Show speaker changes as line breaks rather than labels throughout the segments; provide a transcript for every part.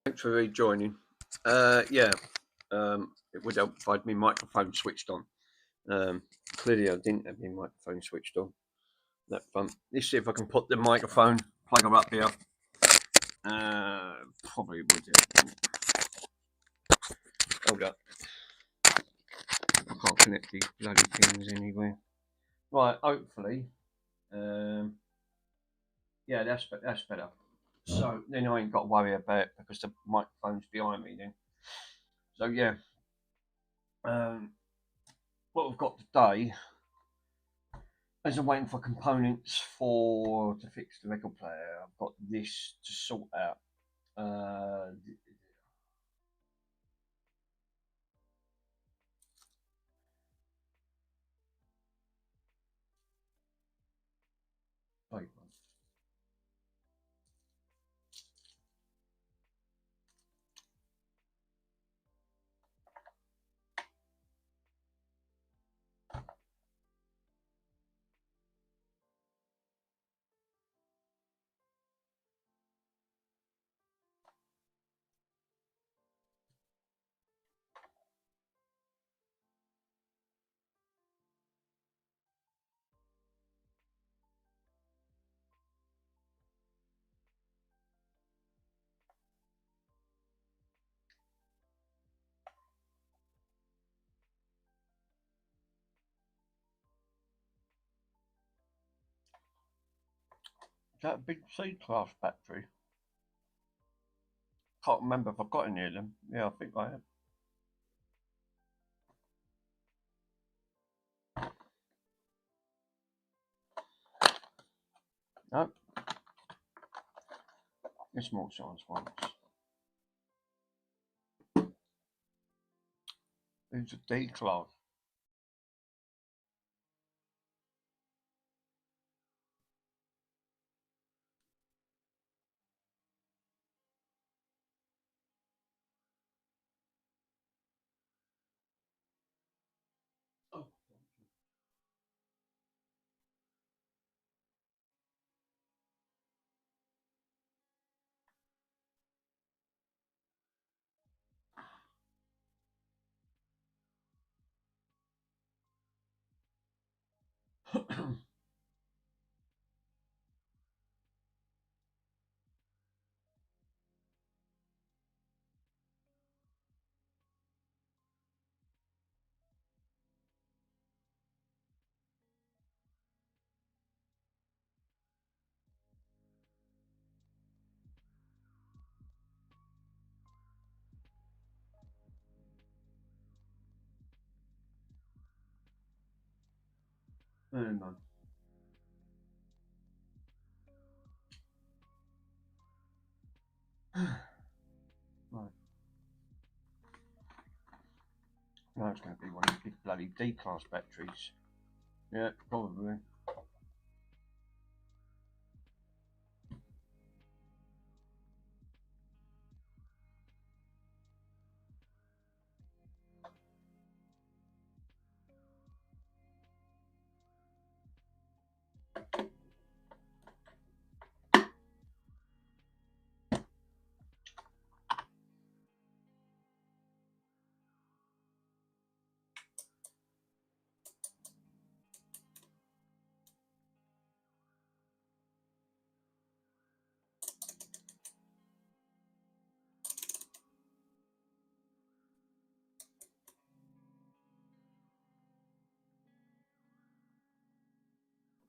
Thanks for rejoining. Yeah, it would help if I had my microphone switched on. Clearly, I didn't have my microphone switched on. That fun. Let's see if I can put the microphone plug up here. Probably would do. Hold up. I can't connect these bloody things anywhere. Right, hopefully. Yeah, that's better. So then I ain't got to worry about it because the microphone's behind me then. So yeah. What we've got today, as I'm waiting for components to fix the record player, I've got this to sort out. Wait, is that a big C-class battery? Can't remember if I've got any of them. Yeah, I think I have. No, the small size ones. These are D-class. Oh. No. Right. No, it's going to be one of the big bloody D-class batteries. Yeah, probably.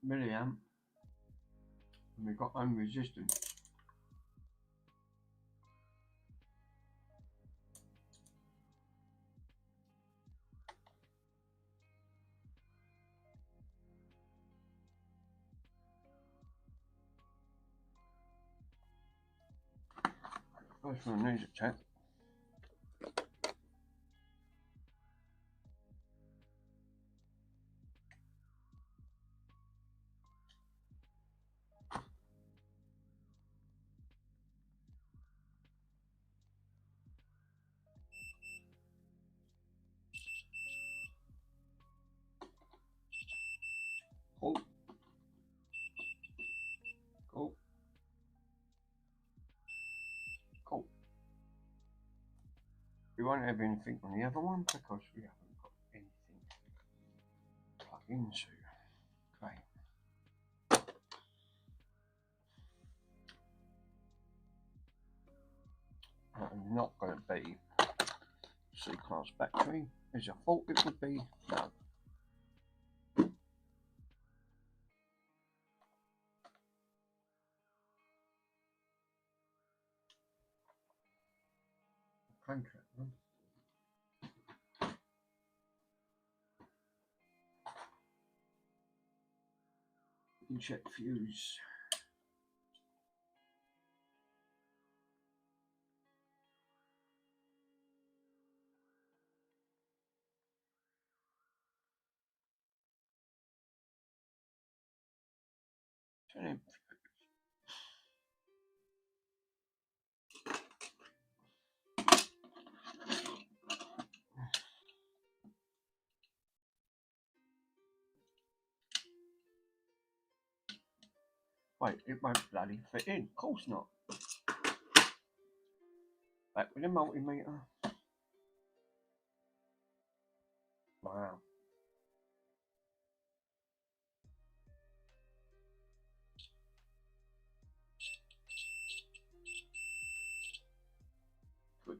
Milliamp, and we've got ohm resistance. First one needs a check. Cool. Cool. Cool. won't have anything on the other one because we haven't got anything to plug into. Great. And not going to be C-class battery as I thought it would be. No. Contract one. We can check fuse. Wait, it won't bloody fit in. Of course not. Back with the multimeter. Wow. Good.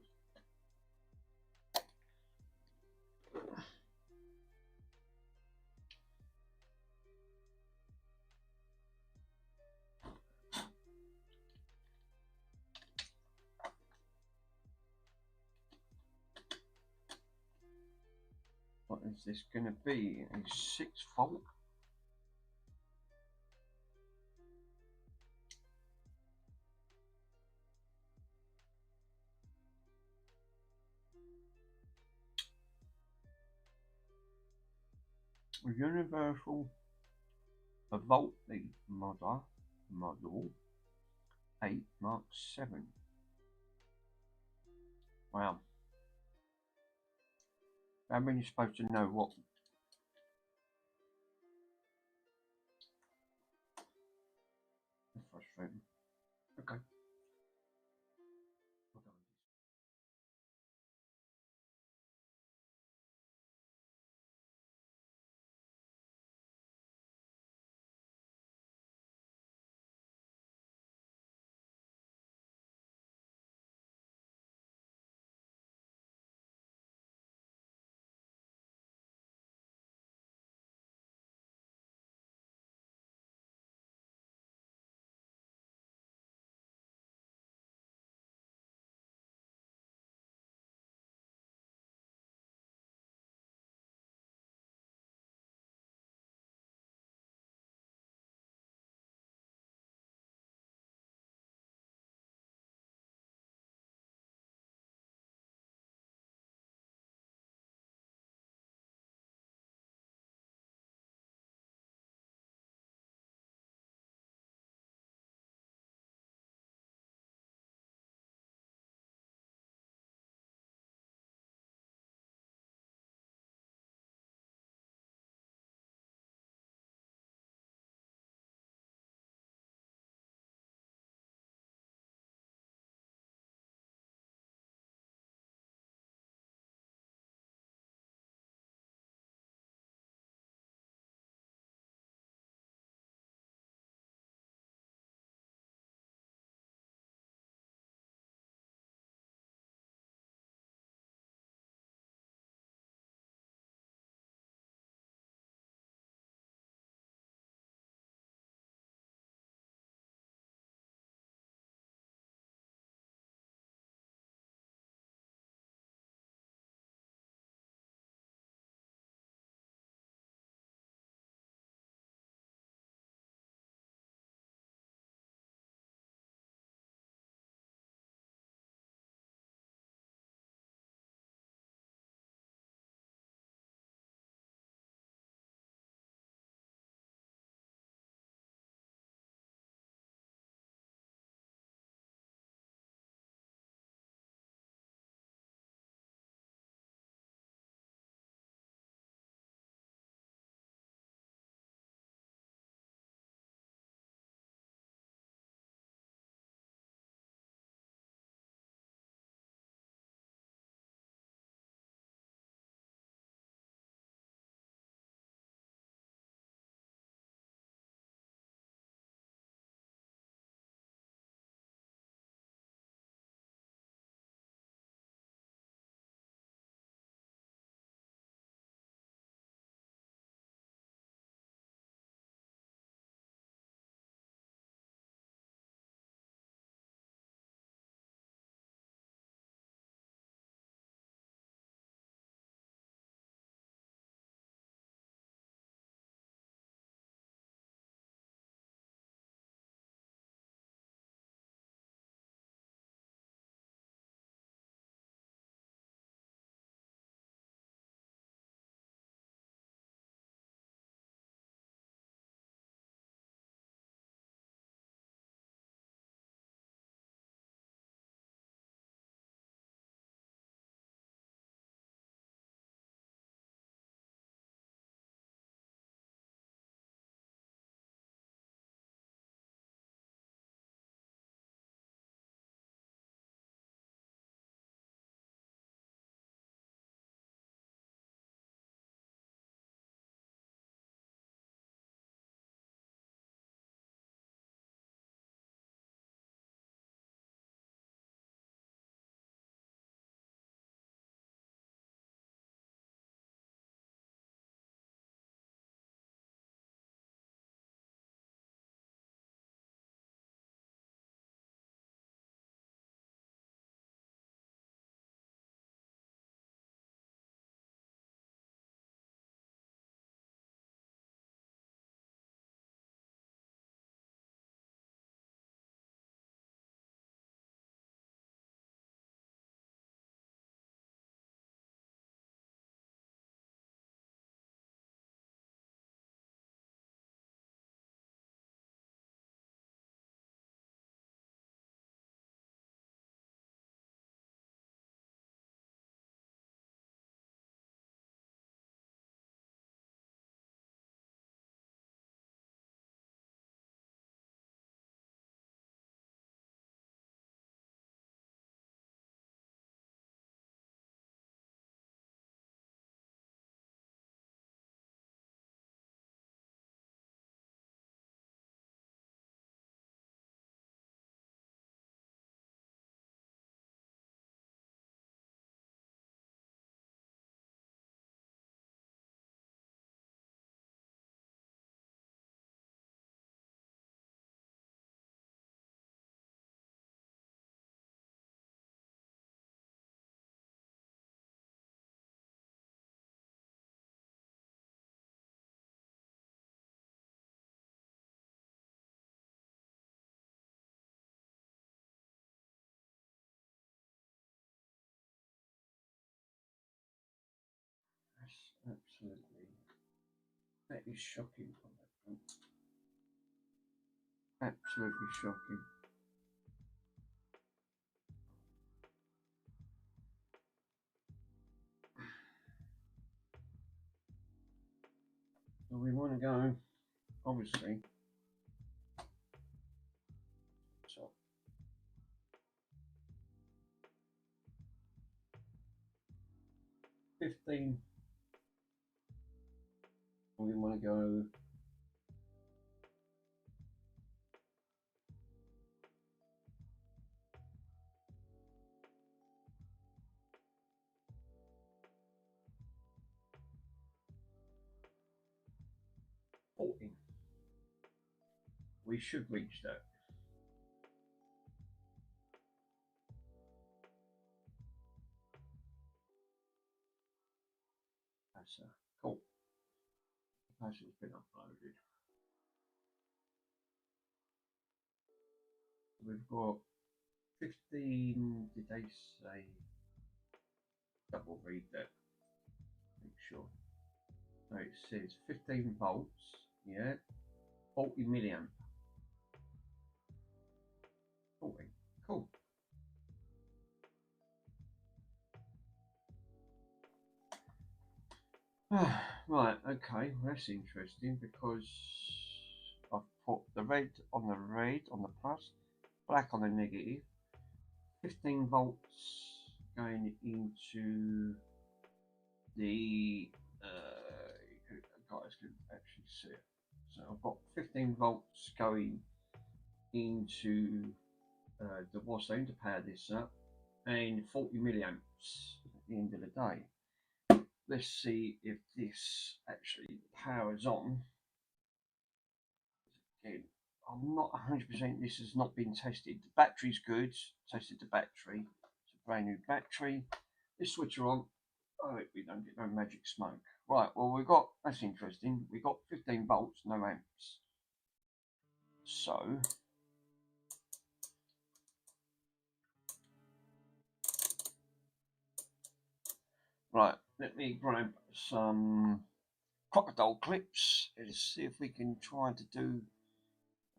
What is this going to be? A 6-volt? Universal Voltly model 8 Mark 7. Wow. How are you supposed to know what? That's frustrating. Okay. Absolutely shocking on that front. Absolutely shocking. So we want to go, obviously, top. $15. We want to go $14. We should reach that. That's cool. The capacitor's been uploaded. We've got 15. Did they say? Double read that. Make sure. No, it says 15 volts. Yeah. 40 milliamp. 40. Cool. Right, okay, well, that's interesting because I've put the red, on the plus, black on the negative, 15 volts going into the, guys can actually see it. So I've got 15 volts going into the washer to power this up, and 40 milliamps at the end of the day. Let's see if this actually powers on. Again, I'm not 100%, this has not been tested. The battery's good, tested the battery. It's a brand new battery. Let's switch her on. Oh, we don't get no magic smoke. Right, well, we've got, that's interesting. We've got 15 volts, no amps. So, right, let me grab some crocodile clips and see if we can try to do,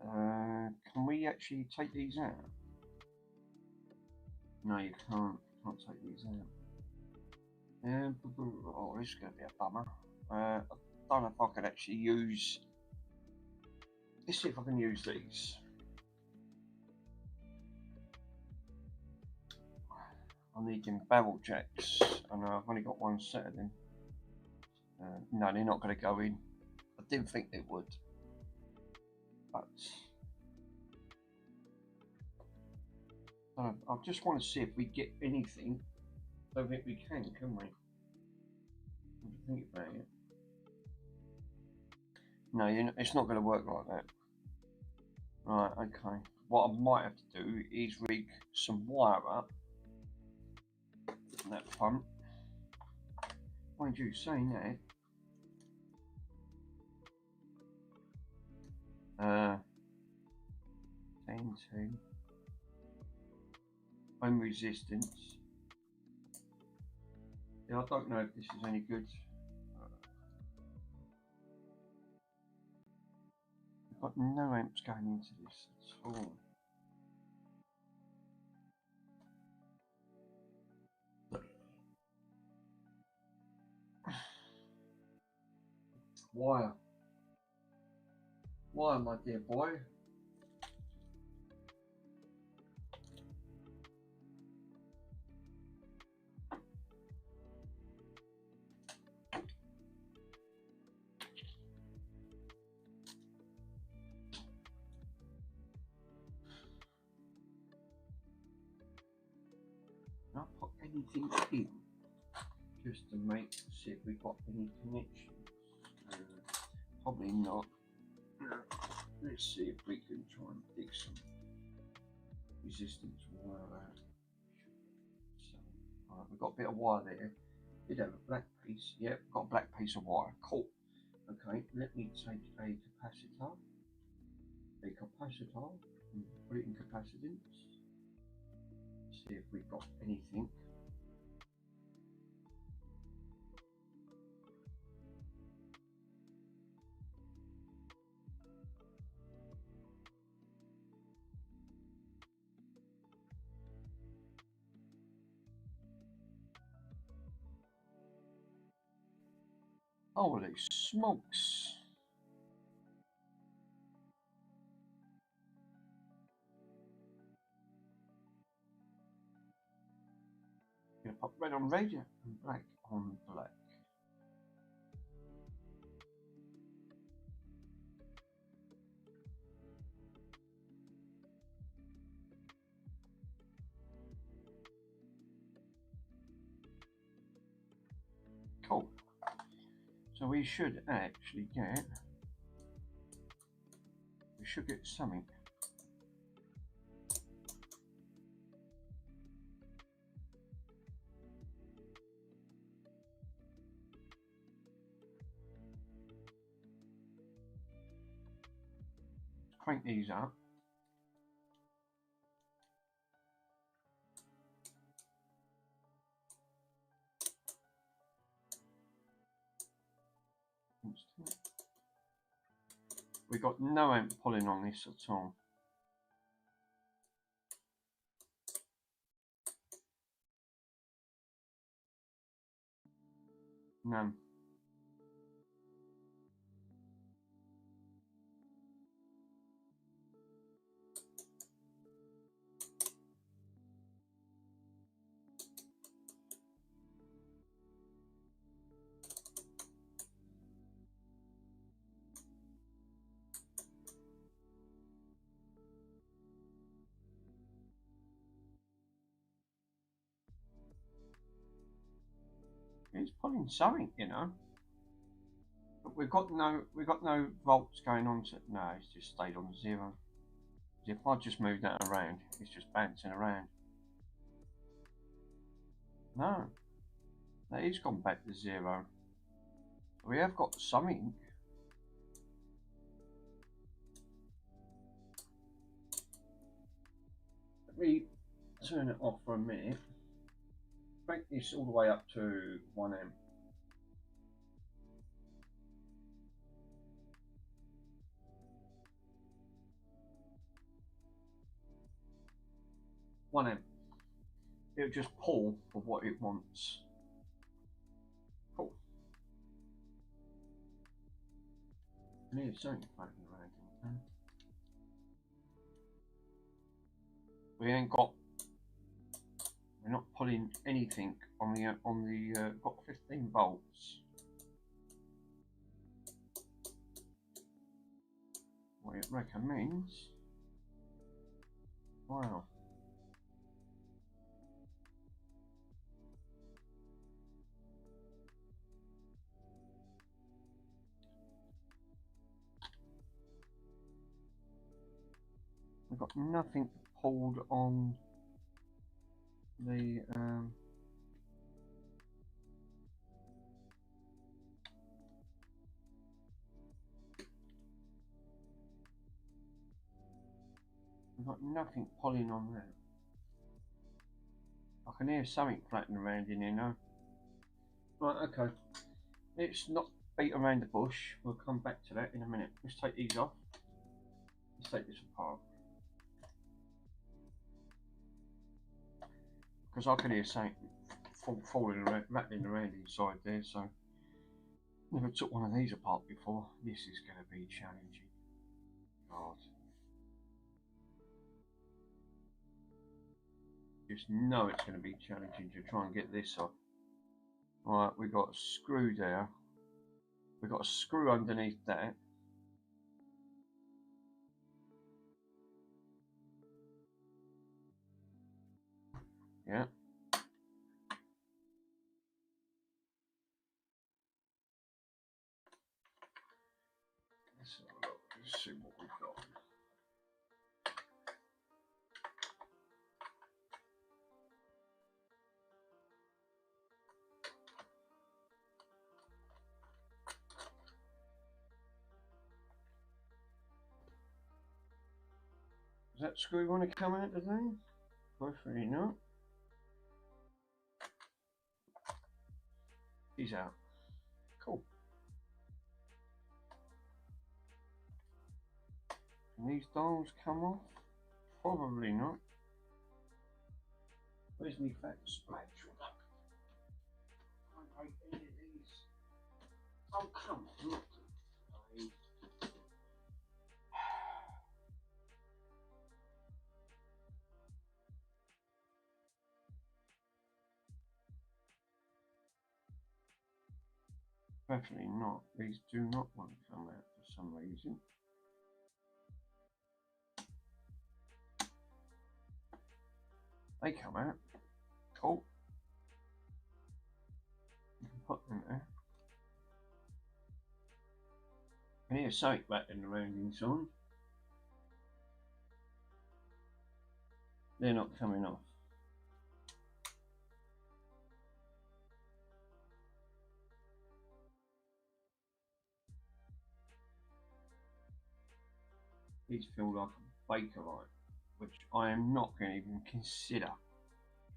can we actually take these out? No, you can't take these out. Oh, this is going to be a bummer. I don't know if I could actually use, let's see if I can use these. I need them barrel jacks, and I've only got one set of them. No, they're not going to go in. I didn't think they would, but I just want to see if we get anything. I don't think we can we? Think about it. No, it's not going to work like that. Right, okay. What I might have to do is rig some wire up in that front. Mind you, saying that, 10 to ohm resistance. Yeah, I don't know if this is any good. I've got no amps going into this at all. Wire, my dear boy. Not put anything in just to see if we've got any connections. Probably not. Let's see if we can try and dig some resistance wire out. So, alright, we've got a bit of wire there. Did have a black piece. Yep, got a black piece of wire. Cool. Okay, let me take a capacitor. And put it in capacitance. See if we've got anything. Holy smokes. Gonna pop red on red and black on black. Cool. So we should actually get, something. Crank these up. We got no amp pulling on this at all. None. It's pulling something, you know. But we've got no volts going on to, no, it's just stayed on 0. If I just move that around, it's just bouncing around. No, that is gone back to 0. We have got something. Let me turn it off for a minute. Crank this all the way up to 1 amp. It'll just pull for what it wants. Cool. There's something floating around in there. We're not pulling anything on the got 15 volts. What it recommends. Wow. We've got nothing pulled on the we've got nothing pulling on that. I can hear something floating around in here now. Right, okay. Let's not beat around the bush. We'll come back to that in a minute. Let's take these off. Let's take this apart. Because I can hear something falling around, rattling around inside there, so never took one of these apart before. This is going to be challenging. God. Just know it's going to be challenging to try and get this off. Right, we've got a screw there. We've got a screw underneath that. Yeah. Let's see what we've got. Does that screw want to come out today? Hopefully not. He's out. Cool. Can these dials come off? Probably not. Where's my fat spatula? I can't break any of these Oh, come on. Definitely not. These do not want to come out for some reason. They come out. Cool. You can put them there. I can hear something rattling around inside. They're not coming off. These feel like a Bakelite, which I am not going to even consider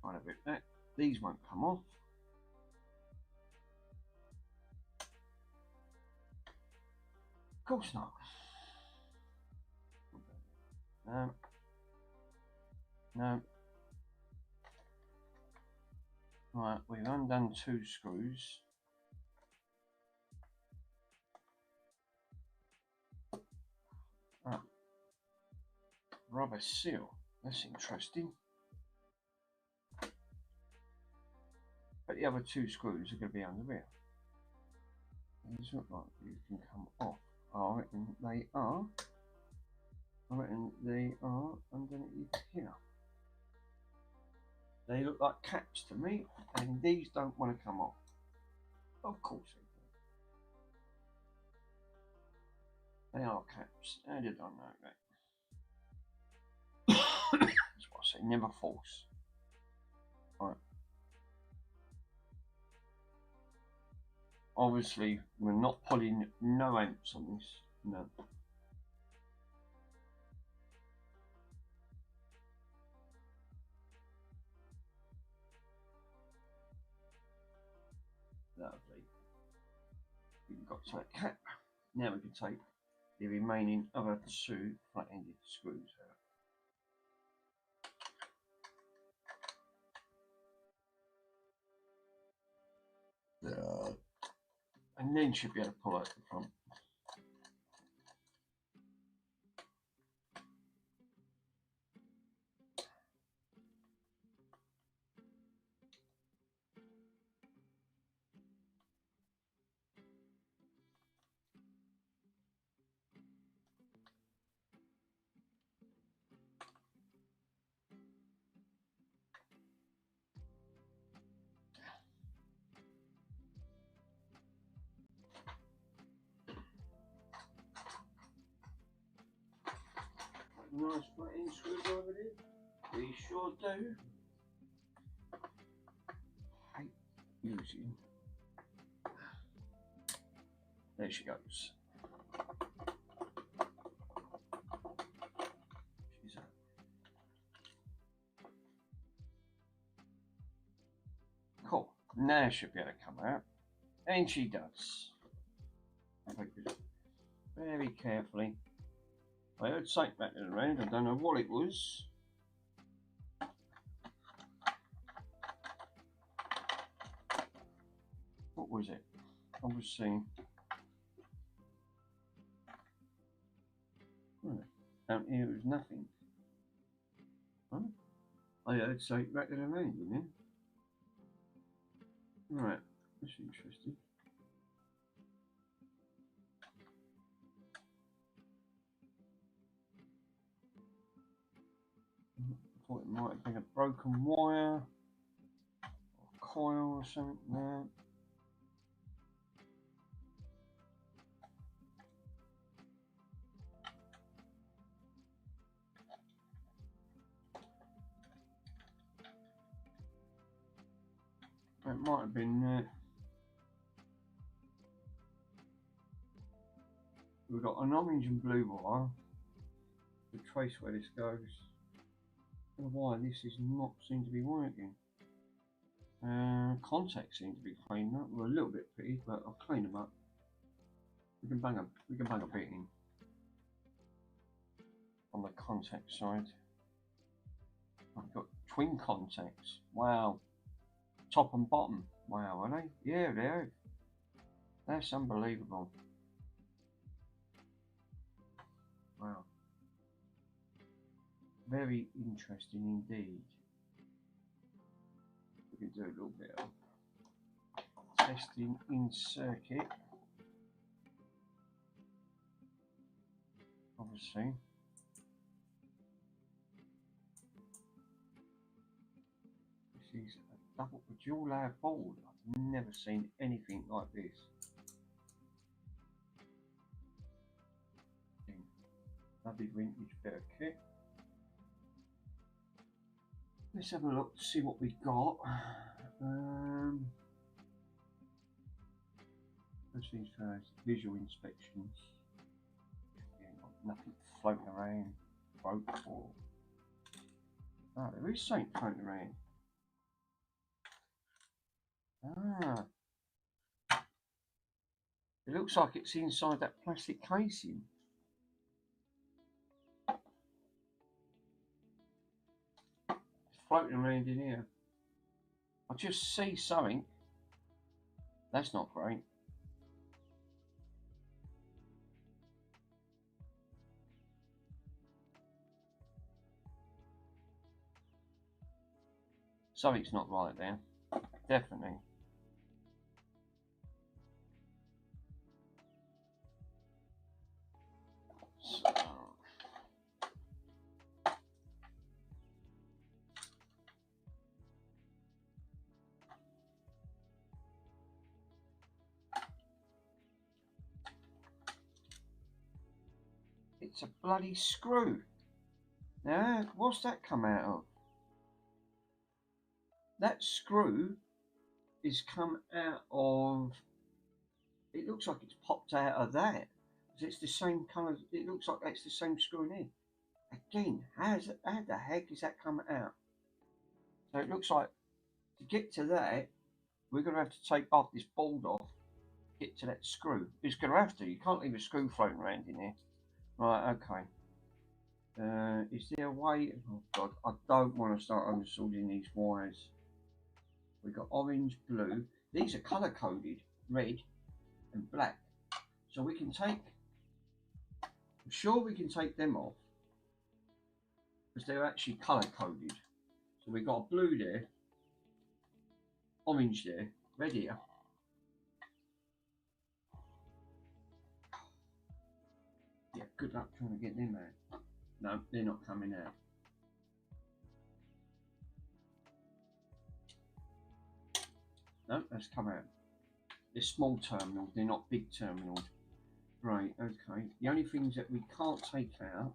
trying to bit that. These won't come off. Of course not. No. No. Right, we've undone 2 screws. Right. Rubber seal. That's interesting. But the other 2 screws are going to be under here. These look like you can come off. I reckon they are. I reckon they are underneath here. They look like caps to me, and these don't want to come off. Of course they do. They are caps. How did I know that? That's what I say, never false. Right. Obviously, we're not pulling no amps on this. No. Lovely. We've got to that cap. Now we can take the remaining other 2 flat-ended screws out. And then should be able to pull out the front. Nice flat-end screwdriver there. We sure do. Hate using. There she goes. She's out. Cool. Now she'll be able to come out. And she does. Very carefully. I heard something rattling around. I don't know what it was. What was it? I was seeing. Out here was nothing. Huh? I heard something rattling around, you know. Right, that's interesting. I thought it might have been a broken wire, or coil or something there. It might have been we've got an orange and blue wire to trace where this goes. And why this is not seem to be working. Contacts seem to be cleaned up. We're a little bit pity, but I'll clean them up. We can bang a bit in on the contact side. I've got twin contacts. Wow. Top and bottom. Wow, are they? Yeah, they are. That's unbelievable. Wow. Very interesting indeed. We can do a little bit of testing in circuit. Obviously. This is a dual layer board. I've never seen anything like this. Lovely vintage bit of kit. Let's have a look to see what we got. First things first, visual inspections. Yeah, nothing floating around, broke or. Oh, there is something floating around. Ah, it looks like it's inside that plastic casing. It's floating around in here. I just see something. That's not great. Something's not right there. Definitely. So, it's a bloody screw. Now, what's that come out of? That screw is come out of. It looks like it's popped out of that. It's the same colour. It looks like that's the same screw in here. Again, how the heck is that come out? So it looks like to get to that, we're going to have to take off this board off, get to that screw. It's going to have to. You can't leave a screw floating around in here. Right, okay. Is there a way? Oh God, I don't want to start unsorting these wires. We've got orange, blue. These are colour coded, red and black. So we can take, I'm sure we can take them off because they're actually colour coded. So we've got a blue there, orange there, red here. Yeah, good luck trying to get them out. No, they're not coming out. No, that's come out. They're small terminals, they're not big terminals. Right, okay. The only things that we can't take out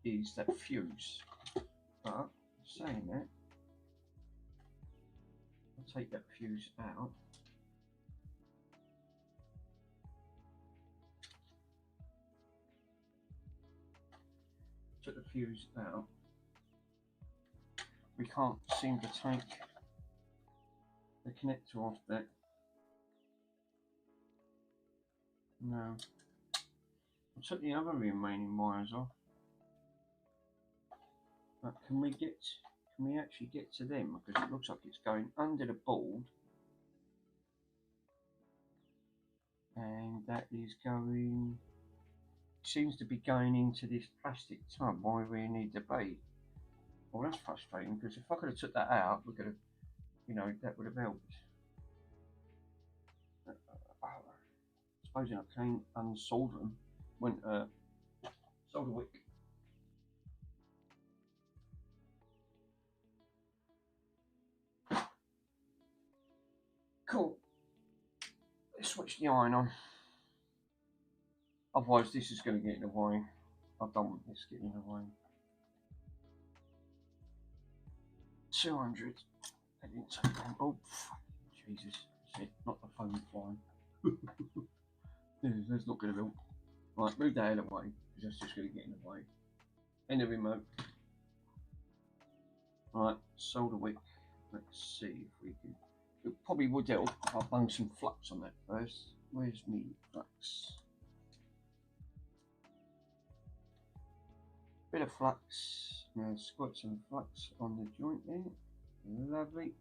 is that fuse. But saying that, I'll take that fuse out. Took the fuse out. We can't seem to take the connector off that. No. I took the other remaining wires off. But can we actually get to them? Because it looks like it's going under the board. And that is going, seems to be going into this plastic tub where we need to be. Well, that's frustrating because if I could have took that out, we could have, you know, that would have helped. Supposing I can unsolder them, went solder wick. Cool. Let's switch the iron on. Otherwise, this is going to get in the way. I don't want this getting in the way. 200. I didn't take that. Oh, Jesus. That's it. Not the phone flying. That's not going to help. Right, move that out of the way, because that's just going to get in the way. And the remote. Right, solder wick. Let's see if we can. It probably would help if I bung some flux on that first. Where's me flux? Bit of flux. Now squirt some flux on the joint there. Lovely.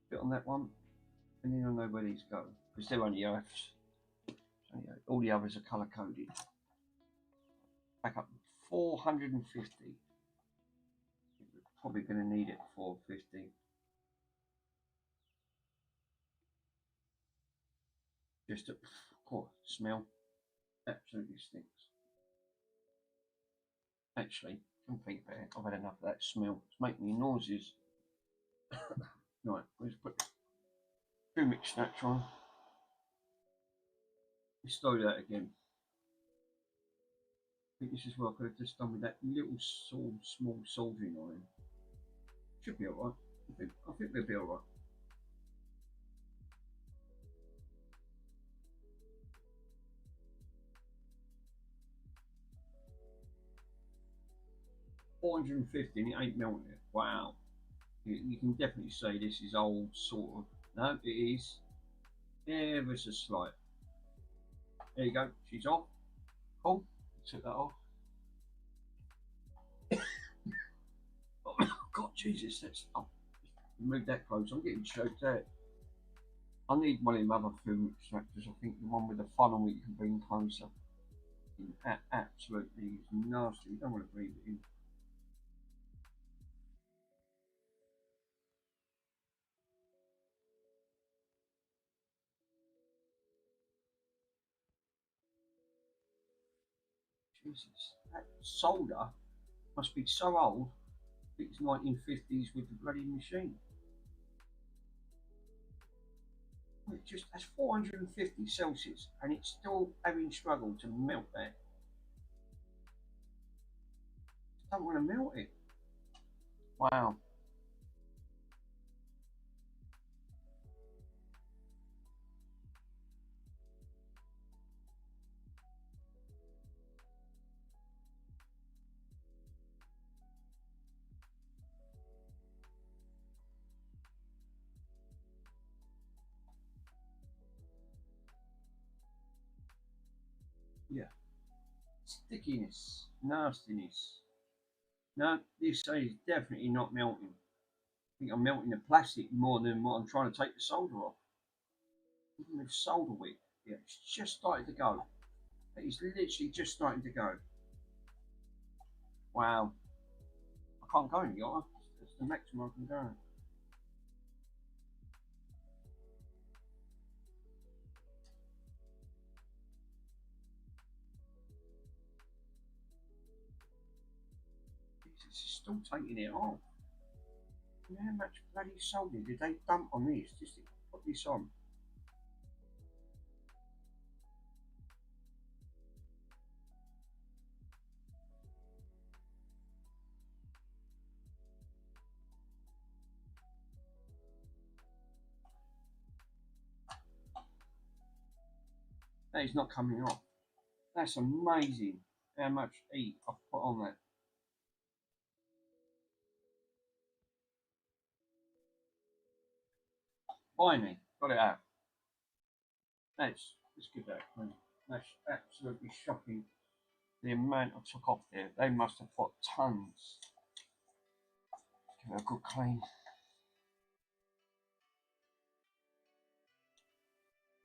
Bit on that one. and then I'll know where these go, because they're only Earths. All the others are colour coded. Back up 450. We're probably going to need it for 450. Just a smell. Absolutely stinks. Actually, I'm thinking about it. I've had enough of that smell. It's making me nauseous. Right, let's put fumic snatch on. Let's do that again. I think this is what I could have just done with that little small soldering iron. Should be alright. I think they'll be alright. $450 and it ain't melting it. Wow. You can definitely say this is old sort of. No, it is ever so slight. There you go. She's off. Cool. Took that off. Oh, God, Jesus, that's. Oh, move that close. I'm getting choked out. I need one of them other film extractors. I think the one with the funnel that you can bring closer. Absolutely nasty. You don't want to breathe it in. Jesus, that solder must be so old. I think it's 1950s with the bloody machine. It just that's 450 Celsius, and it's still having struggled to melt that. I don't want to melt it. Wow. Yeah. Stickiness, nastiness. No, this is definitely not melting. I think I'm melting the plastic more than what I'm trying to take the solder off. Even with solder wick, yeah, it's just starting to go. It's literally just starting to go. Wow. I can't go any higher. That's the maximum I can go. It's still taking it off. How much bloody solder did they dump on this just to put this on? That is not coming off. That's amazing how much heat I've put on that. Finally, got it out. Let's give that a clean. That's absolutely shocking. The amount I took off there, they must have put tons. Give it a good clean.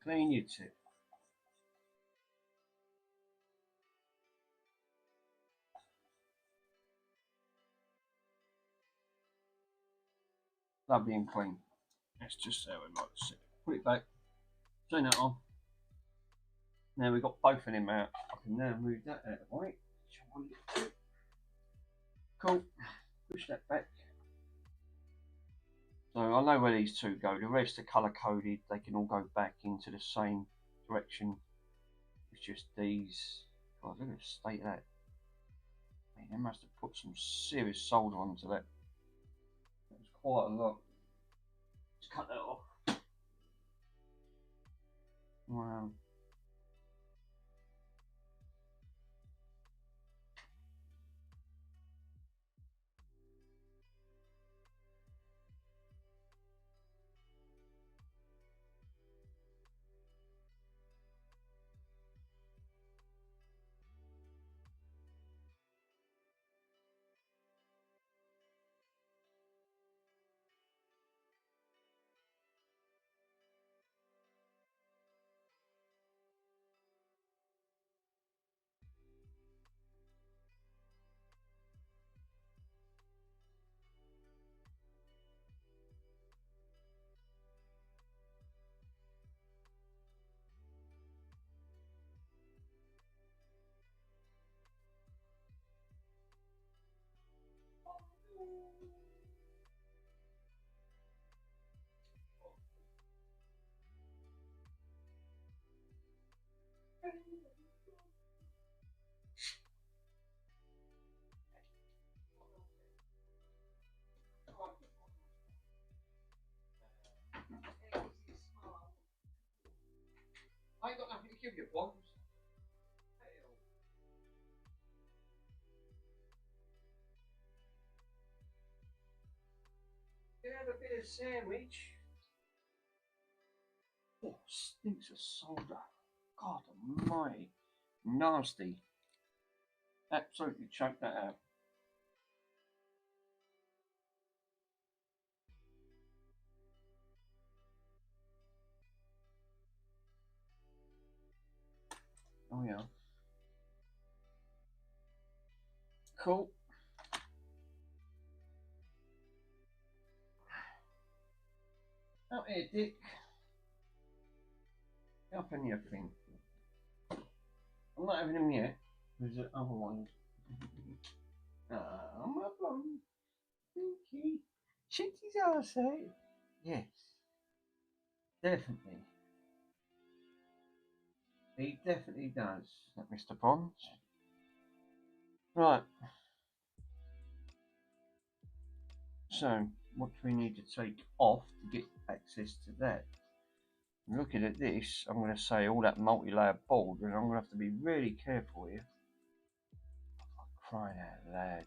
Clean your tip. Lovely and clean. That's just how we like to sit. Put it back. Turn that on. Now we've got both of them out. I can now move that out of the way. Cool. Push that back. So I know where these two go. The rest are colour coded. They can all go back into the same direction. It's just these. God, look at the state of that. Man, they must have put some serious solder onto that. That was quite a lot. Let's cut that off. Wow. I ain't got nothing to give you, Bonds. You have a bit of sandwich. Oh, stinks of soda. God almighty. Nasty. Absolutely choke that out. Oh yeah. Cool. Out here, Dick. Up in your thing. I'm not having them yet. There's the other one. Ah, my bum. Pinky. Shake his arse out. Yes. Definitely. He definitely does, that Mr. Bonds. Right. So, what do we need to take off to get access to that? Looking at this, I'm going to say all that multi-layer board, and I'm going to have to be really careful here. Oh, crying out loud.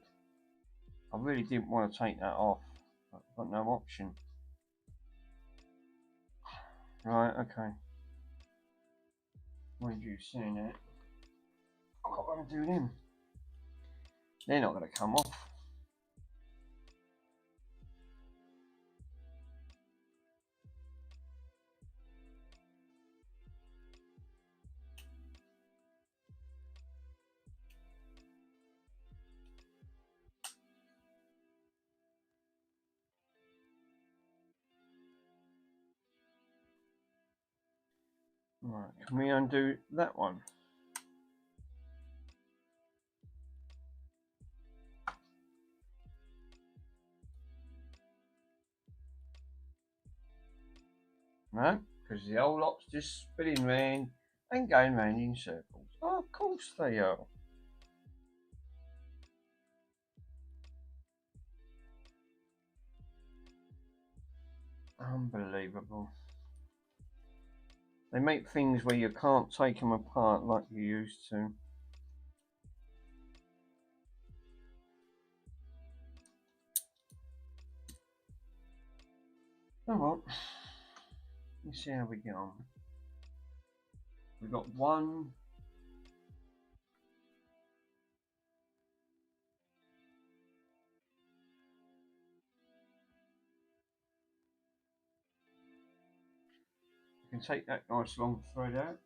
I really didn't want to take that off. I've got no option. Right, okay. Mind you saying that, I've got what to do them. They're not going to come off. Right, can we undo that one? No, because the whole lot's just spinning round and going round in circles. Oh, of course they are. Unbelievable. They make things where you can't take them apart like you used to. Oh well. Let's see how we get on. We've got one. You can take that nice long thread out.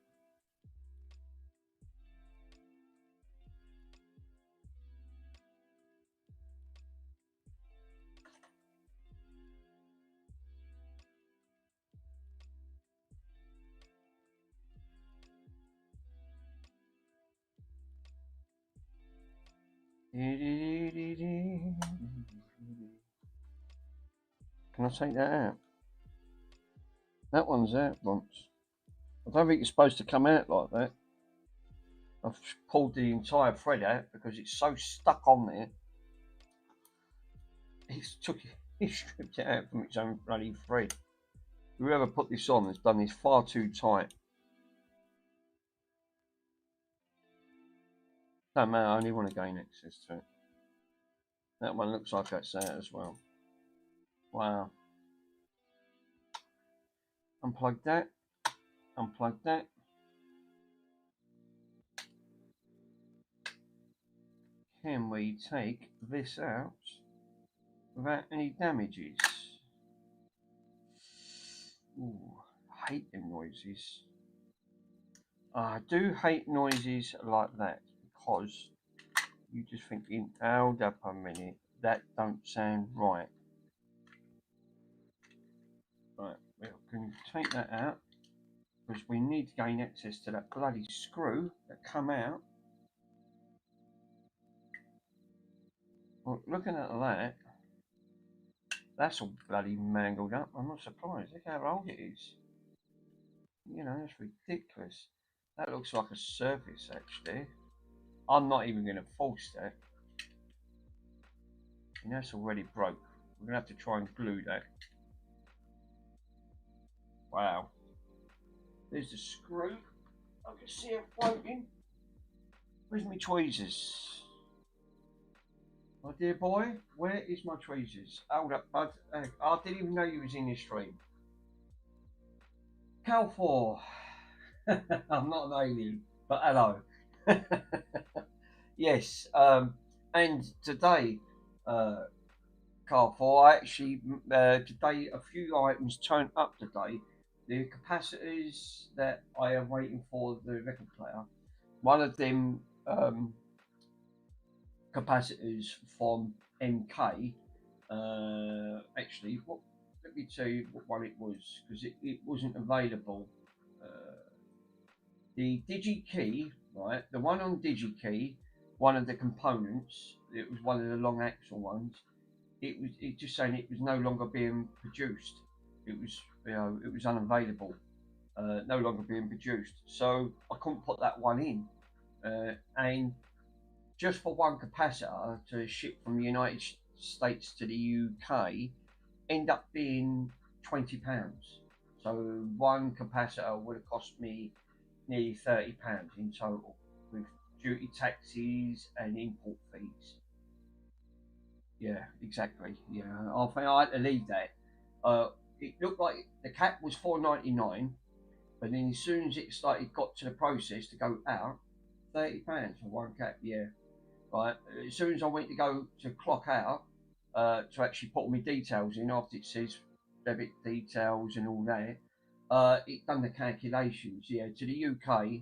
Can I take that out? That one's out once. I don't think it's supposed to come out like that. I've pulled the entire thread out because it's so stuck on there. He stripped it out from its own bloody thread. Whoever put this on has done this far too tight. Don't matter, I only want to gain access to it. That one looks like that's out as well. Wow. Unplug that. Unplug that. Can we take this out without any damages? Ooh, I hate them noises. I do hate noises like that because you just thinking, hold up a minute, that don't sound right. Right, we can take that out because we need to gain access to that bloody screw that come out. Well, looking at that, that's all bloody mangled up. I'm not surprised. Look how old it is. You know, that's ridiculous. That looks like a surface, actually. I'm not even going to force that. And that's already broke. We're going to have to try and glue that. Wow. There's the screw. I can see it floating. Where's my tweezers? My dear boy, where is my tweezers? Hold up, bud. I didn't even know you was in this stream. Cal 4. I'm not an alien, but hello. Yes, and today, Car 4, I actually, today, a few items turned up today. The capacitors that I am waiting for the record player, one of them capacitors from MK. Actually, let me tell you what one it was, because it wasn't available. The DigiKey, right? The one on DigiKey, one of the components, it was one of the long axle ones. It just saying it was no longer being produced. It was it was unavailable, no longer being produced. So I couldn't put that one in, and just for one capacitor to ship from the United States to the UK, end up being £20. So one capacitor would have cost me nearly £30 in total, with duty taxes and import fees. Yeah, exactly. Yeah, I think I had to leave that. It looked like the cap was £4.99, but then as soon as it got to the process to go out, £30 for one cap. Yeah, right. As soon as I went to go to clock out, to actually put all my details in after it says debit details and all that, it done the calculations. Yeah, to the UK,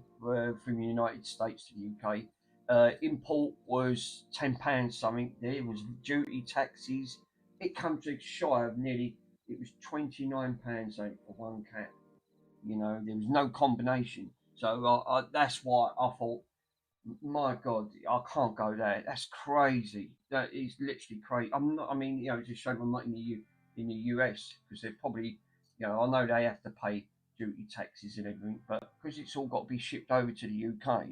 from the United States to the UK, import was £10 something. There was duty, taxes. It comes to shy of nearly. It was £29 for one cat. There was no combination. So that's why I thought, my God, I can't go there. That's crazy. That is literally crazy. I'm not. I mean, it's a shame I'm not in the US, because they're probably, I know they have to pay duty, taxes, and everything, but because it's all got to be shipped over to the UK,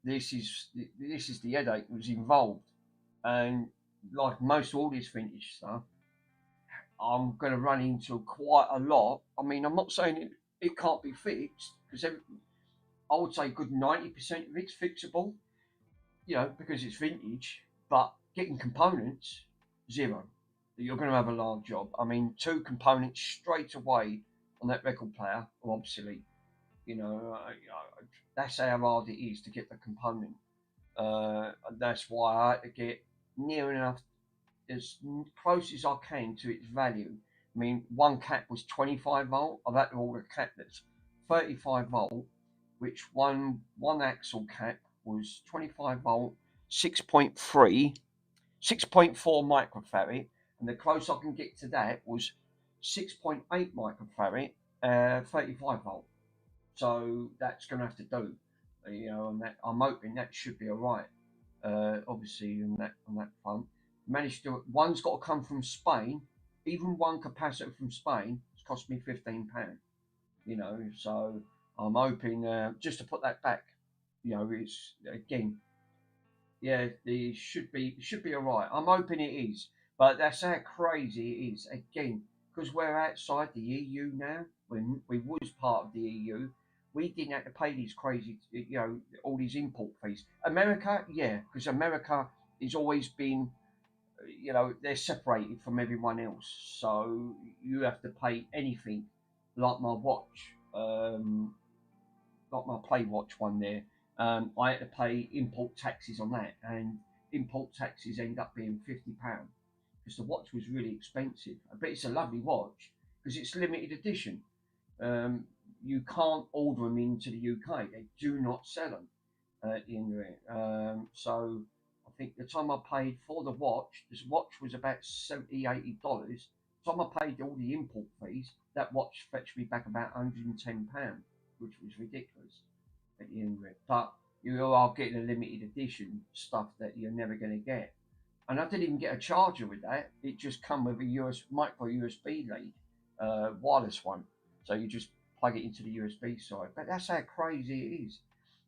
this is the headache that was involved. And like most all this vintage stuff, I'm going to run into quite a lot. I mean, I'm not saying it can't be fixed, because I would say good 90% of it's fixable, because it's vintage, but getting components, zero. You're going to have a large job. I mean, two components straight away on that record player are obsolete. That's how hard it is to get the component. That's why I had to get near enough, as close as I can to its value. I mean, one cap was 25 volt. I've had to order a cap that's 35 volt, which one axle cap was 25 volt, 6.3, 6.4 microfarad, and the closest I can get to that was 6.8 microfarad, 35 volt. So that's going to have to do, and that I'm hoping that should be all right. Obviously, on that front, managed to. One's got to come from Spain. Even one capacitor from Spain has cost me £15. So I'm hoping, just to put that back. It's again, yeah, it should be all right. I'm hoping it is, but that's how crazy it is. Again, because we're outside the EU now. When we was part of the EU, we didn't have to pay these crazy, all these import fees. America, yeah, because America has always been, they're separated from everyone else, so you have to pay anything, like my watch, like my Play Watch one there. I had to pay import taxes on that, and import taxes end up being £50, because the watch was really expensive. But it's a lovely watch because it's limited edition. You can't order them into the UK; they do not sell them in there. So I think the time I paid for the watch, this watch was about $70-80. The time I paid all the import fees, that watch fetched me back about £110, which was ridiculous at the end of it. But you are getting a limited edition stuff that you're never going to get. And I didn't even get a charger with that. It just come with a micro USB lead, wireless one. So you just plug it into the USB side. But that's how crazy it is.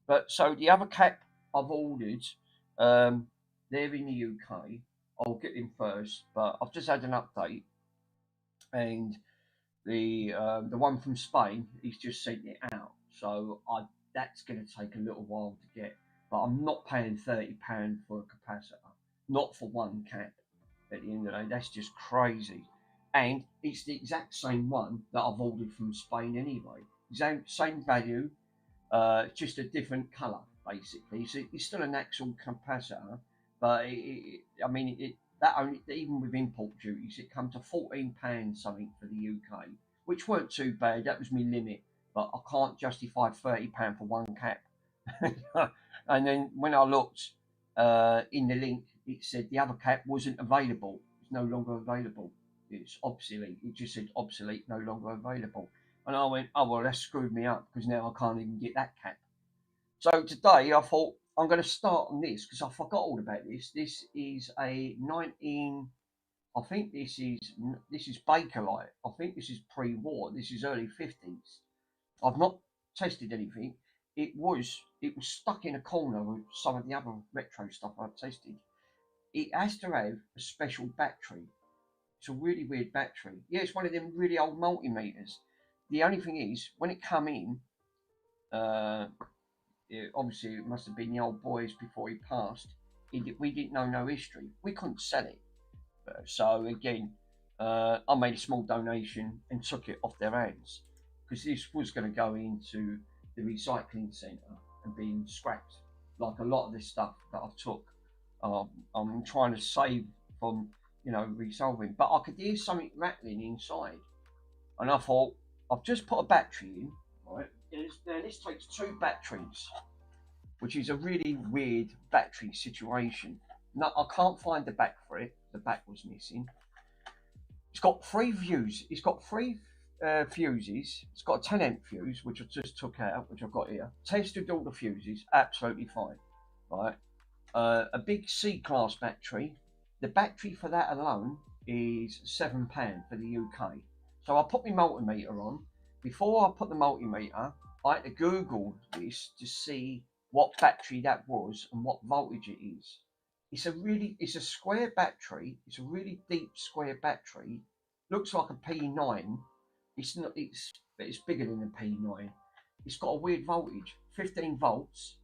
But so the other cap I've ordered, they're in the UK. I'll get them first. But I've just had an update, and the one from Spain, he's just sent it out. So I that's going to take a little while to get. But I'm not paying £30 for a capacitor, not for one cap. At the end of the day, that's just crazy. And it's the exact same one that I've ordered from Spain anyway. Same value, just a different colour basically. So it's still an actual capacitor, but I mean, that only, even with import duties, it comes to £14 something for the UK, which weren't too bad. That was my limit, but I can't justify £30 for one cap. And then when I looked in the link, it said the other cap wasn't available. It's no longer available. It's obsolete. It just said obsolete, no longer available. And I went, oh well, that screwed me up because now I can't even get that cap. So today I thought I'm going to start on this because I forgot all about this. This is a 19. I think this is Bakelite. I think this is pre-war. This is early 50s. I've not tested anything. It was stuck in a corner with some of the other retro stuff I've tested. It has to have a special battery. It's a really weird battery. Yeah, it's one of them really old multimeters. The only thing is, when it come in, obviously it must have been the old boys before he passed. We didn't know no history. We couldn't sell it. So again, I made a small donation and took it off their hands because this was going to go into the recycling centre and being scrapped. Like a lot of this stuff that I've took, I'm trying to save from resolving. But I could hear something rattling inside, and I thought I've just put a battery in. Right, now this takes 2 batteries, which is a really weird battery situation. No, I can't find the back for it. The back was missing. It's got 3 views. It's got 3 fuses. It's got a 10 amp fuse, which I just took out, which I've got here. Tested all the fuses, absolutely fine. Right, a big C-class battery. The battery for that alone is £7 for the UK. So I put my multimeter on. Before I put the multimeter, I had to Google this to see what battery that was and what voltage it is. It's a square battery. It's a really deep square battery. Looks like a P9. It's not. It's bigger than a P9. It's got a weird voltage, 15 volts,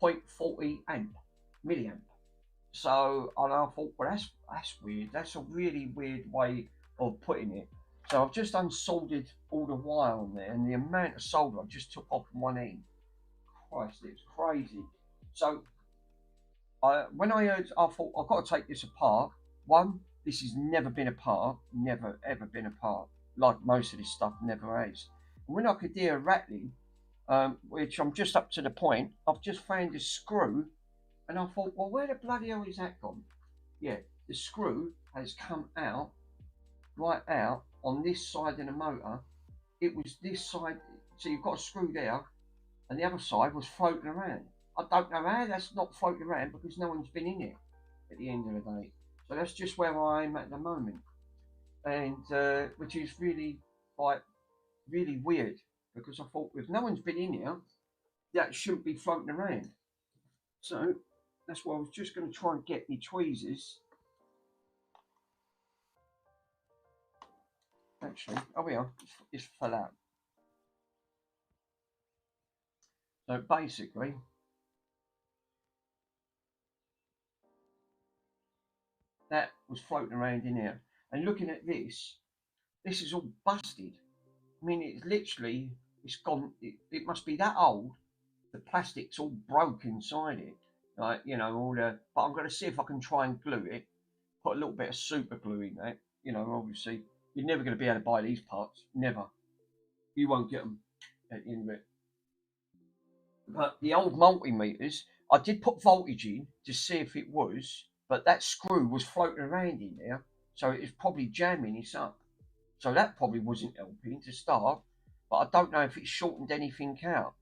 0.40 milliamp. So and I thought, well, that's weird. That's a really weird way of putting it. So I've just unsoldered all the wire on there, and the amount of solder I just took off from one end. Christ, it's crazy. So when I heard, I thought I've got to take this apart. One, this has never been apart, never ever been apart. Like most of this stuff never has. And when I could hear rattling, which I'm just up to the point, I've just found a screw, and I thought, well, where the bloody hell is that gone? Yeah, the screw has come out, right out on this side of the motor. It was this side, so you've got a screw there, and the other side was floating around. I don't know how that's not floating around because no one's been in it at the end of the day. So that's just where I am at the moment, and which is really really weird because I thought if no one's been in here, that shouldn't be floating around. So that's why I was just going to try and get me tweezers. Actually, oh yeah, it's fell out. So basically, that was floating around in here. And looking at this is all busted. I mean, it's gone. It must be that old. The plastic's all broke inside it. Like, all the. But I'm going to see if I can try and glue it. Put a little bit of super glue in that. Obviously, you're never going to be able to buy these parts. Never. You won't get them at the end of it. But the old multimeters, I did put voltage in to see if it was, but that screw was floating around in there, so it was probably jamming this up. So that probably wasn't helping to start, but I don't know if it shortened anything out.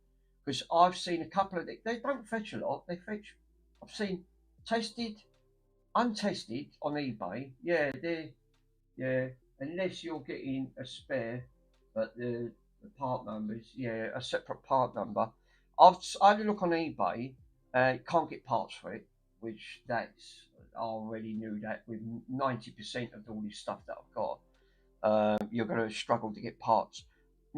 Because I've seen a couple of they don't fetch a lot. They fetch. I've seen tested, untested on eBay. Yeah. Unless you're getting a spare, but the part numbers, a separate part number. I had a look on eBay. Can't get parts for it, which I already knew that with 90% of all this stuff that I've got, you're going to struggle to get parts.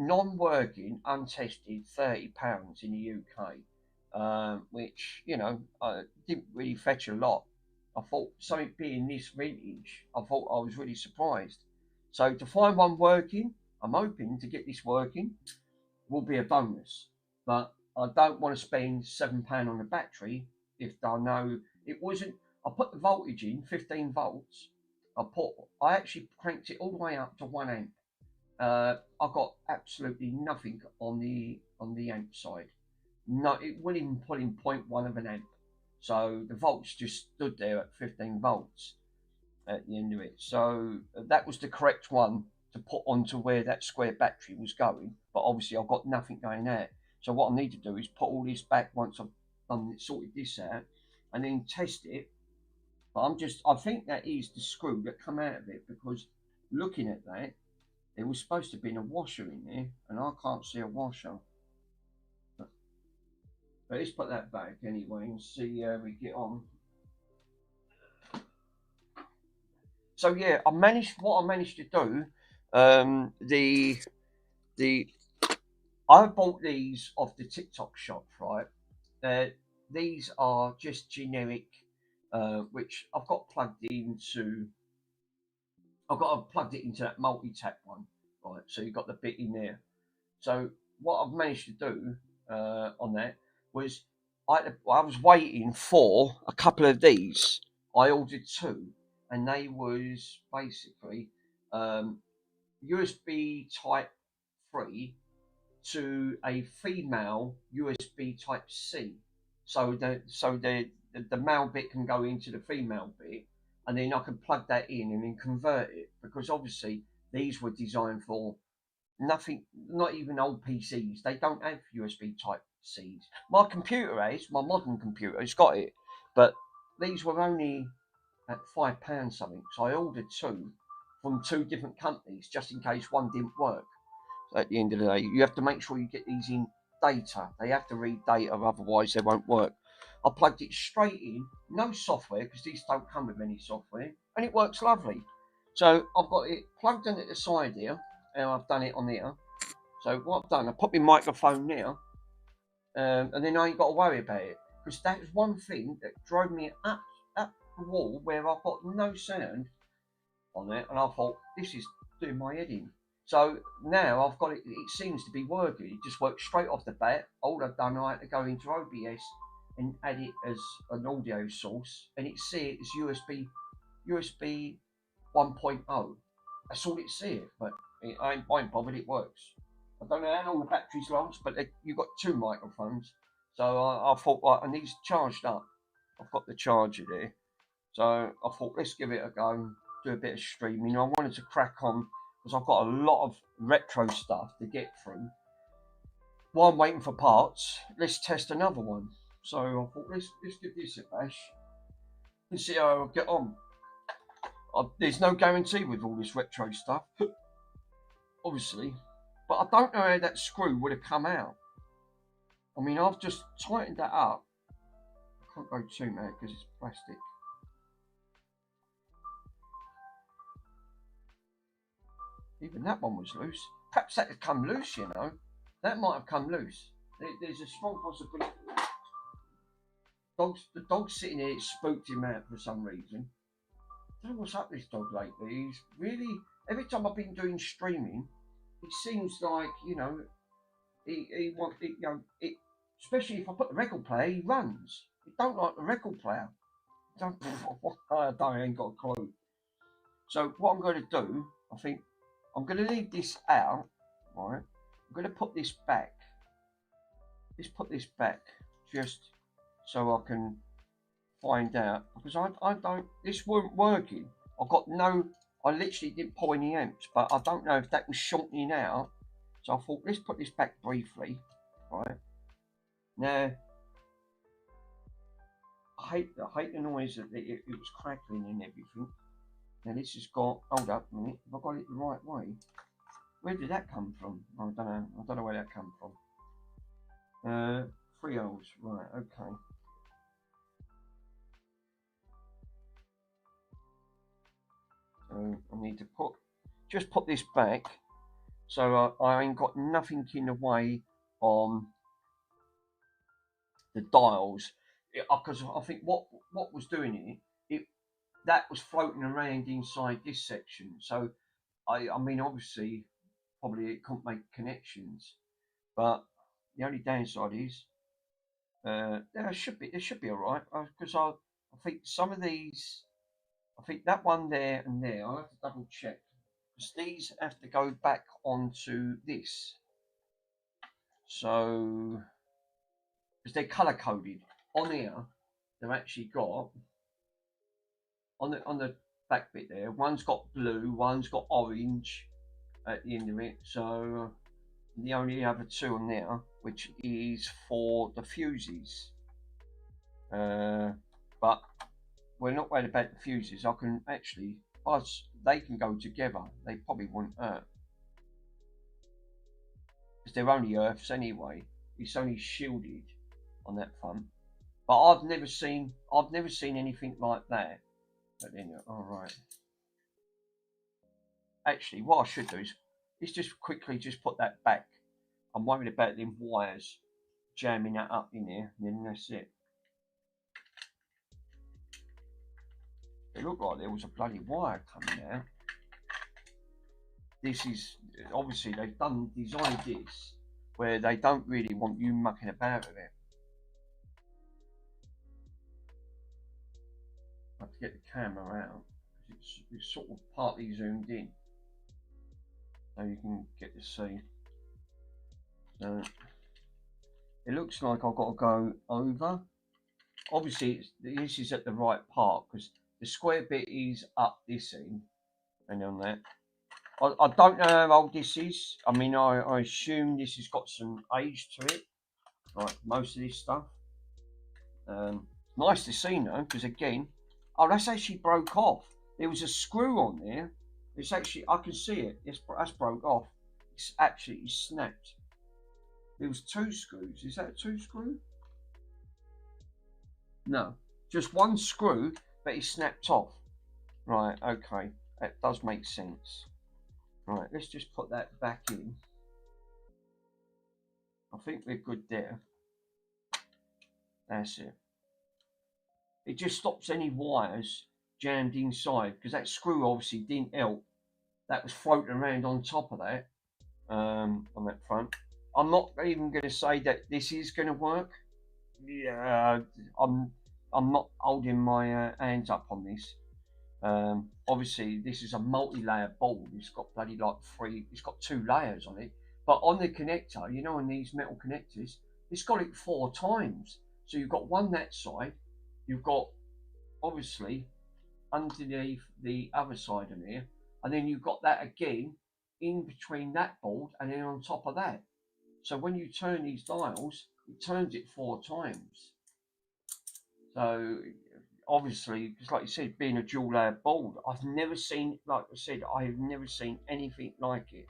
non-working, untested, £30 in the UK, which, you know, didn't really fetch a lot. I thought, something being this vintage, I thought I was really surprised. So to find one working, I'm hoping to get this working, will be a bonus. But I don't want to spend £7 on a battery if I know it wasn't. I put the voltage in 15 volts. I actually cranked it all the way up to 1 amp. I got absolutely nothing on the amp side. No, it wouldn't even put in point 0.1 of an amp. So the volts just stood there at 15 volts at the end of it. So that was the correct one to put onto where that square battery was going. But obviously I've got nothing going there. So what I need to do is put all this back once I've sorted this out, and then test it. But I think that is the screw that come out of it, because looking at that, there was supposed to have been a washer in there, and I can't see a washer. But let's put that back anyway and see how we get on. So yeah, I managed to do. I bought these off the TikTok shop, right? These are just generic, which I've got plugged into. I've plugged it into that multi-tap one, right? So you've got the bit in there. So what I've managed to do on that was I was waiting for a couple of these. I ordered two, and they was basically USB Type 3 to a female USB Type C. So the male bit can go into the female bit, and then I can plug that in and then convert it, because obviously these were designed for nothing, not even old PCs. They don't have USB Type Cs. My computer has, my modern computer has got it, but these were only at £5 something. So I ordered two from two different companies just in case one didn't work. So at the end of the day, you have to make sure you get these in data. They have to read data, otherwise they won't work. I plugged it straight in, no software, because these don't come with any software, and it works lovely. So I've got it plugged in at the side here, and I've done it on here. So what I've done, I put my microphone there, and then I ain't got to worry about it, because that is one thing that drove me up the wall where I've got no sound on it, and I thought, this is doing my head in. So now I've got it. It seems to be working. It just works straight off the bat. All I've done, I had to go into OBS and add it as an audio source, and it see it as USB 1.0. That's all it see it, but I ain't bothered. It works. I don't know how long the batteries last, but you've got two microphones, so I thought, right, and these charged up. I've got the charger there, so I thought, let's give it a go, do a bit of streaming. I wanted to crack on, because I've got a lot of retro stuff to get through. While I'm waiting for parts, let's test another one. So I thought, let's give this a bash and see how I get on. There's no guarantee with all this retro stuff, obviously, but I don't know how that screw would have come out. I mean, I've just tightened that up. I can't go too mad because it's plastic. Even that one was loose. Perhaps that had come loose, you know. That might have come loose. There's a strong possibility. The dog's sitting here, it spooked him out for some reason. I don't know what's up with this dog lately. He's really, every time I've been doing streaming, it seems like, you know, he wants it, you know, especially if I put the record player, he runs. He don't like the record player. I ain't got a clue. So what I'm going to do, I think, I'm going to leave this out, right? I'm going to put this back. Let's put this back just so I can find out, because I don't, this weren't working. I literally didn't pull any amps, but I don't know if that was shortening out. So I thought, let's put this back briefly, right? Now, I hate the noise that it was crackling and everything. Now this has got, hold up a minute, have I got it the right way? Where did that come from? I don't know where that come from. 3 holes, right, okay. So I need to put this back So I ain't got nothing in the way on the dials, because I think what was doing it that was floating around inside this section. So I mean, obviously, probably it couldn't make connections, but the only downside is yeah, it should be all right, because I think some of these, I think that one there and there, I'll have to double check, because these have to go back onto this. So because they're color coded on here, they've actually got on the back bit there. One's got blue, one's got orange at the end of it. So the only other two on there, which is for the fuses. But we're not worried about the fuses. I can actually, they can go together. They probably won't hurt, because they're only earths anyway. It's only shielded on that front. But I've never seen anything like that. But then, all right. Actually, what I should do is just quickly just put that back. I'm worried about them wires jamming that up in there, and then that's it. It looked like there was a bloody wire coming out. This is obviously they've designed this where they don't really want you mucking about with it. I have to get the camera out because it's sort of partly zoomed in, so you can get to see. So it looks like I've got to go over. Obviously, this is at the right part because the square bit is up this end, and on that. I don't know how old this is. I mean, I assume this has got some age to it, like most of this stuff. Nice to see though, because again, oh, that's actually broke off. There was a screw on there. It's actually, I can see it. That's broke off. It's absolutely snapped. There was two screws. Is that a two screw? No, just one screw, but it snapped off. Right, okay, that does make sense. Right, let's just put that back in. I think we're good there. That's it. It just stops any wires jammed inside, because that screw obviously didn't help. That was floating around on top of that, on that front. I'm not even going to say that this is going to work. Yeah, I'm not holding my hands up on this. Obviously, this is a multi-layer board. It's got bloody like it's got 2 layers on it. But on the connector, you know, on these metal connectors, it's got it 4 times. So you've got one that side, you've got obviously underneath the other side of there, and then you've got that again in between that board and then on top of that. So when you turn these dials, it turns it 4 times. So obviously, because like you said, being a dual layer board, I've never seen, like I said, I have never seen anything like it.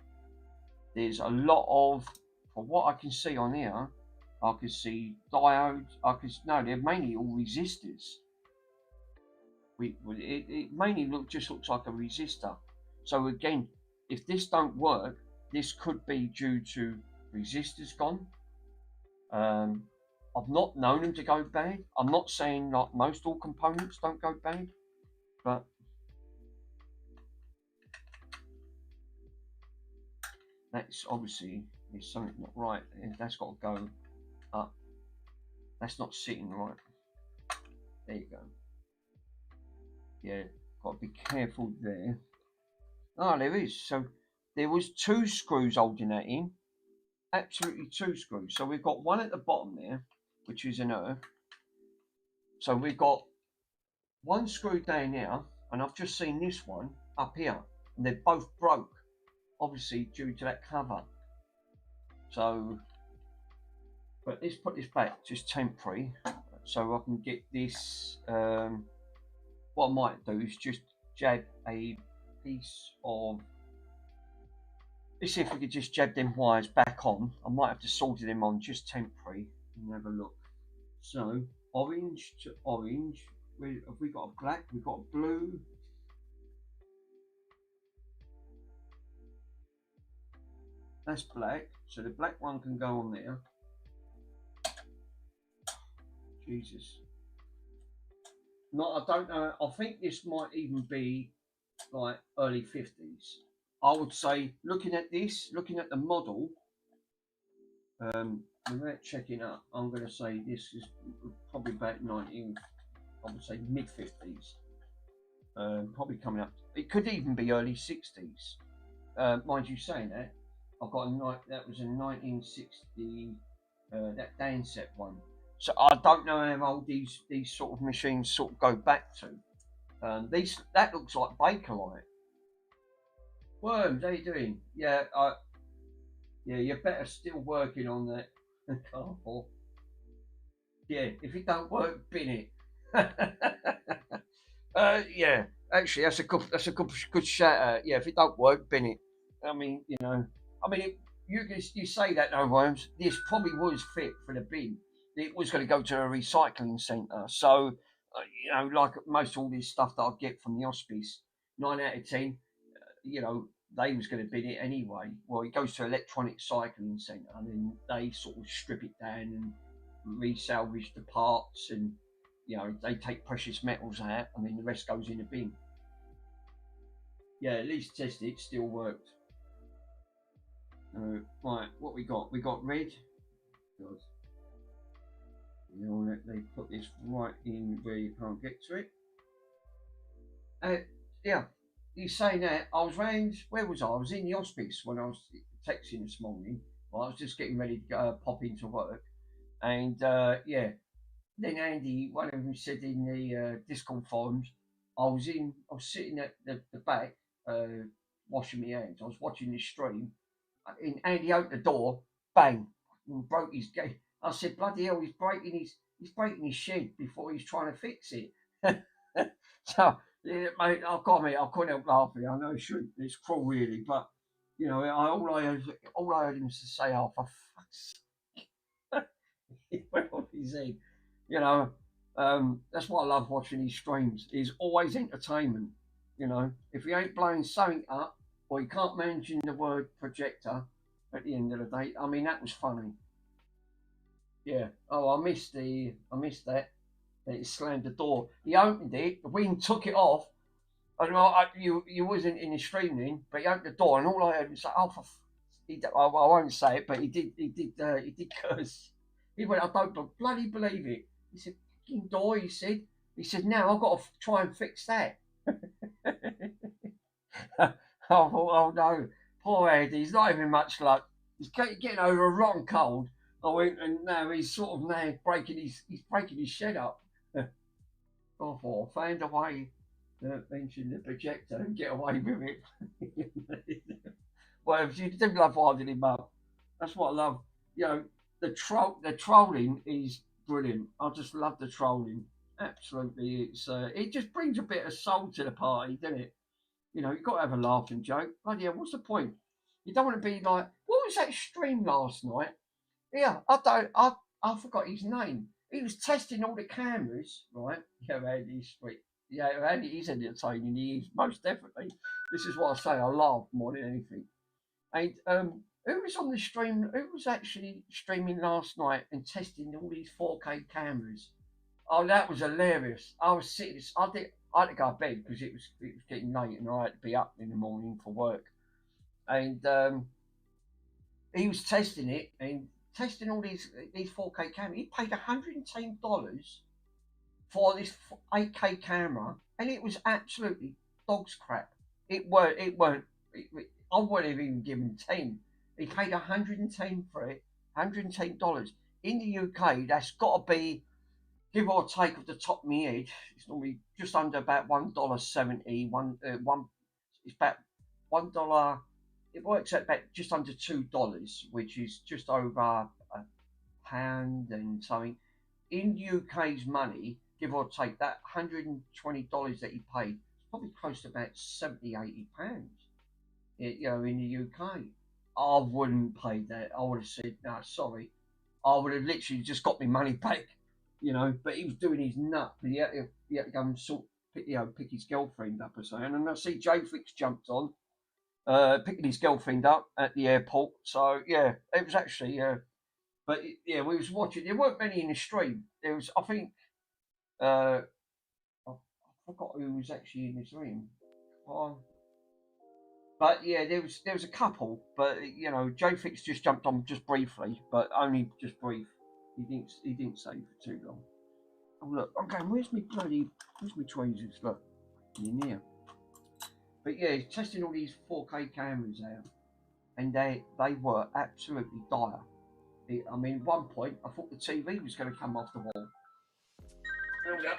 There's a lot of, from what I can see on here, I can see diodes. No, they're mainly all resistors. It mainly just looks like a resistor. So again, if this don't work, this could be due to resistors gone. I've not known them to go bad. I'm not saying like most all components don't go bad, but that's obviously there's something not right. That's got to go up. That's not sitting right. There you go. Yeah, got to be careful there. Oh, there is. So there was 2 screws holding that in. Absolutely 2 screws. So we've got one at the bottom there, which is an earth. So we've got one screw down here, and I've just seen this one up here, and they're both broke, obviously due to that cover. So, but let's put this back, just temporary, so I can get this. What I might do is just jab a piece of. Let's see if we could just jab them wires back on. I might have to solder them on just temporary and have a look. So orange to orange. Have we got a black? We've got a blue. That's black. So the black one can go on there. Jesus. No, I don't know. I think this might even be like early 50s. I would say, looking at this, looking at the model, without checking up, I'm going to say this is probably about 19, I would say mid 50s. Probably coming up. It could even be early 60s. Mind you saying that, I've got a night that was a 1960, that Danset one. So I don't know how old these sort of machines sort of go back to. These that looks like Bakelite. Worms, how you doing? Yeah, yeah, you're better still working on that car for. Yeah, if it don't work, bin it. Yeah, actually, that's a good shout out. Yeah, if it don't work, bin it. I mean, I mean, you say that no worms. This probably was fit for the bin. It was going to go to a recycling centre. So, like most all this stuff that I get from the hospice, 9 out of 10, they was going to bin it anyway. Well, it goes to electronic cycling centre, and then they sort of strip it down and resalvage the parts, and they take precious metals out, and then the rest goes in a bin. Yeah, at least test it, still worked. Right, what we got? We got red. God. They put this right in where you can't get to it. Yeah, he's saying that I was round. Where was I? I was in the hospice when I was texting this morning. Well, I was just getting ready to go, pop into work, and yeah. Then Andy, one of them said in the Discord forums, I was sitting at the back, washing my hands. I was watching this stream, and Andy opened the door, bang, and broke his gate. I said, bloody hell, he's breaking his shed before he's trying to fix it. So, yeah, mate, I've got to admit, I couldn't help laughing. I know it should, it's cruel, really, but all I heard him say, "Oh, for fuck's sake," he went off his head. You know, that's why I love watching his streams. He's always entertainment. If he ain't blowing something up, or he can't mention the word projector at the end of the day, I mean, that was funny. Yeah. Oh, I missed that. That he slammed the door. He opened it. The wind took it off. I don't know. You wasn't in the stream then, but he opened the door, and all I heard was like, "Oh, I won't say it, but he did curse. He went, "I don't bloody believe it." He said, "Fucking door." He said, "Now I've got to try and fix that." I thought, "Oh no, poor Eddie. He's not having much luck. He's getting over a rotten cold." I went, and now he's sort of now breaking his shed up. I thought, I found a way to mention the projector and get away with it. Well, if you do love winding him up, that's what I love. You know, the trolling is brilliant. I just love the trolling. Absolutely, it just brings a bit of soul to the party, doesn't it? You've got to have a laughing joke. Bloody hell, what's the point? You don't want to be like, what was that stream last night? Yeah, I don't. I forgot his name. He was testing all the cameras, right? Yeah, Andy Street. Yeah, Andy is entertaining. He is most definitely. This is what I say. I laugh more than anything. And who was on the stream? Who was actually streaming last night and testing all these 4K cameras? Oh, that was hilarious. I was sitting. I had to go to bed because it was getting late and I had to be up in the morning for work. And he was testing it and testing all these 4K cameras. He paid $110 for this 8K camera, and it was absolutely dog's crap. It weren't. I wouldn't have even given 10. He paid 110 for it. $110 in the UK. That's got to be, give or take, off the top of my head. It's normally just under about $1.70. It's about $1. It works at about just under $2, which is just over a pound and something. In UK's money, give or take, that $120 that he paid, it's probably close to about 70, £80. In the UK. I wouldn't pay that. I would have said, no, sorry. I would have literally just got my money back, But he was doing his nut. He had to go and pick his girlfriend up or something. And I see J Flicks jumped on. picking his girlfriend up at the airport. So yeah, it was actually but yeah, we was watching. There weren't many in the stream. There was, I think, I forgot who was actually in this room. Oh, but yeah, there was a couple, but you know, Joe Fix just jumped on just briefly, but only just brief. He didn't stay for too long. Oh look, I'm going. Where's my tweezers? Look, in here. But yeah, he's testing all these 4K cameras out, and they were absolutely dire. I mean, at one point, I thought the TV was going to come off the wall. There we go.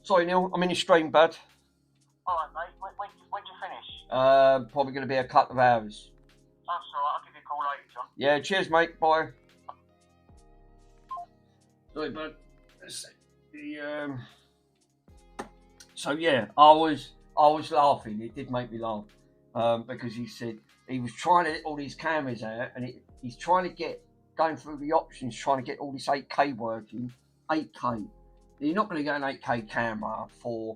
Sorry, Neil, I'm in the stream, bud.
Alright, mate. When do you finish?
Probably going to be a couple of hours.
That's alright. I'll give you a call later, John.
Yeah, cheers, mate. Bye. Sorry, bud. So yeah, I was laughing. It did make me laugh because he said he was trying to get all these cameras out, and he's trying to going through the options, trying to get all this 8K working. 8K. You're not going to get an 8K camera for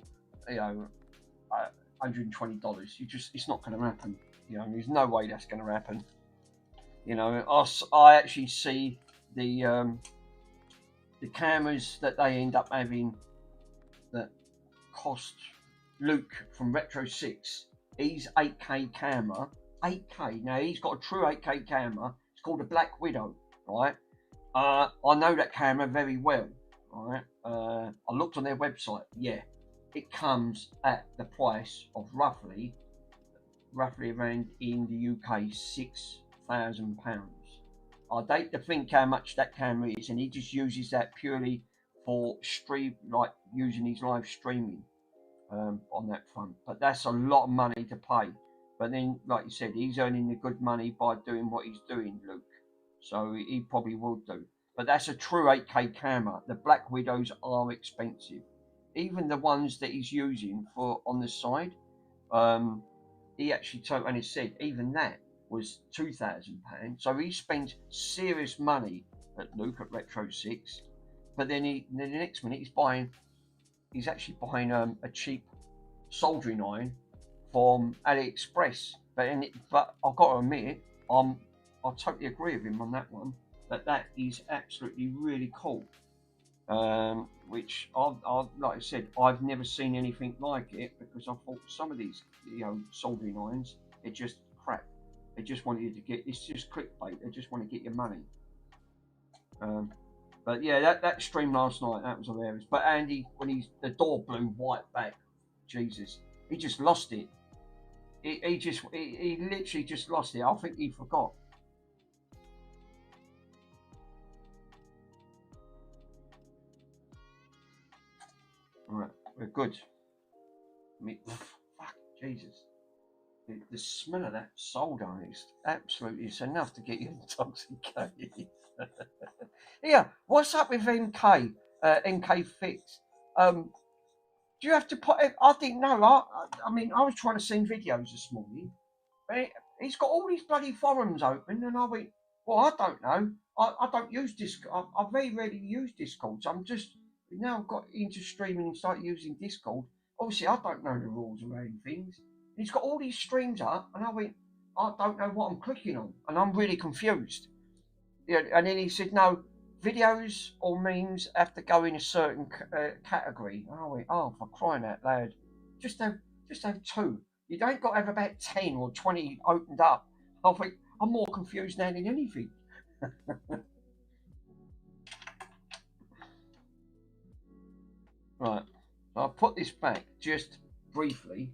$120. It's not going to happen. You know, there's no way that's going to happen. You know, I actually see the cameras that they end up having that cost Luke from Retro 6. He's 8K camera. 8K. Now he's got a true 8K camera. It's called a Black Widow, right? I know that camera very well, right? I looked on their website. Yeah, it comes at the price of roughly around in the UK £6,000. I don't to think how much that camera is, and he just uses that purely for like using his live streaming on that front. But that's a lot of money to pay. But then, like you said, he's earning the good money by doing what he's doing, Luke. So he probably will do. But that's a true 8K camera. The Black Widows are expensive. Even the ones that he's using for on the side, he actually told, and he said even that was £2,000. So he spent serious money at Luke at Retro 6. But then the next minute he's actually buying a cheap soldering iron from AliExpress. But I've got to admit, I totally agree with him on that one. That is absolutely really cool. Which like I said, I've never seen anything like it, because I thought some of these soldering irons, they're just crap. They just want you to get, it's just clickbait. They just want to get your money. But yeah, that stream last night, that was hilarious. But Andy, when the door blew white back, Jesus, he just lost it. He literally just lost it. I think he forgot. Right, we're good. Fuck, Jesus. The smell of that solder is absolutely, it's enough to get you intoxicated. Yeah, what's up with NK? NK Fix. Do you have to put it? I didn't know. I mean, I was trying to send videos this morning. He's got all these bloody forums open, and I went, well, I don't know. I don't use Discord. I very rarely use Discord. So I'm just, now I've got into streaming and started using Discord. Obviously, I don't know the rules around things. He's got all these streams up, and I went, I don't know what I'm clicking on, and I'm really confused. Yeah, and then he said, no, videos or memes have to go in a certain category. And I went, oh, for crying out loud, just have 2. You don't got to have about 10 or 20 opened up. I think I'm more confused now than anything. Right, so I'll put this back just briefly.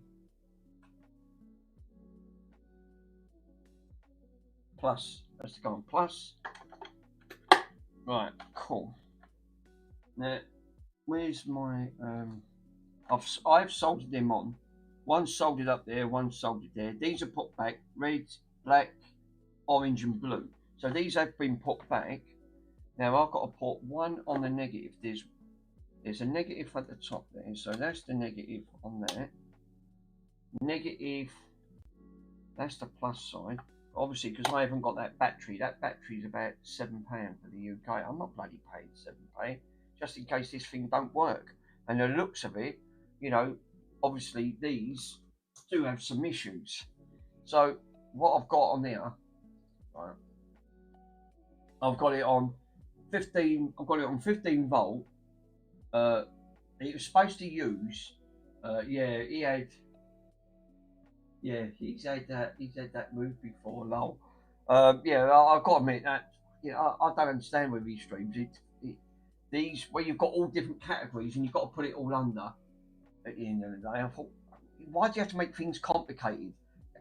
Plus, let's go on plus. Right, cool. Now, where's my I've soldered them on. One soldered up there, one soldered there. These are put back, red, black, orange and blue. So these have been put back. Now I've got to put one on the negative. There's a negative at the top there, so that's the negative on that. Negative, that's the plus side. Obviously, because I haven't got that battery. That battery's about £7 for the UK. I'm not bloody paying £7, just in case this thing don't work. And the looks of it, obviously these do have some issues. So what I've got on there, right, I've got it on 15. I've got it on 15 volt. It was supposed to use. Yeah, he's had that move before. Lol. Yeah, I've got to admit that. I don't understand with these streams. These where you've got all different categories and you've got to put it all under. At the end of the day, I thought, why do you have to make things complicated?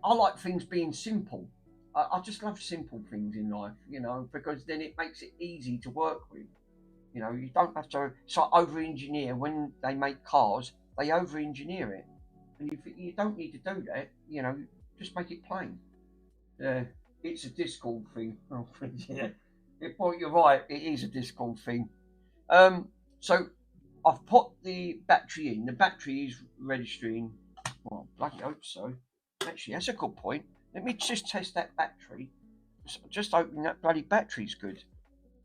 I like things being simple. I just love simple things in life, because then it makes it easy to work with. You don't have to over-engineer. When they make cars, they over-engineer it, and you don't need to do that. Just make it plain. It's a Discord thing. Oh, yeah. Well, you're right. It is a Discord thing. So I've put the battery in. The battery is registering. Well, bloody hope so. Actually, that's a good point. Let me just test that battery. Just opening that bloody battery's good.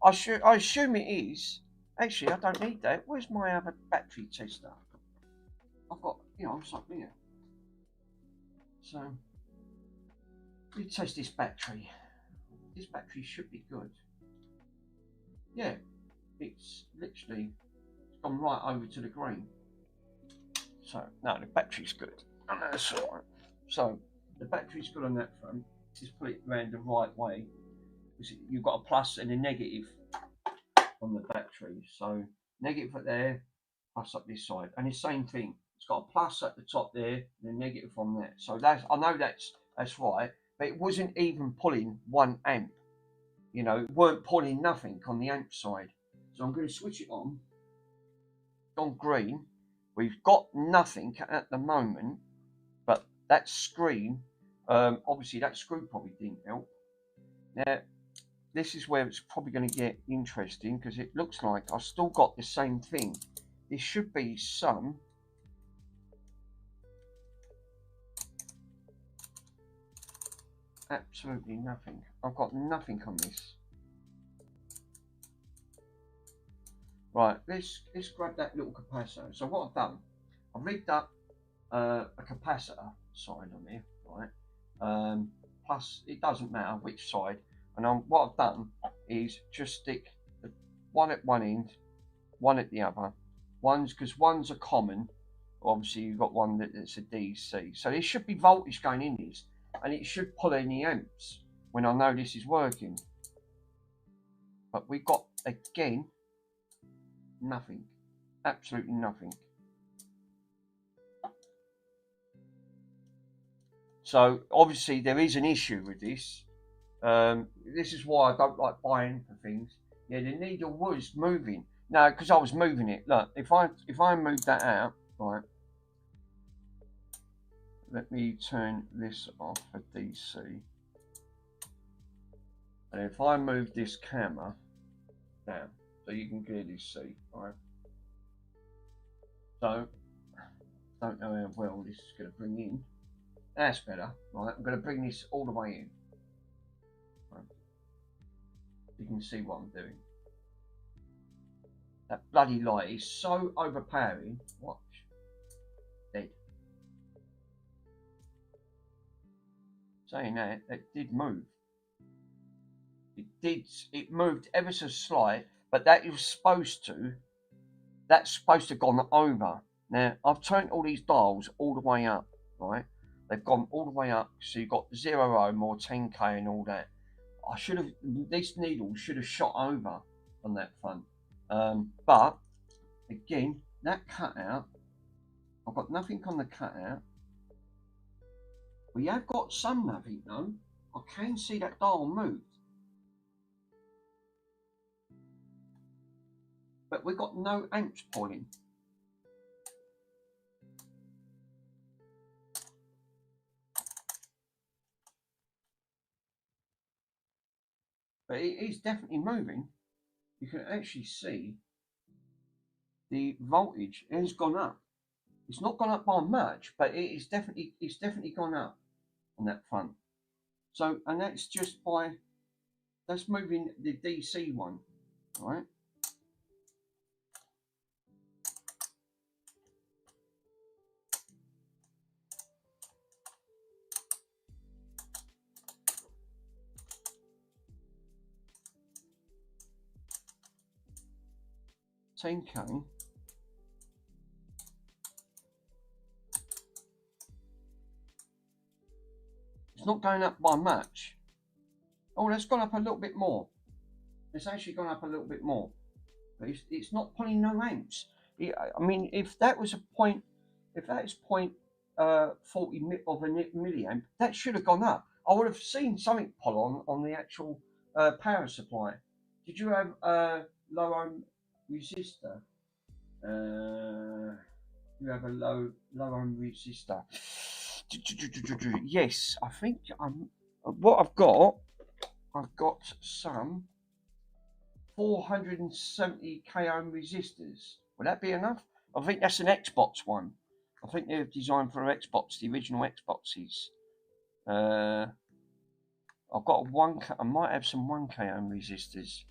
I assume it is. Actually, I don't need that. Where's my other battery tester? I've got, something here. So, let me test this battery. This battery should be good. Yeah, it's literally gone right over to the green. So, no, the battery's good. And that's all right. So, the battery's good on that front. Just put it around the right way. You've got a plus and a negative on the battery. So negative at there, plus up this side, and the same thing. It's got a plus at the top there and a negative on there. So I know that's right, but it wasn't even pulling 1 amp. It weren't pulling nothing on the amp side. So I'm going to switch it on. On green. We've got nothing at the moment, but that screen, obviously that screw probably didn't help. Now, this is where it's probably going to get interesting, because it looks like I've still got the same thing. There should be some. Absolutely nothing. I've got nothing on this. Right, let's grab that little capacitor. So what I've done, I've rigged up a capacitor side on there, right? Plus, it doesn't matter which side. And what I've done is just stick one at one end, one at the other. Because one's a common. Obviously, you've got one that's a DC. So there should be voltage going in this, and it should pull in the amps when I know this is working. But we've got, again, nothing. Absolutely nothing. So obviously there is an issue with this. This is why I don't like buying for things. Yeah, the needle was moving. No, because I was moving it. Look, if I move that out, right. Let me turn this off for DC. And if I move this camera down, so you can clearly see, right. So, don't know how well this is going to bring in. That's better, right. I'm going to bring this all the way in. You can see what I'm doing. That bloody light is so overpowering. Watch. Dead. Saying that, it did move. It moved ever so slight, but that's supposed to have gone over. Now, I've turned all these dials all the way up, right? They've gone all the way up, so you've got 0 ohm or 10k and all that. This needle should have shot over on that front. But again, that cutout, I've got nothing on the cutout. We have got some nothing though. I can see that dial moved. But we've got no amps pulling. But it is definitely moving. You can actually see the voltage has gone up. It's not gone up by much, but it's definitely gone up on that front. So, and that's just that's moving the DC one, right? 10K. It's not going up by much. Oh, that's gone up a little bit more. It's actually gone up a little bit more. But it's not pulling no amps. I mean, if that was a point, if that is 40 of a milliamp, that should have gone up. I would have seen something pull on the actual power supply. Did you have a low ohm resistor? You have a low ohm resistor. Yes, I think what I've got some 470k ohm resistors. Will that be enough? I think that's an Xbox one. I think they're designed for Xbox, the original Xboxes. I've got I might have some 1k ohm resistors.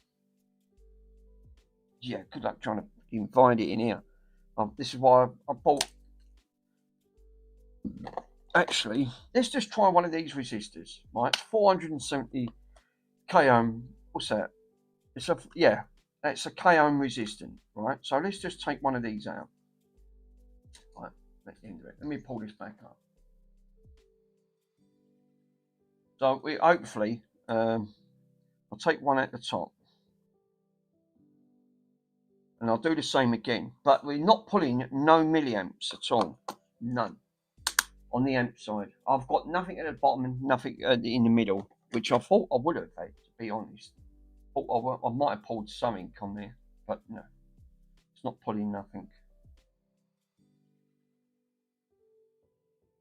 Yeah, good luck trying to invite it in here. This is why I bought. Actually, let's just try one of these resistors. Right, it's 470k ohm. What's that? It's a that's a k ohm resistant. Right, so let's just take one of these out. Right, let's end it. Let me pull this back up. So we hopefully, I'll take one at the top, and I'll do the same again. But we're not pulling no milliamps at all, none. On the amp side, I've got nothing at the bottom and nothing in the middle, which I thought I would have had, to be honest. I might have pulled something on there, but no, it's not pulling nothing.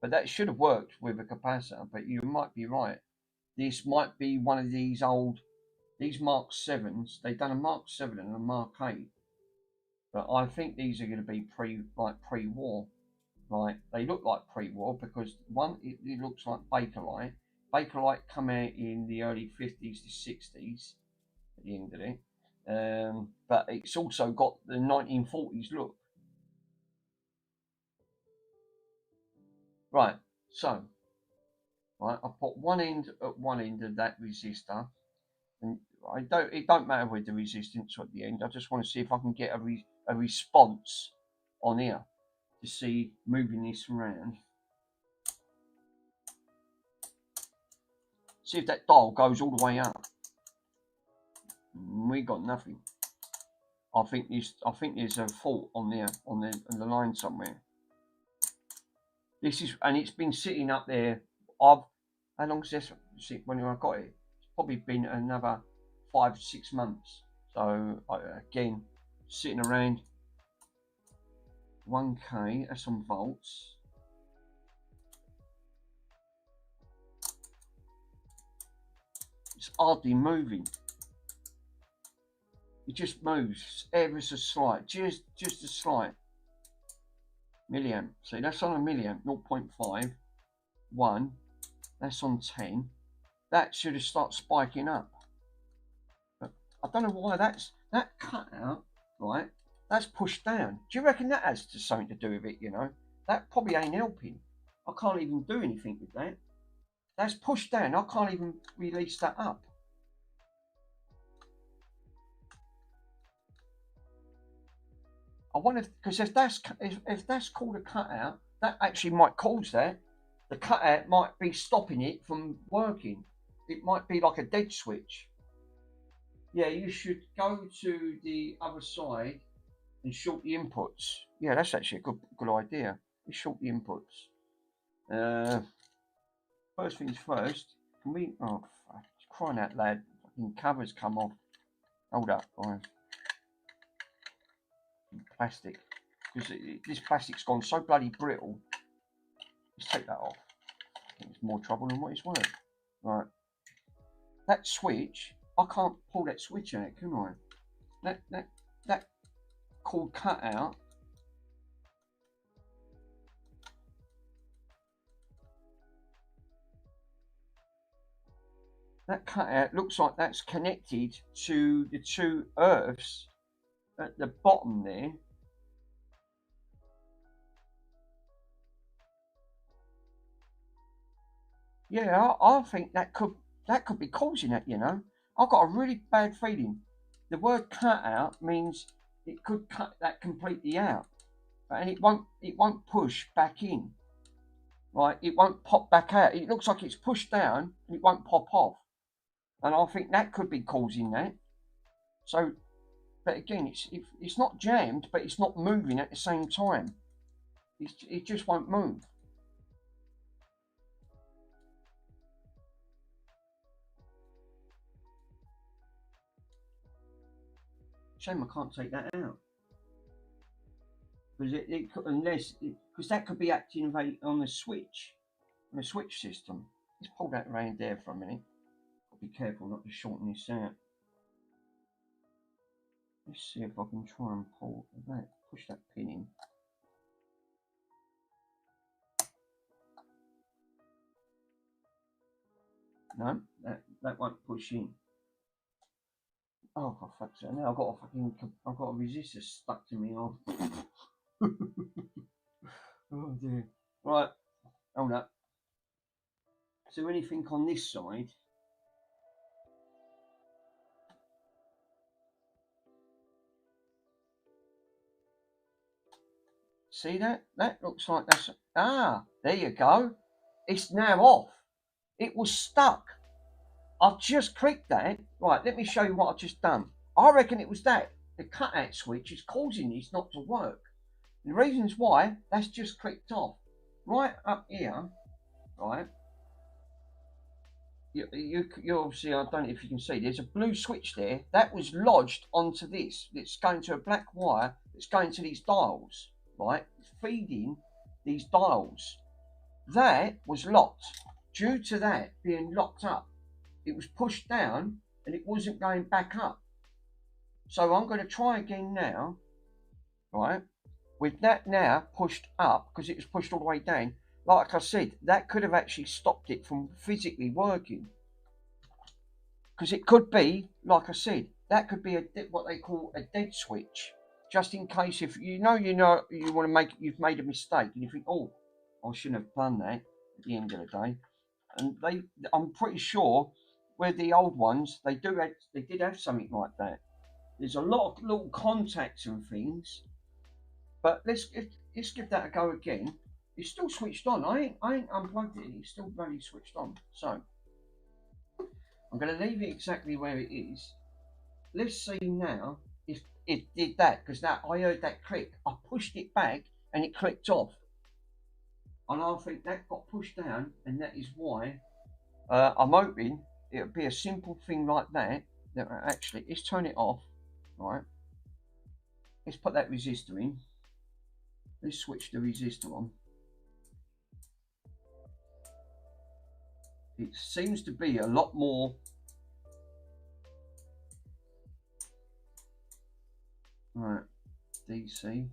But that should have worked with a capacitor, but you might be right. This might be one of these Mark 7s. They've done a Mark 7 and a Mark 8. But I think these are going to be pre-war. Like, they look like pre-war because one, it looks like Bakelite. Bakelite come out in the early 50s to 60s at the end of it. But it's also got the 1940s look. Right, so right, I put one end at one end of that resistor, and it don't matter with the resistance at the end. I just want to see if I can get a response on here to see moving this around. See if that dial goes all the way up. We got nothing. I think there's a fault on the line somewhere. This is, and it's been sitting up there. How long's this when I got it? It's probably been another 5 to 6 months. So again, sitting around 1k. That's on volts. It's hardly moving. It just moves ever so slight, just a slight. Milliamp. See, that's on a milliamp, 0.5, 1. That's on 10. That should have started spiking up. But I don't know why that cutout, right? That's pushed down. Do you reckon that has something to do with it? You know, that probably ain't helping. I can't even do anything with that. That's pushed down. I can't even release that up. I wonder because if that's called a cutout, that actually might cause that. The cutout might be stopping it from working. It might be like a dead switch. Yeah, you should go to the other side and short the inputs. Yeah, that's actually a good idea. You short the inputs. First things first. Can we? Oh, fuck, crying out loud! Fucking covers come off. Hold up, guys. Plastic, because this plastic's gone so bloody brittle. Let's take that off. I think it's more trouble than what it's worth. Right, that switch, I can't pull that switch out, can I? That cord cut out. That cutout looks like that's connected to the two earths at the bottom there. Yeah, I think that could be causing it, you know. I've got a really bad feeling. The word cutout means it could cut that completely out, and it won't push back in. Right, it won't pop back out. It looks like it's pushed down and it won't pop off. And I think that could be causing that. So, but again, it's not jammed, but it's not moving at the same time. It just won't move. Shame I can't take that out. Because because that could be activated on the switch system. Let's pull that around there for a minute. Be careful not to shorten this out. Let's see if I can try and pull that, push that pin in. No, that won't push in. Oh, for fuck's sake! Now I've got a resistor stuck to me arm. Oh dear. Right, hold up. Is there anything on this side? See that? That looks like that's... Ah, there you go. It's now off. It was stuck. I've just clicked that. Right, let me show you what I've just done. I reckon it was that. The cutout switch is causing this not to work. The reasons why, that's just clicked off. Right up here, right? You obviously, I don't know if you can see, there's a blue switch there. That was lodged onto this. It's going to a black wire. It's going to these dials, right? It's feeding these dials. That was locked. Due to that being locked up, it was pushed down and it wasn't going back up. So I'm going to try again now, right? With that now pushed up, because it was pushed all the way down, like I said, that could have actually stopped it from physically working. Because it could be, like I said, that could be what they call a dead switch. Just in case if you want to you've made a mistake and you think, oh, I shouldn't have done that at the end of the day. And I'm pretty sure with the old ones, they did have something like that. There's a lot of little contacts and things, but let's give that a go again. It's still switched on. I ain't unplugged it. It's still very switched on. So I'm going to leave it exactly where it is. Let's see now if it did that, because I heard that click. I pushed it back and it clicked off. And I think that got pushed down, and that is why I'm hoping it'll be a simple thing like that. That actually, let's turn it off. Right. Let's put that resistor in. Let's switch the resistor on. It seems to be a lot more. Right, DC.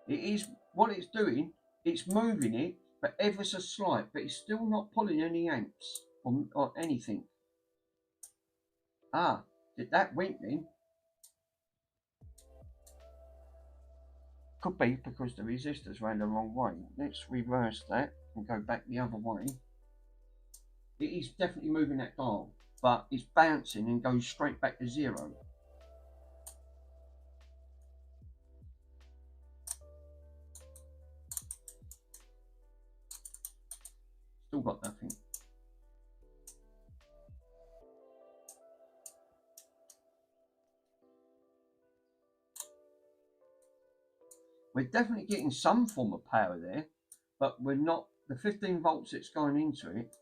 It is what it's doing. It's moving it, but ever so slight. But it's still not pulling any amps or anything. Ah, did that went then? Could be because the resistors ran the wrong way. Let's reverse that and go back the other way. It is definitely moving that dial, but it's bouncing and goes straight back to zero. Still got nothing. We're definitely getting some form of power there, but we're not. The 15 volts that's going into it,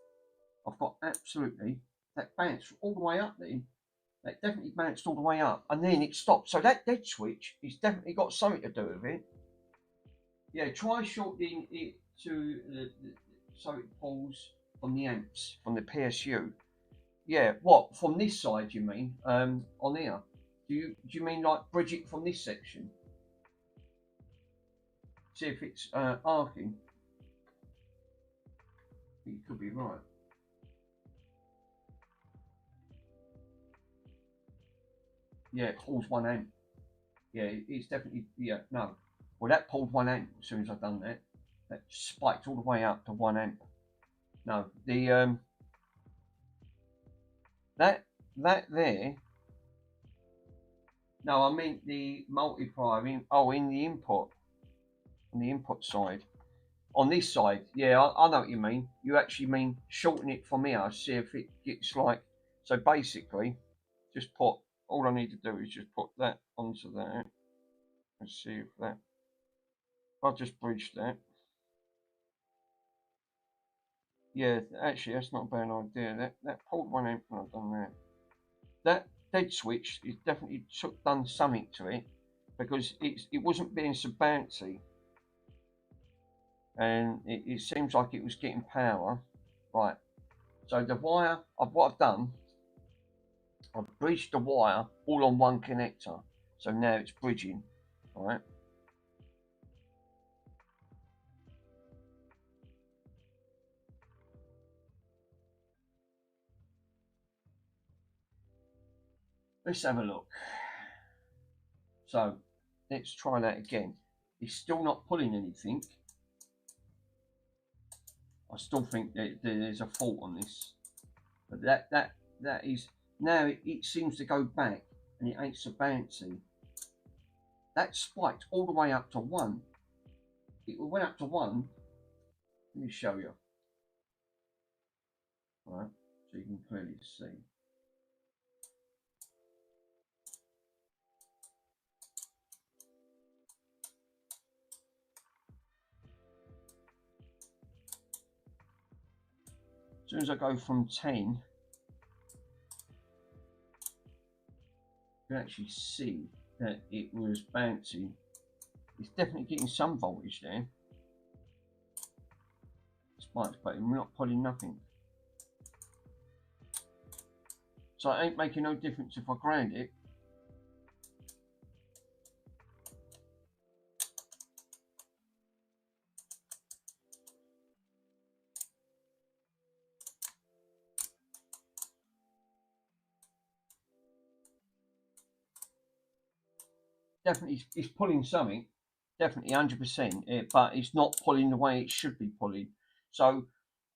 I've got absolutely that bounced all the way up then. That definitely bounced all the way up, and then it stopped. So that dead switch has definitely got something to do with it. Yeah, try shortening it to so it pulls from the amps, from the PSU. Yeah, what, from this side you mean? On here? Do you mean like bridge it from this section? See if it's arcing. You could be right. Yeah, it pulls 1 amp. Yeah, it's definitely, yeah, no. Well, that pulled 1 amp as soon as I've done that. That spiked all the way up to 1 amp. No, the that there No, I meant the multiplier in the input, on the input side. On this side, yeah, I know what you mean. You actually mean shorten it from here, see if it gets like, so basically, just put, all I need to do is just put that onto that. Let's see if that, I'll just bridge that. Yeah, actually, that's not a bad idea. That pulled one out when I've done that. That dead switch is definitely done something to it, because it wasn't being so bouncy, and it seems like it was getting power. Right, so the wire, what I've done, I've bridged the wire all on one connector, so now it's bridging. Right, let's have a look. So let's try that again. It's still not pulling anything. I still think that there's a fault on this, but that is, now it seems to go back and it ain't so bouncy. That spiked all the way up to 1. It went up to 1. Let me show you. All right, so you can clearly see. As soon as I go from 10, you can actually see that it was bouncy. It's definitely getting some voltage there. Spikes, but we're not pulling nothing. So it ain't making no difference if I ground it. Definitely, it's pulling something. Definitely 100%, but it's not pulling the way it should be pulling. So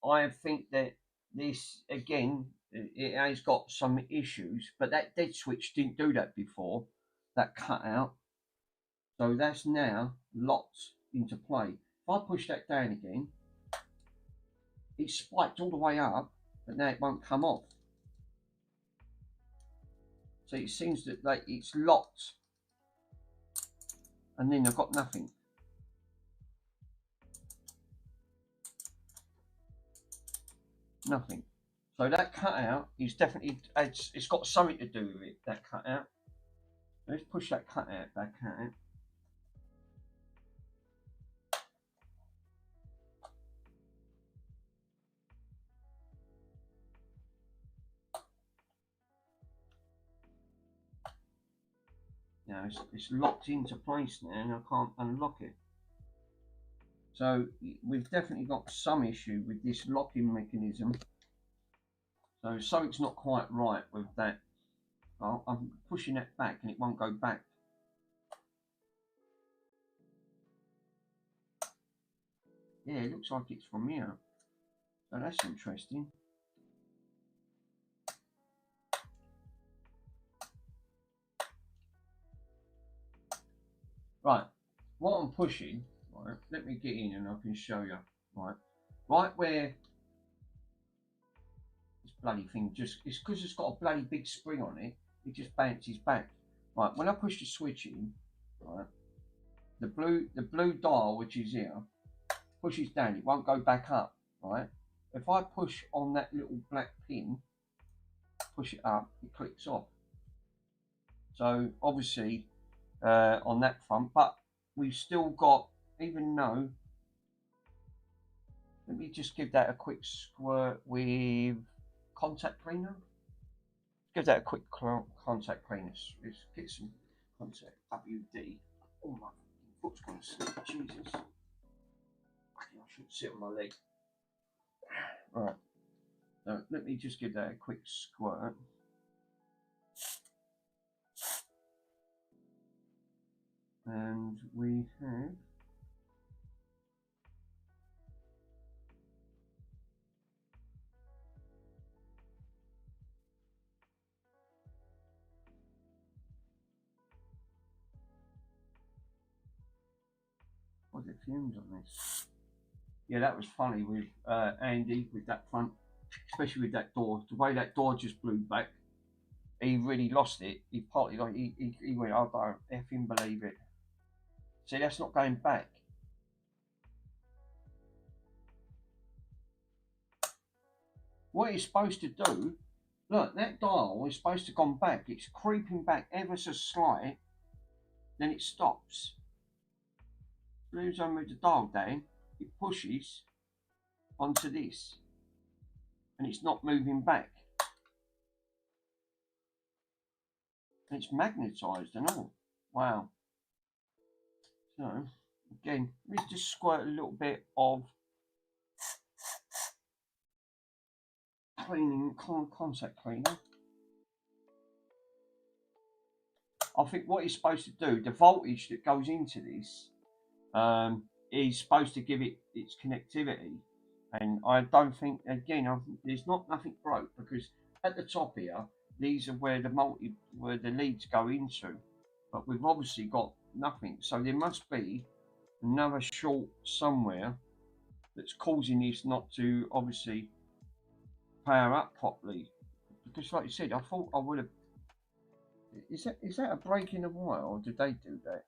I think that this, again, it has got some issues, but that dead switch didn't do that before, that cut out. So that's now locked into play. If I push that down again, it's spiked all the way up, but now it won't come off. So it seems that it's locked, and then I've got nothing. Nothing. So that cutout is definitely, it's got something to do with it, that cutout. Let's push that cutout back out. Now it's locked into place now and I can't unlock it. So we've definitely got some issue with this locking mechanism. So something's not quite right with that. I'm pushing it back and it won't go back. Yeah, it looks like it's from here. So that's interesting. Right, what I'm pushing, right, let me get in and I can show you. Right where this bloody thing it's because it's got a bloody big spring on it, it just bounces back. Right, when I push the switch in, right, the blue dial, which is here, pushes down, it won't go back up, right? If I push on that little black pin, push it up, it clicks off. So obviously on that front, but we've still got, even though, let me just give that a quick squirt with contact cleaner. Give that a quick contact cleaner. Let's get some contact WD. Oh my foot's gonna slip, Jesus. I should sit on my leg. Right. So let me just give that a quick squirt. And we have the fumes on this. Yeah, that was funny with Andy with that front, especially with that door. The way that door just blew back, he really lost it. He partly like he went, I don't effing believe it. See, that's not going back. What it's supposed to do, look, that dial is supposed to have gone back. It's creeping back ever so slight, then it stops. As soon as I move the dial down, it pushes onto this, and it's not moving back. And it's magnetised and all. Wow. So, again, let's just squirt a little bit of cleaning, contact cleaner. I think what it's supposed to do, the voltage that goes into this, is supposed to give it its connectivity. And I don't think, again, there's nothing broke, because at the top here, these are where the leads go into. But we've obviously got nothing. So there must be another short somewhere that's causing this not to obviously power up properly. Because like you said, I thought I would have. Is that a break in the wire, or did they do that?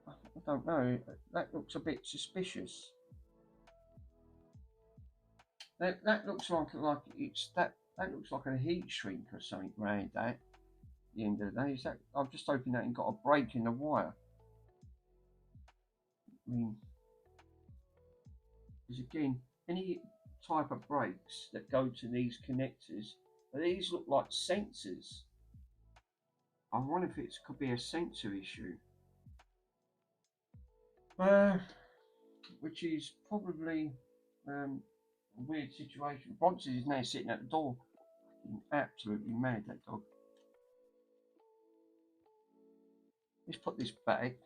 I don't know. That looks a bit suspicious. That looks like it's that looks like a heat shrink or something around that. At the end of the day, is that? I've just opened that and got a break in the wire. I mean, because again, any type of breaks that go to these connectors, these look like sensors. I wonder if it could be a sensor issue, which is probably a weird situation. Bronson is now sitting at the door, absolutely mad, that dog. Let's put this back.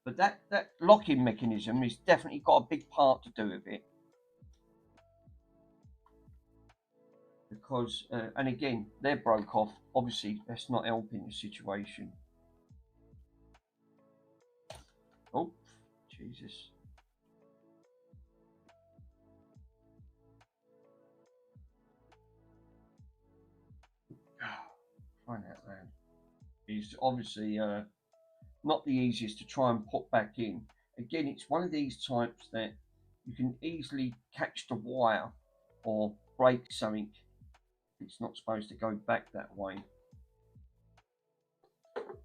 But that locking mechanism has definitely got a big part to do with it. Because, and again, they're broke off. Obviously, that's not helping the situation. Oh, Jesus. Find out loud. It's obviously not the easiest to try and put back in. Again, it's one of these types that you can easily catch the wire or break something. It's not supposed to go back that way.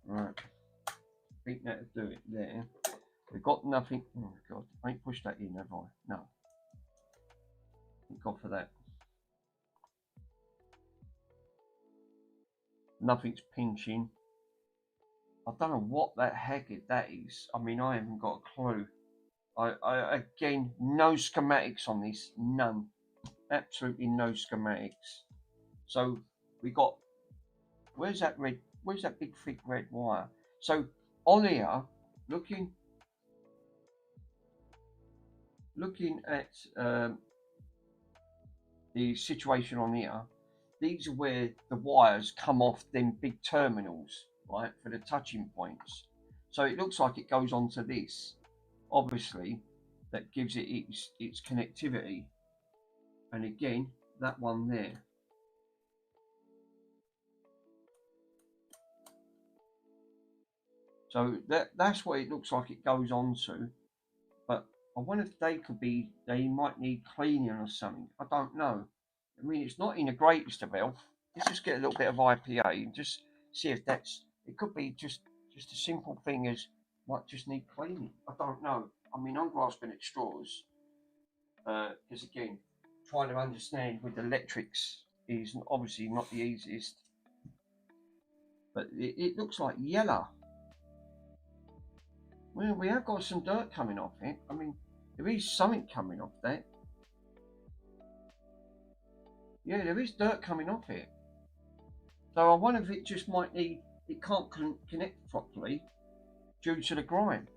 Right. I think that'll do it there. We've got nothing. Oh my God. I ain't pushed that in, have I? No. Thank God for that. Nothing's pinching. I don't know what that heck that is. I mean, I haven't got a clue. I again, no schematics on this. None. Absolutely no schematics. So we got, where's that big thick red wire? So on here, looking at the situation on here, these are where the wires come off them big terminals, right, for the touching points. So it looks like it goes onto this. Obviously, that gives it its connectivity. And again, that one there. So that's what it looks like it goes on to. But I wonder if they might need cleaning or something. I don't know. I mean, it's not in the greatest of health. Let's just get a little bit of IPA and just see if it could be just a simple thing as might just need cleaning. I don't know. I mean, I'm grasping at straws. Because again, trying to understand with electrics is obviously not the easiest. But it looks like yellow. Well, we have got some dirt coming off it. I mean, there is something coming off that. Yeah, there is dirt coming off it. So I wonder if it just might need, it can't connect properly due to the grime.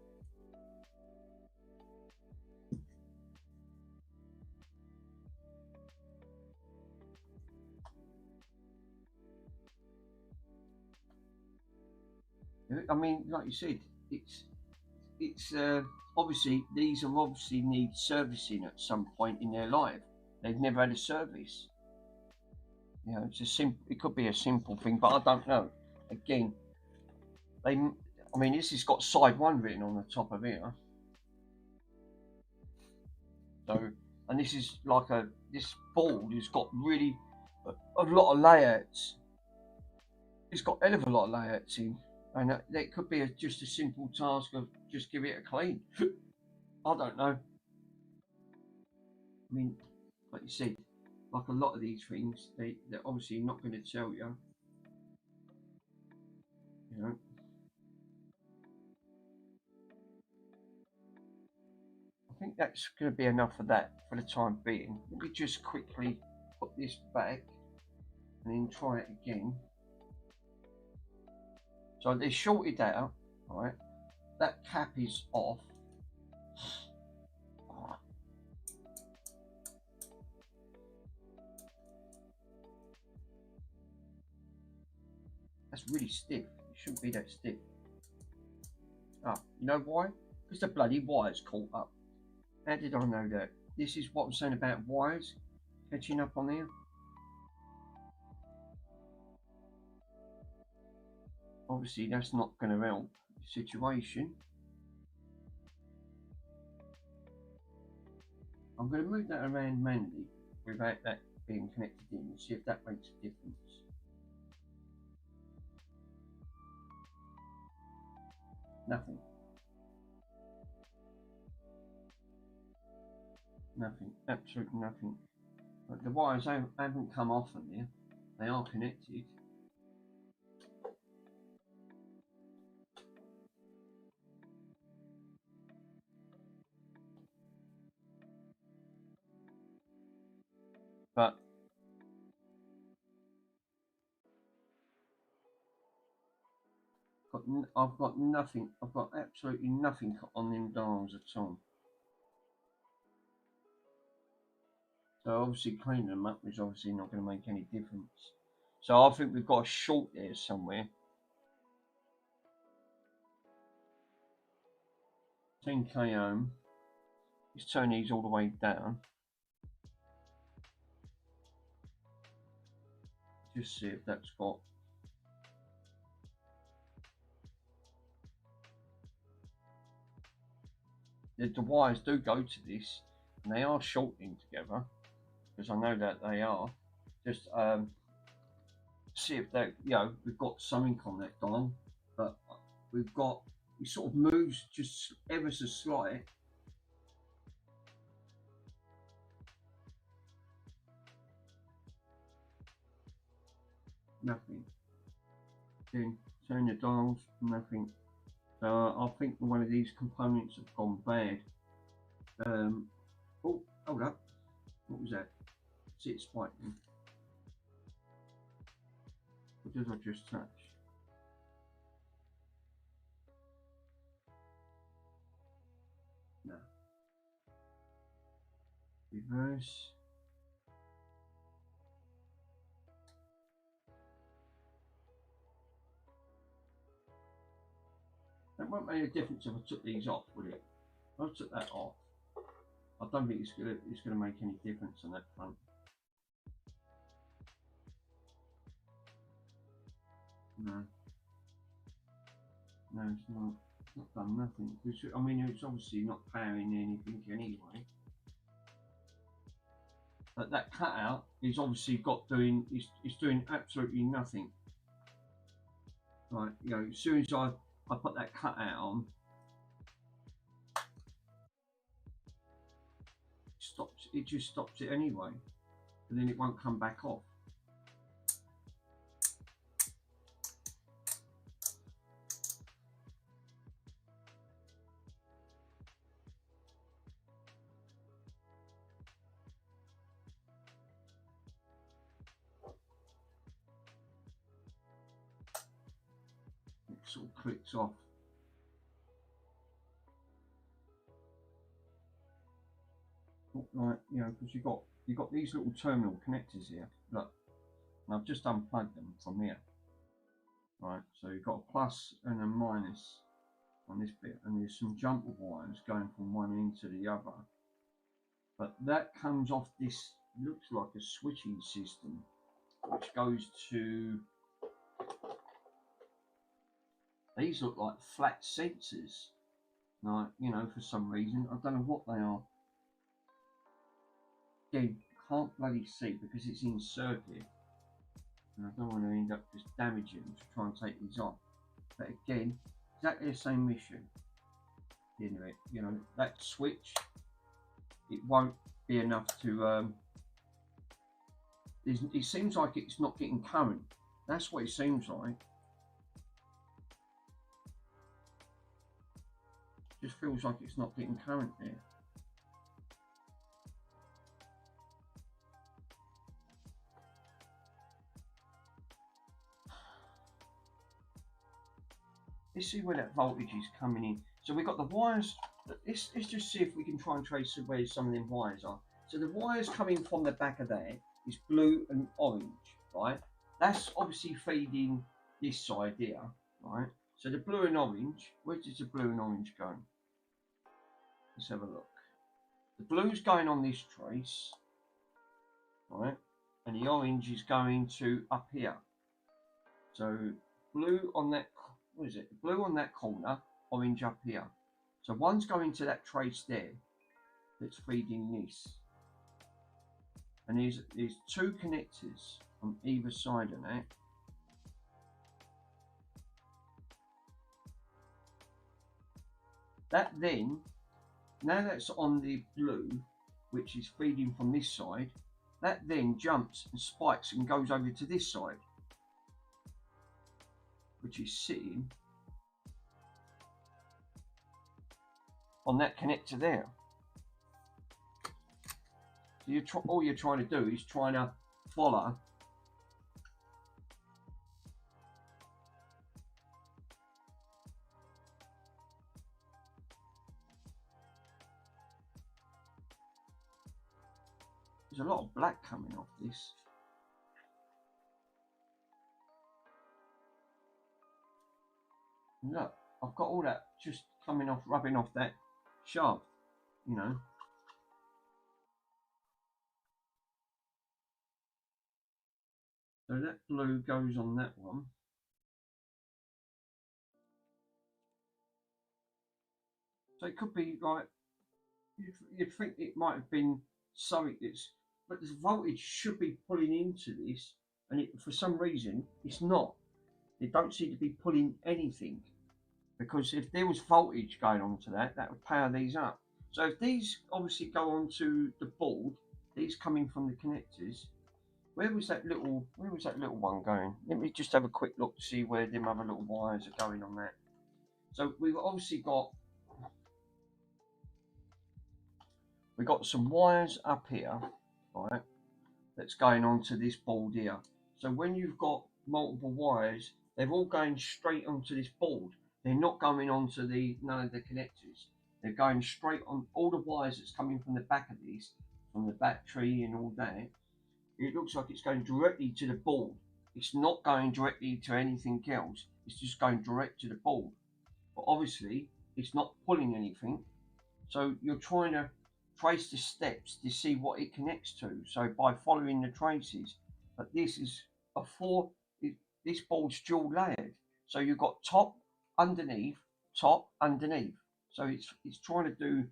I mean, like you said, it's obviously these are obviously need servicing at some point in their life. They've never had a service. You know, it's a simple. It could be a simple thing, but I don't know. Again, they. I mean, this has got side one written on the top of here. So, and this is like this board has got really a lot of layouts. It's got a hell of a lot of layouts in, and that could be just a simple task of just give it a clean. I don't know. I mean, like you said, like a lot of these things, they're obviously not going to tell you. You know. I think that's going to be enough of that for the time being. Let me just quickly put this back and then try it again. So they shorted out, right? That cap is off. That's really stiff. It shouldn't be that stiff. Ah, you know why? Because the bloody wire's caught up. How did I know that? This is what I'm saying about wires catching up on there. Obviously, that's not going to help the situation. I'm going to move that around manually without that being connected in and see if that makes a difference. Nothing. Nothing. Absolutely nothing. But the wires haven't come off of there. They are connected. But I've got nothing. I've got absolutely nothing on them dials at all. So obviously cleaning them up is obviously not going to make any difference. So I think we've got a short there somewhere. 10k ohm. Let's turn these all the way down. Just see if that's got. The wires do go to this, and they are shorting together, because I know that they are. Just see if they, you know, we've got something on that dial, but we've got, it sort of moves just ever so slight. Nothing. Then turn the dials, nothing. So I think one of these components have gone bad. Oh, hold up. What was that? See it spiking. What did I just touch? No. Reverse. That won't make a difference if I took these off, would it? If I took that off, I don't think it's gonna make any difference on that front. No. No, it's not. It's not done nothing. I mean, it's obviously not powering anything anyway. But that cutout is obviously it's doing absolutely nothing. Right, you know, as soon as I put that cutout on, it just stops it anyway, and then it won't come back off. It sort of clicks off. Right, you know, because you've got these little terminal connectors here. Look, and I've just unplugged them from here. Right, so you've got a plus and a minus on this bit, and there's some jumper wires going from one end to the other. But that comes off this, looks like a switching system, which goes to, these look like flat sensors. Like, you know, for some reason, I don't know what they are. Again, can't bloody see because it's in circuit. And I don't want to end up just damaging them to try and take these off. But again, exactly the same mission. Anyway, you know, that switch, it won't be enough to, it seems like it's not getting current. That's what it seems like. Just feels like it's not getting current there. Let's see where that voltage is coming in. So we've got the wires. Let's just see if we can try and trace where some of them wires are. So the wires coming from the back of that is blue and orange, right? That's obviously feeding this side here, right? So the blue and orange, where does the blue and orange go? Let's have a look. The blue's going on this trace, right? And the orange is going to up here. So blue on that, what is it? Blue on that corner, orange up here. So one's going to that trace there that's feeding this. And there's two connectors on either side of that. That then, now that's on the blue, which is feeding from this side, that then jumps and spikes and goes over to this side, which is sitting on that connector there. So all you're trying to do is trying to follow there's a lot of black coming off this. And look, I've got all that just coming off, rubbing off that shaft, you know. So that blue goes on that one. So it could be like, you'd think it might have been something that's, but the voltage should be pulling into this, and for some reason it's not. It don't seem to be pulling anything, because if there was voltage going on to that, that would power these up. So if these obviously go onto the board, these coming from the connectors, where was that little one going? Let me just have a quick look to see where them other little wires are going on that. So we've obviously got some wires up here, right, that's going onto this board here. So when you've got multiple wires, they're all going straight onto this board. They're not going onto none of the connectors. They're going straight on all the wires that's coming from the back of this, from the battery and all that. It looks like it's going directly to the board. It's not going directly to anything else. It's just going direct to the board. But obviously, it's not pulling anything. So you're trying to trace the steps to see what it connects to. So by following the traces, but this is this board's dual layered. So you've got top, underneath. So it's trying to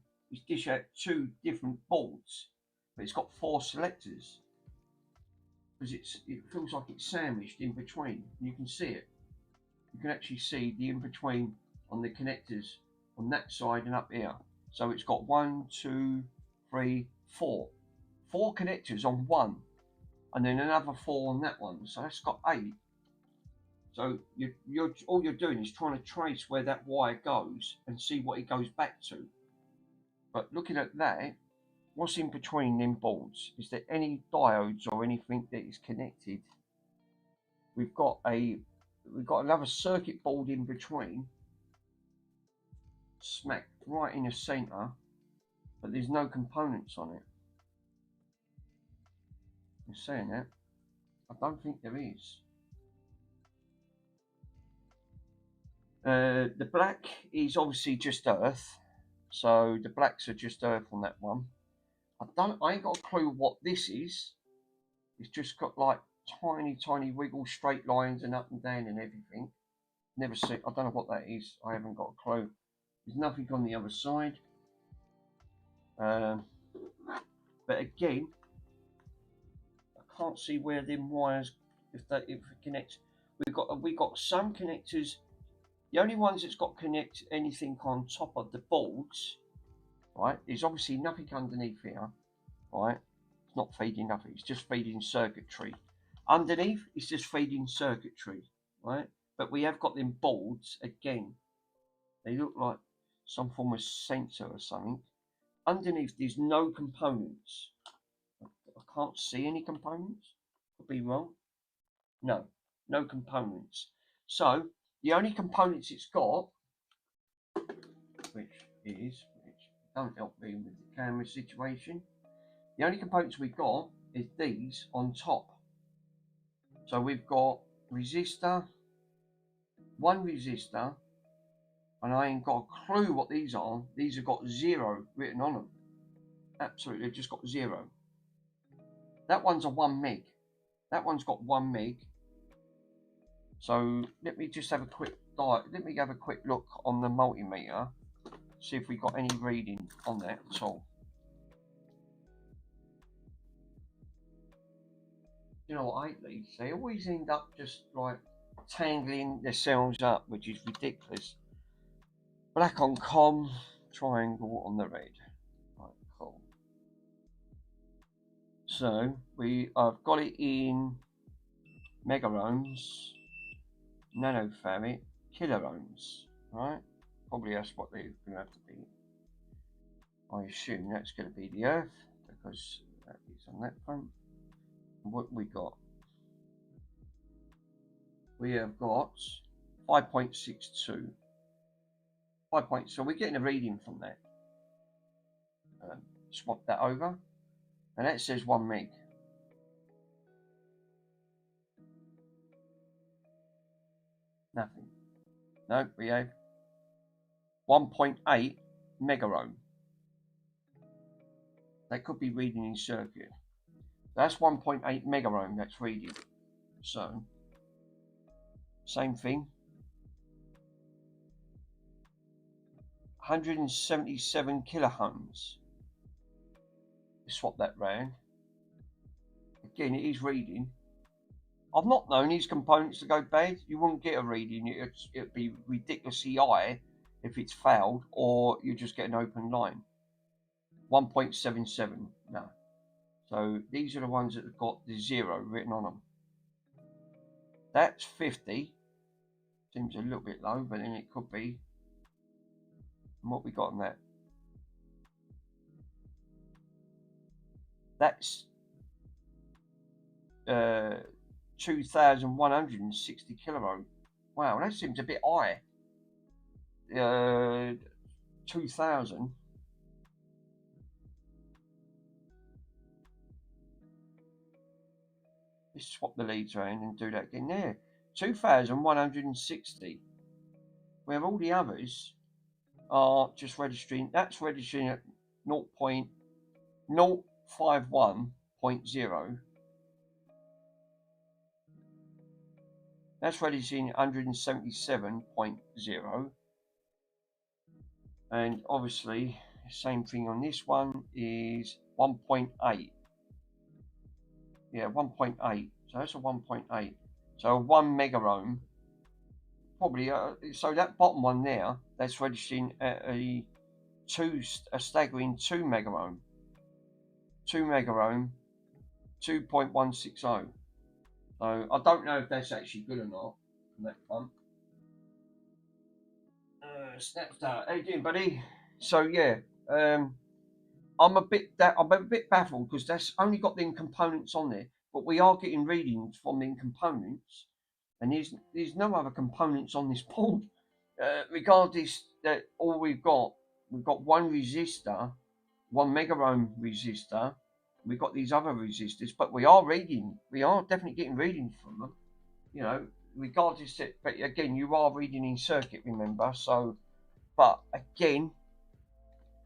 dish out two different boards, but it's got 4 selectors. Because it feels like it's sandwiched in between. You can see it. You can actually see the in between on the connectors on that side and up here. So it's got 1, 2, 3, 4. 4 connectors on one, and then another 4 on that one. So that's got 8. So all you're doing is trying to trace where that wire goes and see what it goes back to. But looking at that, what's in between them boards? Is there any diodes or anything that is connected? We've got another circuit board in between, smack right in the center, but there's no components on it. I'm saying that, I don't think there is. The black is obviously just earth, so the blacks are just earth on that one. I ain't got a clue what this is. It's just got like tiny wiggle straight lines and up and down and everything. Never seen. I don't know what that is. I haven't got a clue. There's nothing on the other side. But again, I can't see where them wires if it connects. We got some connectors. The only ones that's got connect anything on top of the boards, right? There's obviously nothing underneath here, right? It's not feeding nothing. It's just feeding circuitry. Underneath, it's just feeding circuitry, right? But we have got them boards again. They look like some form of sensor or something. Underneath, there's no components. I can't see any components. Could be wrong. No components. So the only components it's got, which don't help me with the camera situation. The only components we've got is these on top. So we've got resistor, one resistor, and I ain't got a clue what these are. These have got 0 written on them. Absolutely, they've just got 0. That one's a 1 meg. That one's got 1 meg. So let me just have a quick look on the multimeter, see if we got any reading on that at all. You know what I hate these? They always end up just like tangling themselves up, which is ridiculous. Black on com, triangle on the red. Right, cool. So I've got it in mega ohms, nanofarad, kilo ohms, right? Probably that's what they're going to have to be. I assume that's going to be the earth because that is on that front. What we got? We have got 5.62. 5 points. So we're getting a reading from that. Swap that over, and that says 1 meg. Nothing. No, we have 1.8 mega ohm. That could be reading in circuit. That's 1.8 mega ohm that's reading. So, same thing. 177 kiloohms. Swap that round. Again, it is reading. I've not known these components to go bad. You wouldn't get a reading. It'd be ridiculously high if it's failed, or you just get an open line. 1.77. No. So these are the ones that have got the 0 written on them. That's 50. Seems a little bit low, but then it could be. And what we got on that? That's 2,160 kiloohm. Wow, that seems a bit high. 2,000. Let's swap the leads around and do that again there. 2,160. Where all the others are just registering. That's registering at 0.051.0. That's registering 177.0. And obviously, same thing on this one is 1.8. Yeah, 1.8. So that's a 1.8. So 1 mega ohm. Probably. So that bottom one there, that's registering at a staggering 2 mega ohm. 2 mega ohm. 2.160. So I don't know if that's actually good or not from that pump. Snapstart. How you doing, buddy? So yeah, I'm a bit baffled because that's only got them components on there, but we are getting readings from them components, and there's no other components on this board. Regardless, that all we've got one resistor, 1 mega ohm resistor. We've got these other resistors, but we are definitely getting readings from them. You know, regardless, but again, you are reading in circuit, remember? So, but again,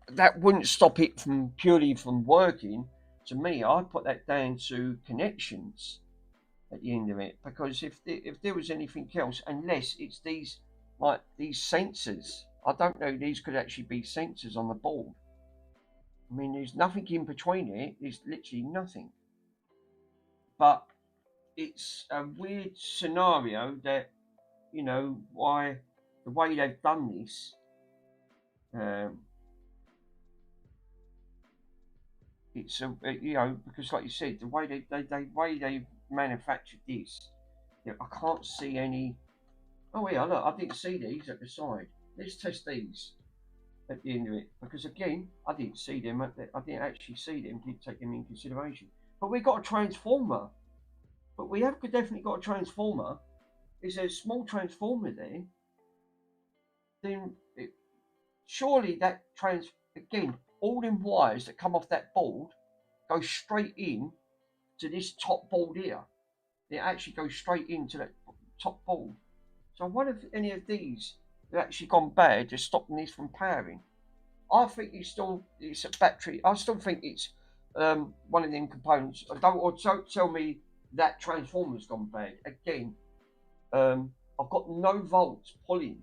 that wouldn't stop it from purely from working. To me, I put that down to connections at the end of it, because if there was anything else, unless it's these sensors, I don't know. These could actually be sensors on the board. I mean, there's nothing in between it. There's literally nothing. But it's a weird scenario that, why the way they've done this. It's because like you said, the way they manufactured this, I can't see any. Oh yeah, look, I didn't see these at the side. Let's test these at the end of it, because again, I didn't see them. I didn't actually see them. Didn't take them in consideration. But we got a transformer. But we have definitely got a transformer. Is there a small transformer there? Then surely that again, all them wires that come off that board go straight in to this top board here. It actually goes straight into that top board. So I wonder if any of these have actually gone bad, just stopping this from powering. I think it's a battery. I still think it's one of them components. Don't tell me that transformer's gone bad. Again, I've got no volts pulling.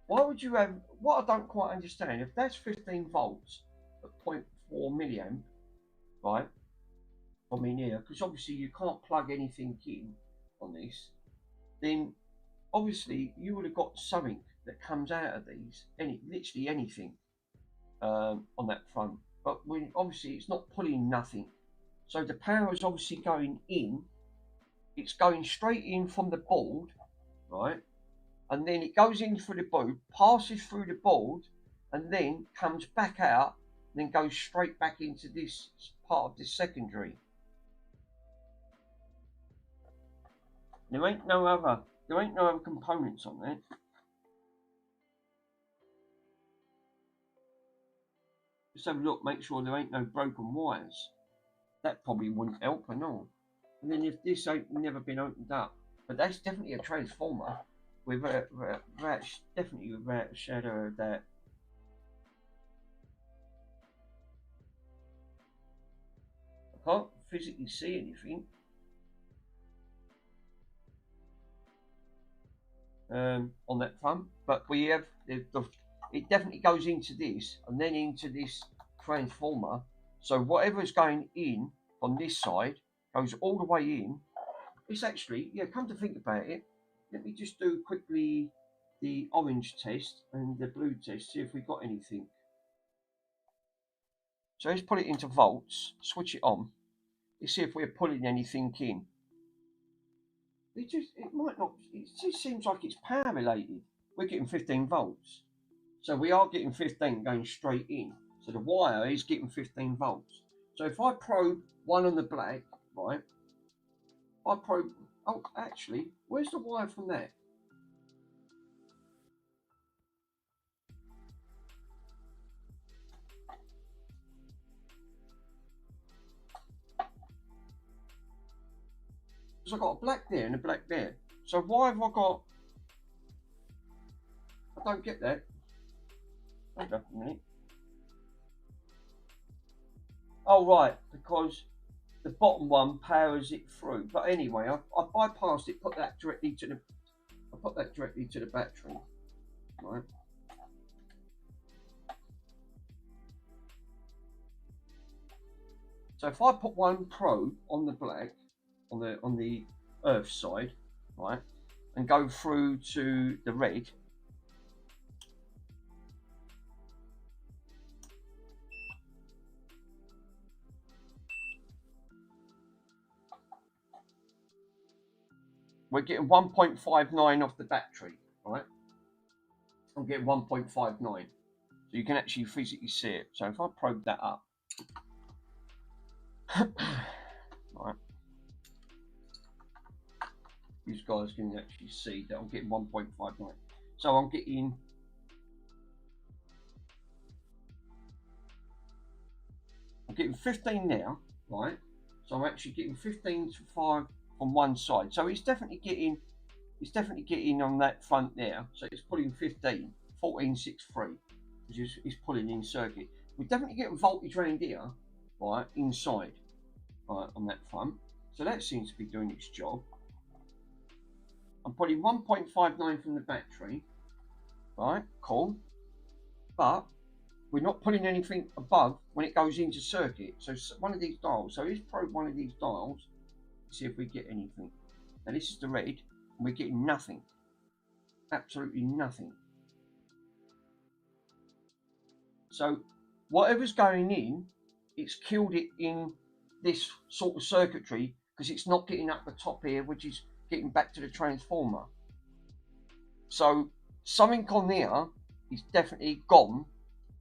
Why would you have, what I don't quite understand, if that's 15 volts at 0.4 milliamp, right, from in here, because obviously you can't plug anything in on this, then obviously you would have got something that comes out of these, literally anything on that front. But obviously it's not pulling nothing. So the power is obviously going in, it's going straight in from the board, right? And then it goes in through the board, passes through the board, and then comes back out, and then goes straight back into this part of the secondary. There ain't no other components on that. Just have a look, make sure there ain't no broken wires. That probably wouldn't help at all. And then if this ain't never been opened up, but that's definitely a transformer. Definitely without a shadow of that. I can't physically see anything. On that front, but we have it definitely goes into this and then into this transformer. So whatever's going in on this side goes all the way in. It's actually, come to think about it, let me just do quickly the orange test and the blue test, see if we got anything. So let's put it into volts, switch it on. Let's see if we're pulling anything in. It might not, it just seems like it's power related. We're getting 15 volts. So we are getting 15 going straight in. So the wire is getting 15 volts. So if I probe one on the black, right, oh, actually, where's the wire from that? Because I've got a black there and a black there. So why have I got, I don't get that. Hold up a minute. Oh, right, because the bottom one powers it through. But anyway, I bypassed it, put that directly to the battery, right? So if I put one probe on the black, on the earth side, right, and go through to the red, we're getting 1.59 off the battery, right? I'm getting 1.59. So you can actually physically see it. So if I probe that up, right, these guys can actually see that I'm getting 1.59. So I'm getting I'm getting 15 now, right? So I'm actually getting 15 to 5 on one side. So it's definitely getting it's definitely getting on that front there. So it's pulling 15, 1463, which is pulling in circuit. We're definitely getting voltage around here, right, inside, right, on that front. So that seems to be doing its job. I'm pulling 1.59 from the battery, right, cool. But we're not pulling anything above when it goes into circuit. So one of these dials, so let's probe one of these dials, see if we get anything. Now this is the red, and we're getting nothing. Absolutely nothing. So whatever's going in, it's killed it in this sort of circuitry because it's not getting up the top here, which is getting back to the transformer. So something on there is definitely gone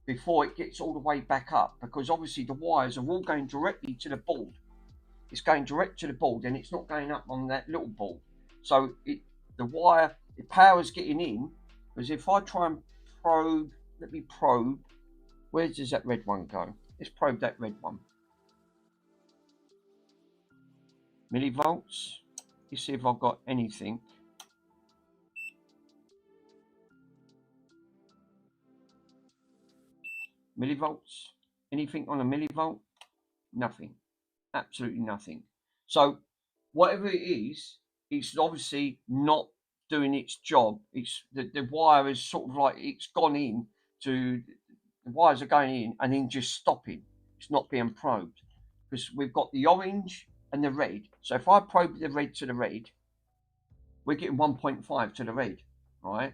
before it gets all the way back up, because obviously the wires are all going directly to the board. It's going direct to the board and it's not going up on that little board. So the wire, the power's getting in, because if I try and probe, let me probe, where does that red one go? Let's probe that red one. Millivolts. Let's see if I've got anything. Millivolts. Anything on a millivolt? Nothing. Absolutely nothing. So whatever it is, it's obviously not doing its job. It's the wire is sort of like it's gone in to, the wires are going in and then just stopping. It's not being probed because we've got the orange and the red. So if I probe the red to the red, we're getting 1.5 to the red, right?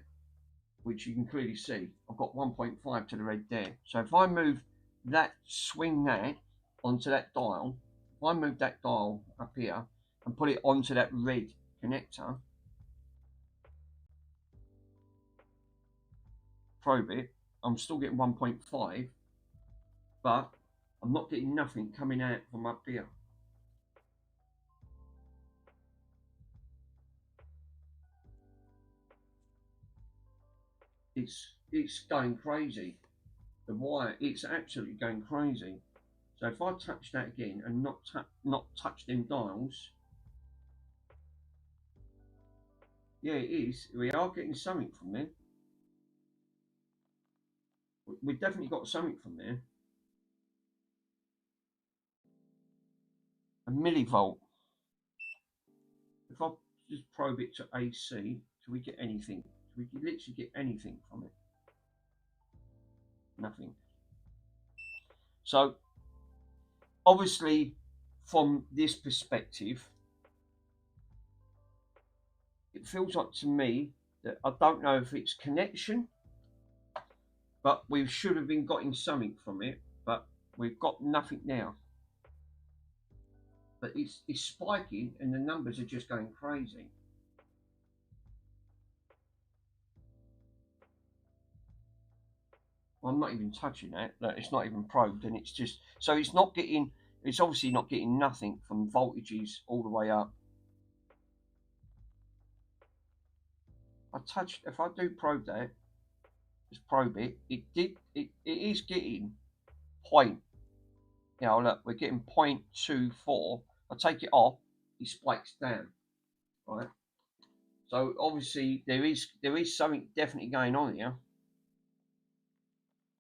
Which you can clearly see. I've got 1.5 to the red there. So if I move that, swing that onto that dial, if I move that dial up here and put it onto that red connector, probe it, I'm still getting 1.5, but I'm not getting nothing coming out from up here. It's going crazy. The wire, it's absolutely going crazy. So if I touch that again and not touch them dials, yeah, it is. We are getting something from there. We've definitely got something from there. A millivolt. If I just probe it to AC, do we get anything? Do we literally get anything from it? Nothing. So obviously from this perspective, it feels like to me that I don't know if it's connection, but we should have been getting something from it, but we've got nothing now. But it's spiking and the numbers are just going crazy. Well, I'm not even touching that. Look, it's not even probed, and it's just, so it's not getting, it's obviously not getting nothing from voltages all the way up. If I do probe that, just probe it, it is getting point. You know, look, we're getting 0.24. I take it off, it spikes down, right? So obviously there is something definitely going on here.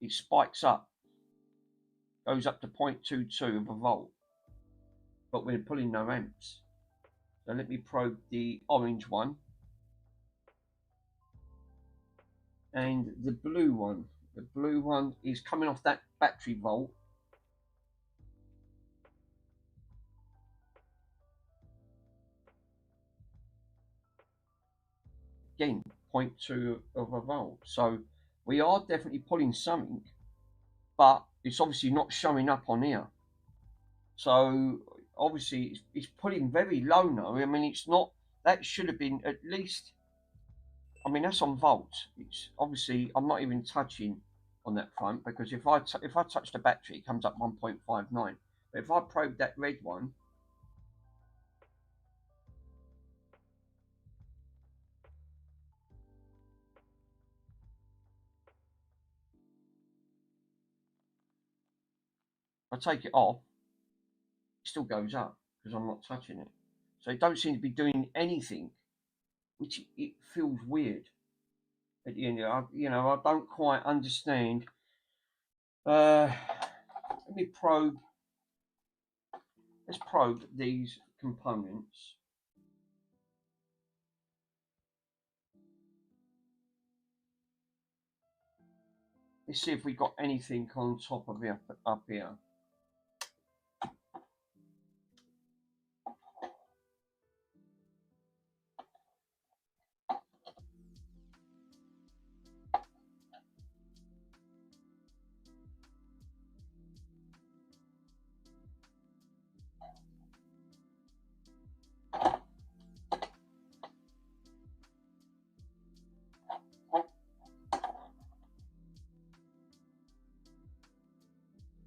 It spikes up, goes up to 0.22 of a volt, but we're pulling no amps. So let me probe the orange one and the blue one. The blue one is coming off that battery volt. Again, 0.2 of a volt. So we are definitely pulling something, but it's obviously not showing up on here. So obviously it's pulling very low now. I mean, it's not, that should have been at least, I mean, that's on volts. It's obviously, I'm not even touching on that front, because if I touch the battery, it comes up 1.59. But if I probe that red one, I take it off, it still goes up because I'm not touching it. So it don't seem to be doing anything it feels weird at the end of it. I don't quite understand. Let me probe. Let's probe these components. Let's see if we got anything on top of it up here.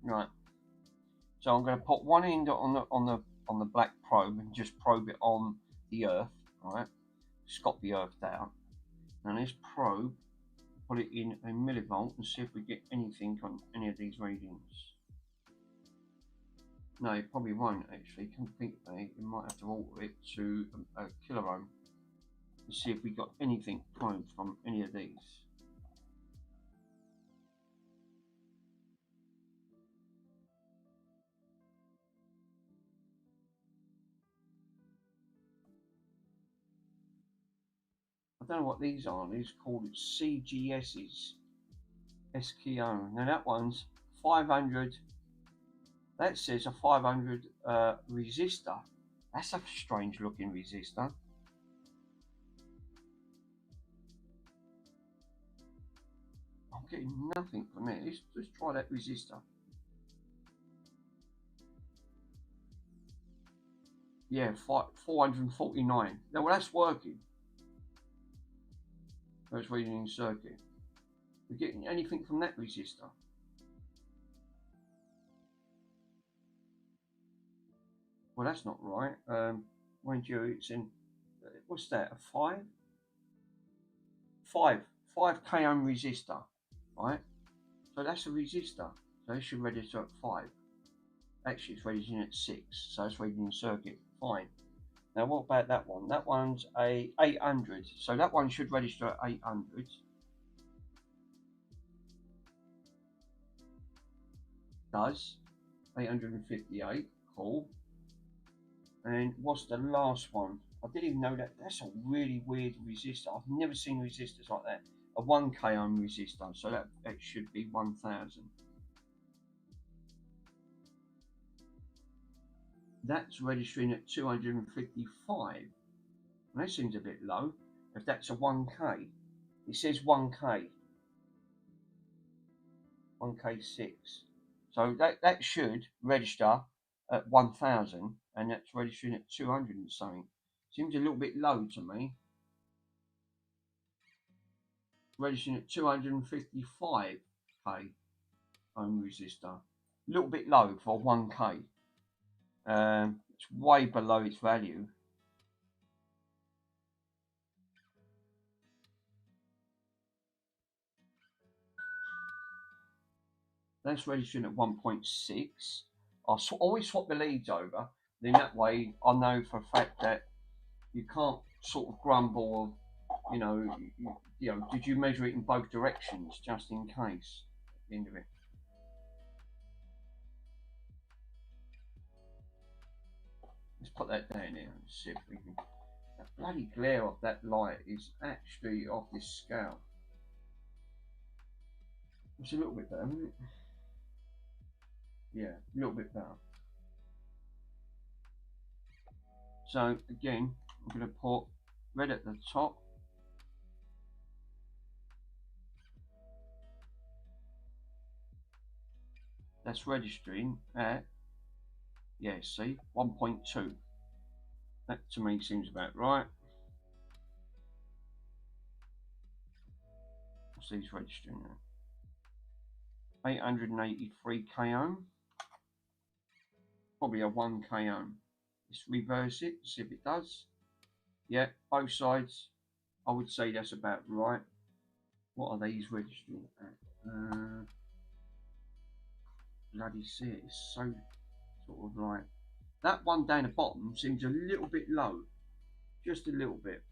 Right. So I'm going to put one end on the black probe and just probe it on the earth. Right. Scop the earth down. And this probe, put it in a millivolt and see if we get anything on any of these readings. No, it probably won't actually. Completely, you might have to alter it to a kiloohm and see if we got anything probed from any of these. I don't know what these are. These are called CGS's. SKO. Now that one's 500. That says a 500 resistor. That's a strange looking resistor. I'm getting nothing from it. Let's try that resistor. Yeah, 449. Now, well, that's working. That's reading in circuit. We're getting anything from that resistor. Well, that's not right. Mind you, it's in. What's that? A 5 k ohm resistor, right? So that's a resistor. So it should register at 5. Actually, it's registering at 6. So it's reading in circuit. Fine. Now, what about that one? That one's a 800. So that one should register at 800. Does 858. Cool. And what's the last one? I didn't even know that. That's a really weird resistor. I've never seen resistors like that. A 1 k ohm resistor. So that should be 1000. That's registering at 255. And that seems a bit low. If that's a 1k, it says 1k. 1k6. So that should register at 1000, and that's registering at 200 and something. Seems a little bit low to me. Registering at 255k ohm resistor. A little bit low for 1k. It's way below its value. That's registering at 1.6. I'll always swap the leads over. Then that way I know for a fact that you can't sort of grumble of, did you measure it in both directions just in case at the end of it. Let's put that down there and see if we can. That bloody glare of that light is actually off this scale. It's a little bit better, isn't it? Yeah, a little bit better. So again, I'm going to put red at the top. That's registering at, yeah, see, 1.2. That to me seems about right. What's these registering now? 883 k ohm. Probably a 1 k ohm. Let's reverse it, see if it does. Yeah, both sides. I would say that's about right. What are these registering at? Bloody see it, it's so sort of like that one down the bottom seems a little bit low, just a little bit.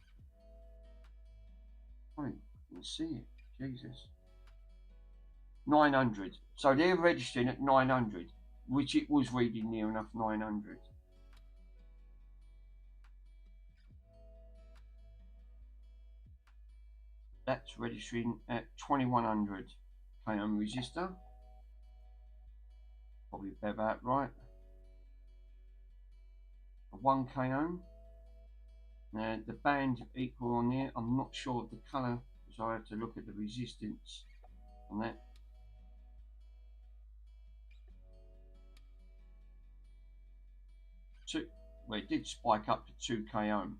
Oh, you can see it. Jesus. 900. So they're registering at 900, which it was reading near enough 900. That's registering at 2100 km resistor. Probably about right. A 1 km. Now the band equal on there. I'm not sure of the colour, so I have to look at the resistance on that. Well, it did spike up to 2 km.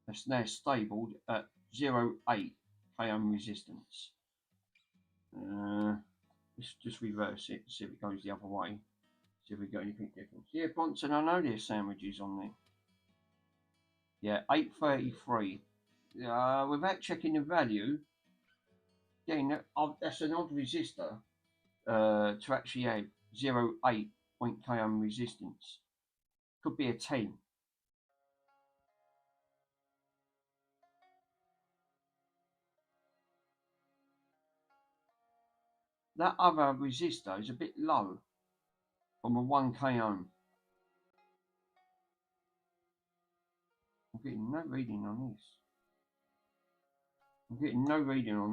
That's now stabled at 0.8 km resistance. Let's just reverse it, see if it goes the other way. See if we got anything different. Yeah, Bronson, I know there's sandwiches on there. Yeah, 833. Without checking the value, again, that's an odd resistor to actually have 0.8 km resistance. Could be a 10. That other resistor is a bit low from a 1 km. I'm getting no reading on this. I'm getting no reading on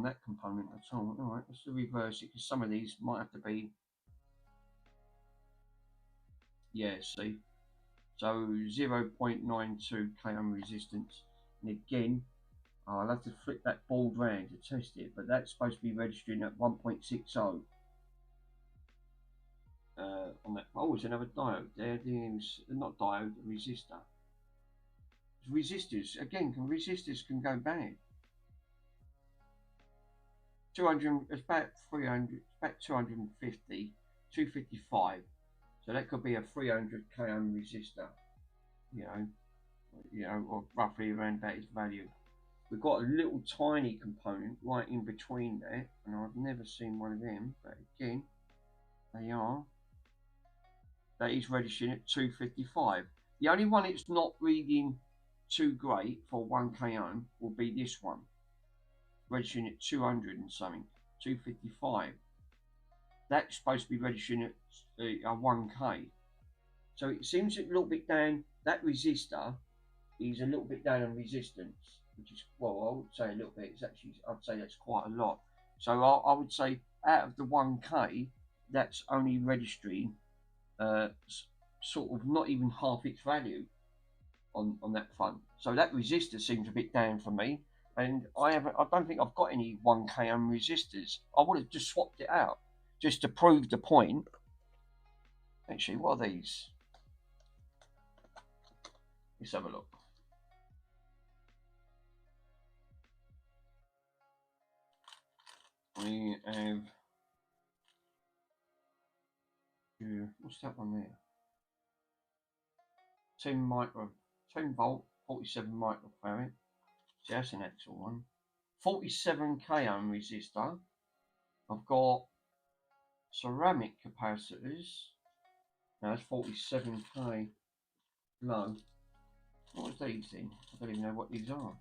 that component at all. Alright, let's reverse it because some of these might have to be. Yeah, see. So 0.92 km resistance. And again, I'll have to flip that board round to test it, but that's supposed to be registering at 1.60. On that. Oh, there's another diode there. There's not diode, a resistor. Resistors, again, resistors can go bad. 200, it's about 300, about 250, 255. So that could be a 300 km resistor, you know, or roughly around that is value. We've got a little tiny component right in between there, and I've never seen one of them, but again, they are. That is registering at 255. The only one it's not reading too great for 1 km will be this one, registering at 200 and something, 255. That's supposed to be registering at 1k. So it seems a little bit down. That resistor is a little bit down on resistance, which is, well, I would say a little bit. It's actually, I'd say that's quite a lot. So I would say out of the 1k, that's only registering sort of not even half its value on that front. So that resistor seems a bit down for me. And I don't think I've got any 1 km resistors. I would have just swapped it out just to prove the point. Actually, what are these? Let's have a look. We have, what's that one there? 10 volt, 47 microfarad. See, that's an actual one. 47 km resistor. I've got ceramic capacitors. Now that's 47k low. What are these then? I don't even know what these are.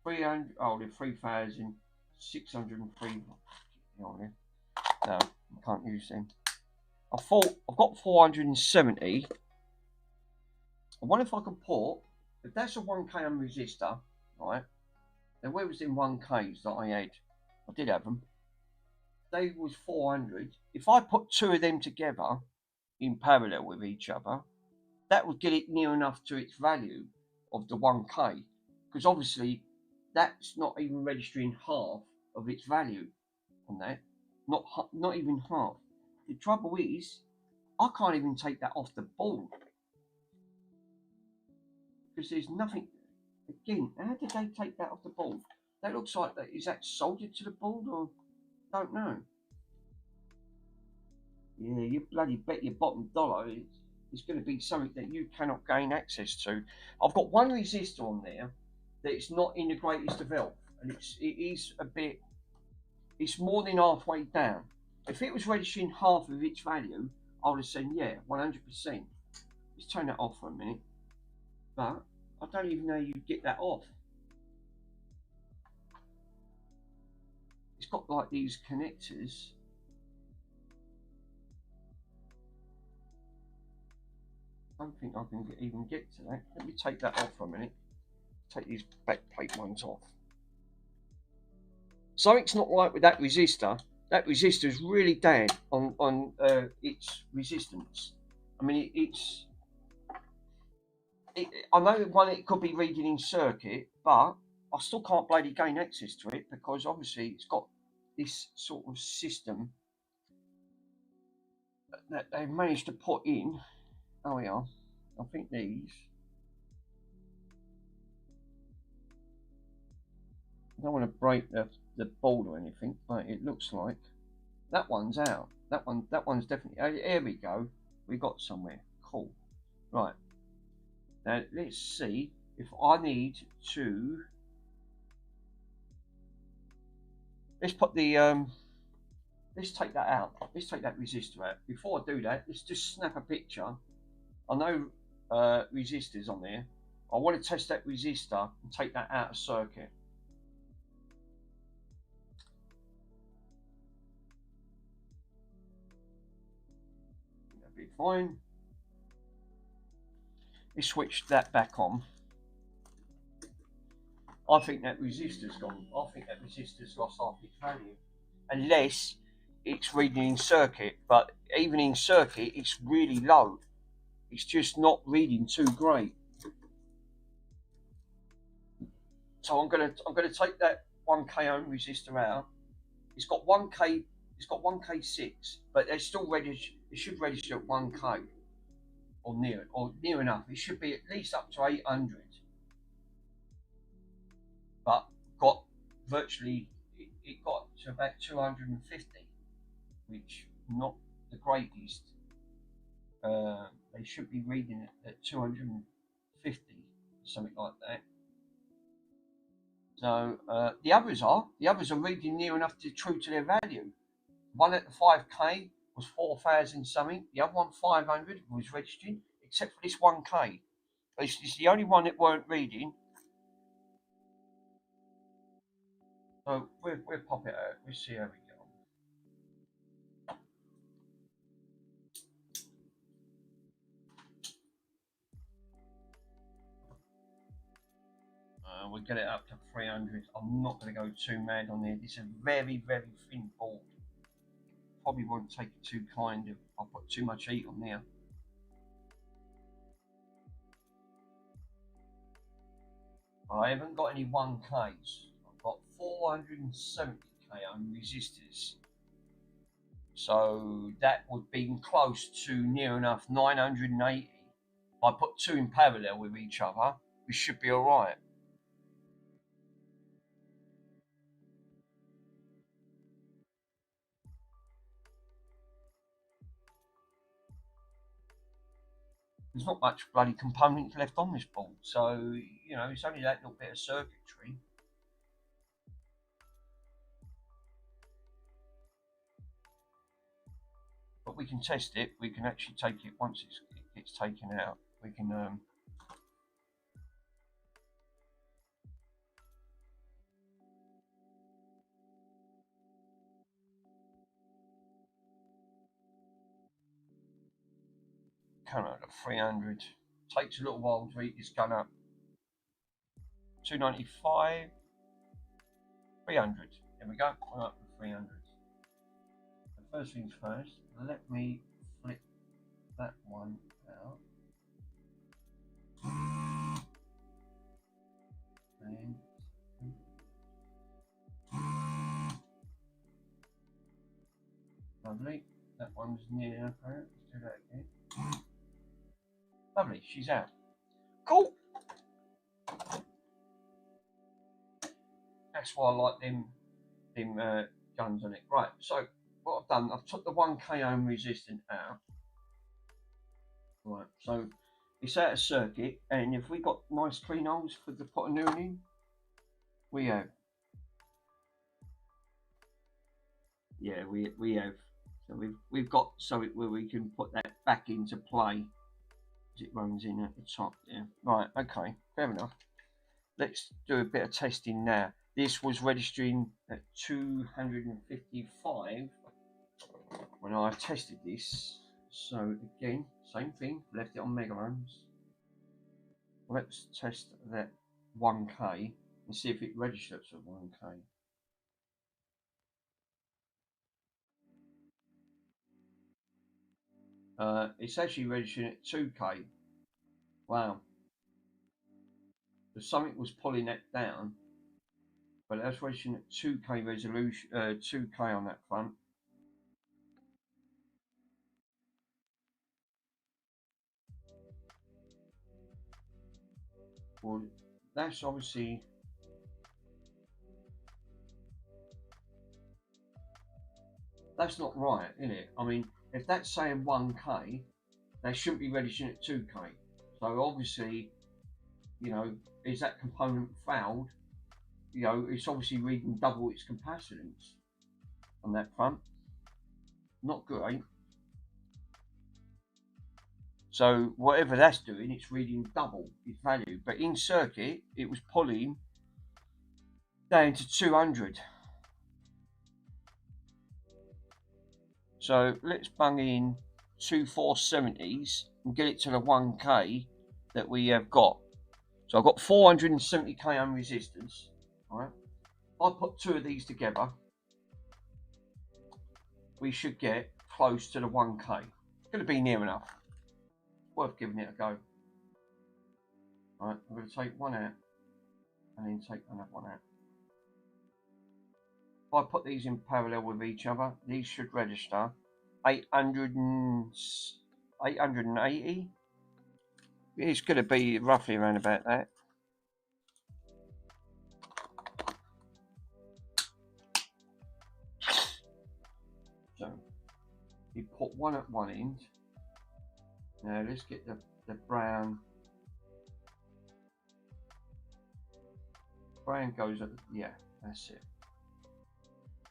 300. Oh, they're 3,603. No, I can't use them. I've got 470. I wonder if I can put, if that's a 1 km resistor, right? Then where was them 1Ks that I had? I did have them. They was 400. If I put two of them together in parallel with each other, that would get it near enough to its value of the 1k, because obviously that's not even registering half of its value on that. Not even half. The trouble is, I can't even take that off the board because there's nothing. Again, how did they take that off the board? That looks like that. Is that soldered to the board, or don't know? Yeah, you bloody bet your bottom dollar it's going to be something that you cannot gain access to. I've got one resistor on there that it's not in the greatest of health, and it is a bit. It's more than halfway down. If it was registering half of its value, I would have said yeah, 100%. Let's turn that off for a minute. But I don't even know you get that off. It's got like these connectors. I don't think I can even get to that. Let me take that off for a minute. Take these back plate ones off. Something's not right with that resistor. That resistor is really dead on its resistance. I mean, I know one it could be reading in circuit, but I still can't bloody gain access to it because obviously it's got this sort of system that they've managed to put in. Oh, we are. I think these. I don't want to break the board or anything, but it looks like that one's out. That one's definitely. Here we go. We got somewhere. Cool. Right. Now let's see if I need to. Let's put the let's take that out. Let's take that resistor out. Before I do that, let's just snap a picture. I know resistors on there. I want to test that resistor and take that out of circuit. That'll be fine. Let's switch that back on. I think that resistor's gone. I think that resistor's lost half its value. Unless it's reading in circuit, but even in circuit, it's really low. It's just not reading too great. So I'm gonna take that 1k ohm resistor out. It's got 1k. It's got 1k6, but it's still registered. It should register at 1k or near enough. It should be at least up to 800. But got virtually it got to about 250, which not the greatest. They should be reading it at 250, something like that. So the others are reading near enough to true to their value. One at the 5k was 4,000 something. The other one 500 was registering, except for this 1k. It's the only one that weren't reading. So we'll pop it out. We'll see how we get on. We'll get it up to 300. I'm not going to go too mad on there. This is a very, very thin board. Probably won't take it too kind of. I'll put too much heat on there. I haven't got any 1Ks. I've got 470k ohm resistors. So that would be close to near enough 980. If I put two in parallel with each other, we should be alright. There's not much bloody component left on this board, so you know it's only that little bit of circuitry. But we can test it. We can actually take it once it gets taken out. We can come out at 300. Takes a little while to heat this gun up. 295, 300. There we go. We're up to 300. So first things first, let me flip that one out. And lovely. That one's near enough out. Let's do that again. Lovely, she's out. Cool. That's why I like them guns on it. Right, so what I've done, I've took the 1k ohm resistant out. Right, so it's out of circuit, and if we got nice clean holes for the pot of new in, we have. Yeah, we have. So we've got something where we can put that back into play. it runs in at the top there. Right, okay, fair enough. Let's do a bit of testing now. This was registering at 255 when I tested this. So again, same thing, left it on mega ohms. Let's test that 1K and see if it registers at 1K. It's actually registering at 2K. Wow. So something was pulling that down, but that's registering at 2K resolution, 2K on that front. Well, that's obviously, that's not right, is it? I mean, if that's saying 1K, they shouldn't be registering at 2K. So obviously, you know, is that component failed? You know, it's obviously reading double its capacitance on that front. Not great. So whatever that's doing, it's reading double its value. But in circuit, it was pulling down to 200. So let's bung in two 470s and get it to the 1K that we have got. So I've got 470k ohm resistors. Right. If I put two of these together, we should get close to the 1K. It's going to be near enough. Worth giving it a go. Right, I'm going to take one out and then take another one out. If I put these in parallel with each other, these should register 880. It's going to be roughly around about that. So you put one at one end. Now let's get the brown. Brown goes at, yeah, that's it.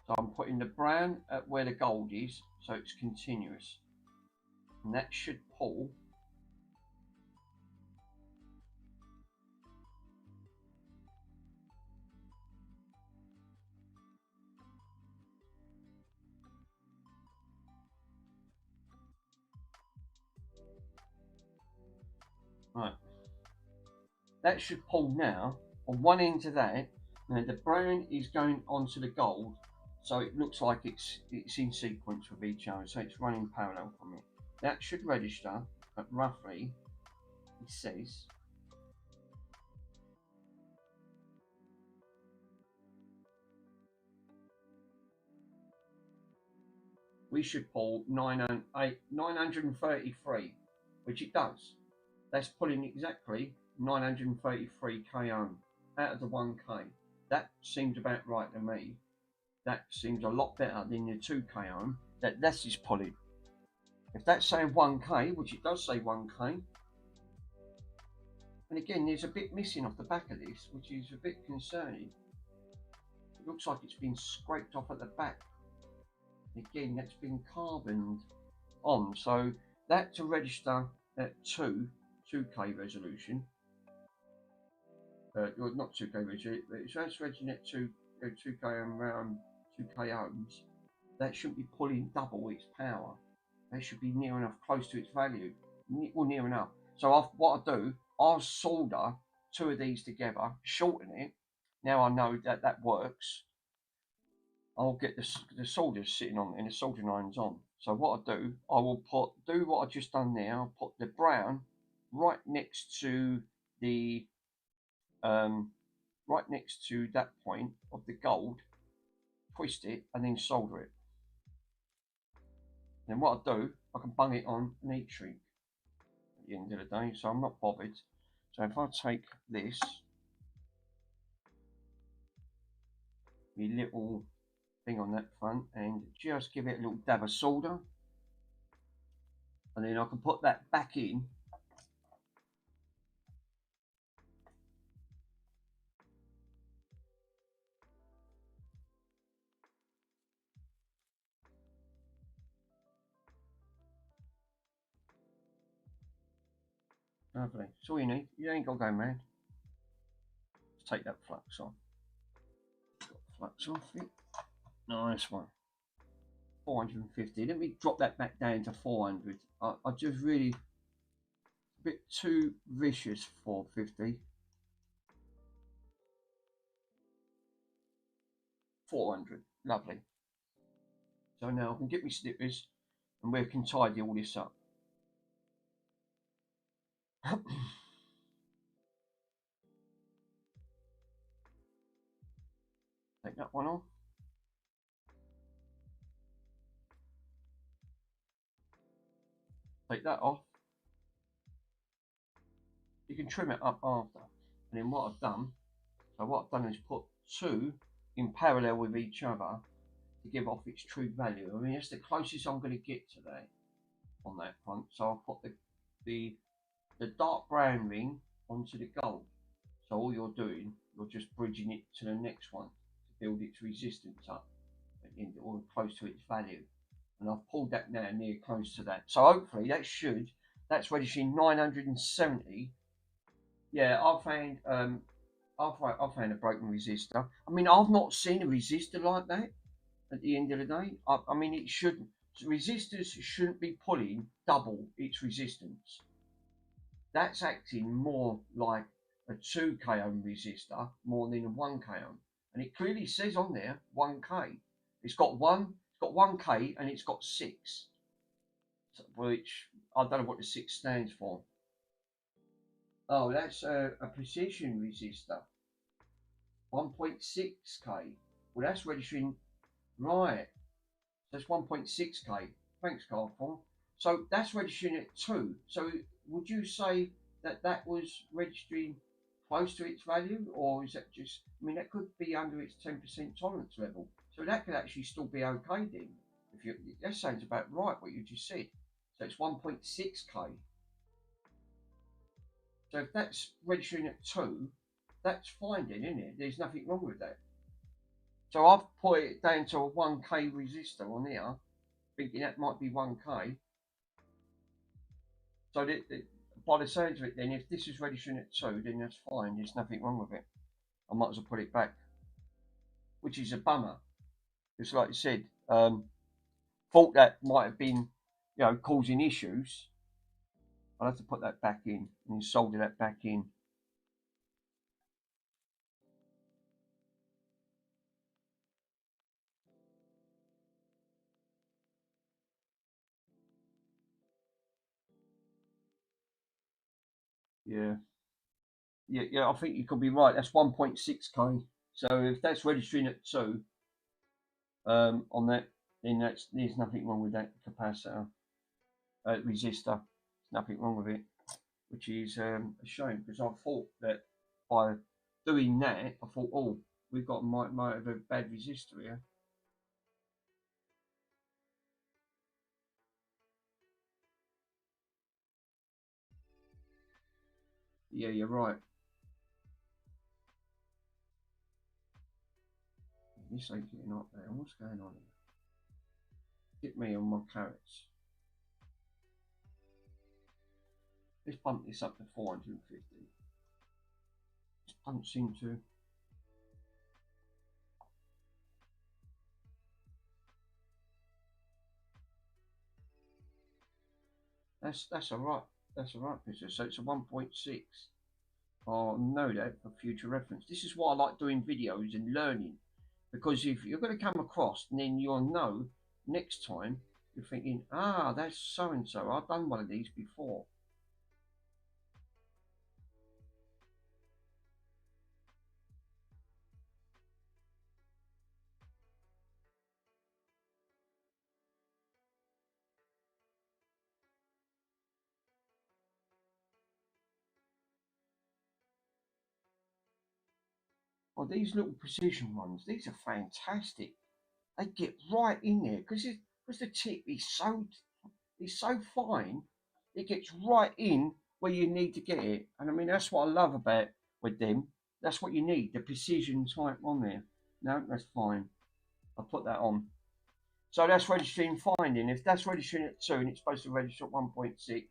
So I'm putting the brown at where the gold is, so it's continuous. And that should pull right. That should pull now on one end to that. Now the brown is going onto the gold, so it looks like it's in sequence with each other, so it's running parallel from it. That should register at roughly, it says, we should pull 933, which it does. That's pulling exactly 933 k ohm out of the 1K. That seems about right to me. That seems a lot better than the 2K ohm that this is pulling. If that's saying 1K, which it does say 1K, and again, there's a bit missing off the back of this, which is a bit concerning. It looks like it's been scraped off at the back. Again, that's been carboned on, so that to register at 2K resolution, not 2K resolution, it's registering at 2K around 2K ohms. That shouldn't be pulling double its power. That should be near enough close to its value, well, near enough. So what I do, I'll solder two of these together, shorten it. Now I know that that works. I'll get the solders sitting on and the soldering irons on. So what I do, I will do what I've just done there. I'll put the brown right next to the right next to that point of the gold, twist it and then solder it. Then what I do, I can bung it on an heat shrink at the end of the day, so I'm not bothered. So if I take this, the little thing on that front, and just give it a little dab of solder, and then I can put that back in. Lovely. That's all you need. You ain't got to go mad. Let's take that flux off. Got flux off it. Nice one. 450. Let me drop that back down to 400. I just really a bit too vicious. 450. 400. Lovely. So now I can get my snippers and we can tidy all this up. Take that one off. Take that off. You can trim it up after. And then what I've done, is put two in parallel with each other to give off its true value. I mean, that's the closest I'm going to get to that on that front. So I'll put the dark brown ring onto the gold. So all you're doing, you're just bridging it to the next one to build its resistance up or close to its value. And I've pulled that now near close to that. So hopefully that's registering 970. Yeah, I found a broken resistor. I mean, I've not seen a resistor like that at the end of the day. I mean, it shouldn't. Resistors shouldn't be pulling double its resistance. That's acting more like a 2k ohm resistor more than a 1k ohm. And it clearly says on there 1k. It's got 1k and it's got 6. Which I don't know what the 6 stands for. Oh, that's a precision resistor. 1.6k. Well, that's registering right. That's 1.6k. Thanks, Carlton. So that's registering at 2. So would you say that was registering close to its value, or is that just? I mean, that could be under its 10% tolerance level. So that could actually still be okay then. That sounds about right what you just said. So it's 1.6k. So if that's registering at 2, that's fine then, isn't it? There's nothing wrong with that. So I've put it down to a 1k resistor on here, thinking that might be 1k. So by the sounds of it then, if this is registering at 2, then that's fine. There's nothing wrong with it. I might as well put it back, which is a bummer. Because like I said, thought that might have been, causing issues. I'll have to put that back in and solder that back in. Yeah, I think you could be right. That's 1.6k. So if that's registering at 2, on that, then there's nothing wrong with that capacitor, resistor. There's nothing wrong with it, which is a shame, because I thought that by doing that, I thought, oh, we've got might have a bad resistor here. Yeah, you're right. This ain't getting up there. What's going on here? Get me on my carrots. Let's bump this up to 450. Just don't seem to. That's alright. That's alright, picture. So it's a 1.6. I'll know that for future reference. This is why I like doing videos and learning, because if you're going to come across, and then you'll know next time you're thinking, ah, that's so and so. I've done one of these before. Well, these little precision ones, these are fantastic. They get right in there because the tip is so fine. It gets right in where you need to get it, and I mean that's what I love about with them. That's what you need, the precision type on there. No, that's fine. I'll put that on. So that's registering fine then. If that's registering at 2 and it's supposed to register at 1.6,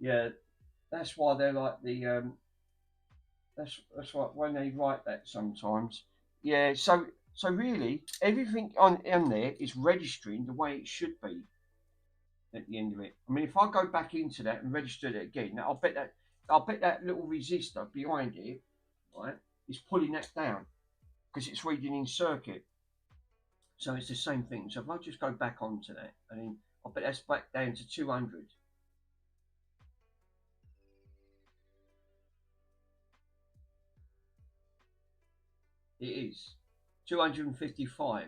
yeah, that's why they're like the that's right when they write that sometimes. Yeah, so really everything on there is registering the way it should be at the end of it. I mean, if I go back into that and register it again, I'll bet that little resistor behind it, right, is pulling that down because it's reading in circuit. So it's the same thing. So if I just go back onto that, and then I'll bet that's back down to 200. It is 255.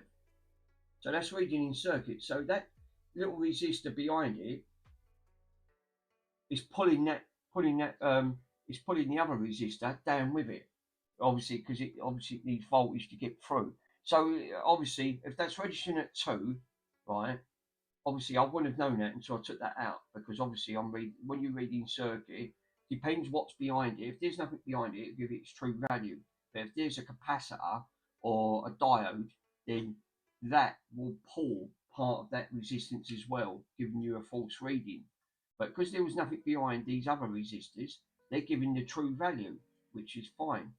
So that's reading in circuit. So that little resistor behind it is pulling the other resistor down with it. Obviously, because it needs voltage to get through. So obviously, if that's registering at 2, right? Obviously, I wouldn't have known that until I took that out because obviously when you read in circuit, depends what's behind it. If there's nothing behind it, give it its true value. But if there's a capacitor or a diode, then that will pull part of that resistance as well, giving you a false reading. But because there was nothing behind these other resistors, they're giving the true value, which is fine.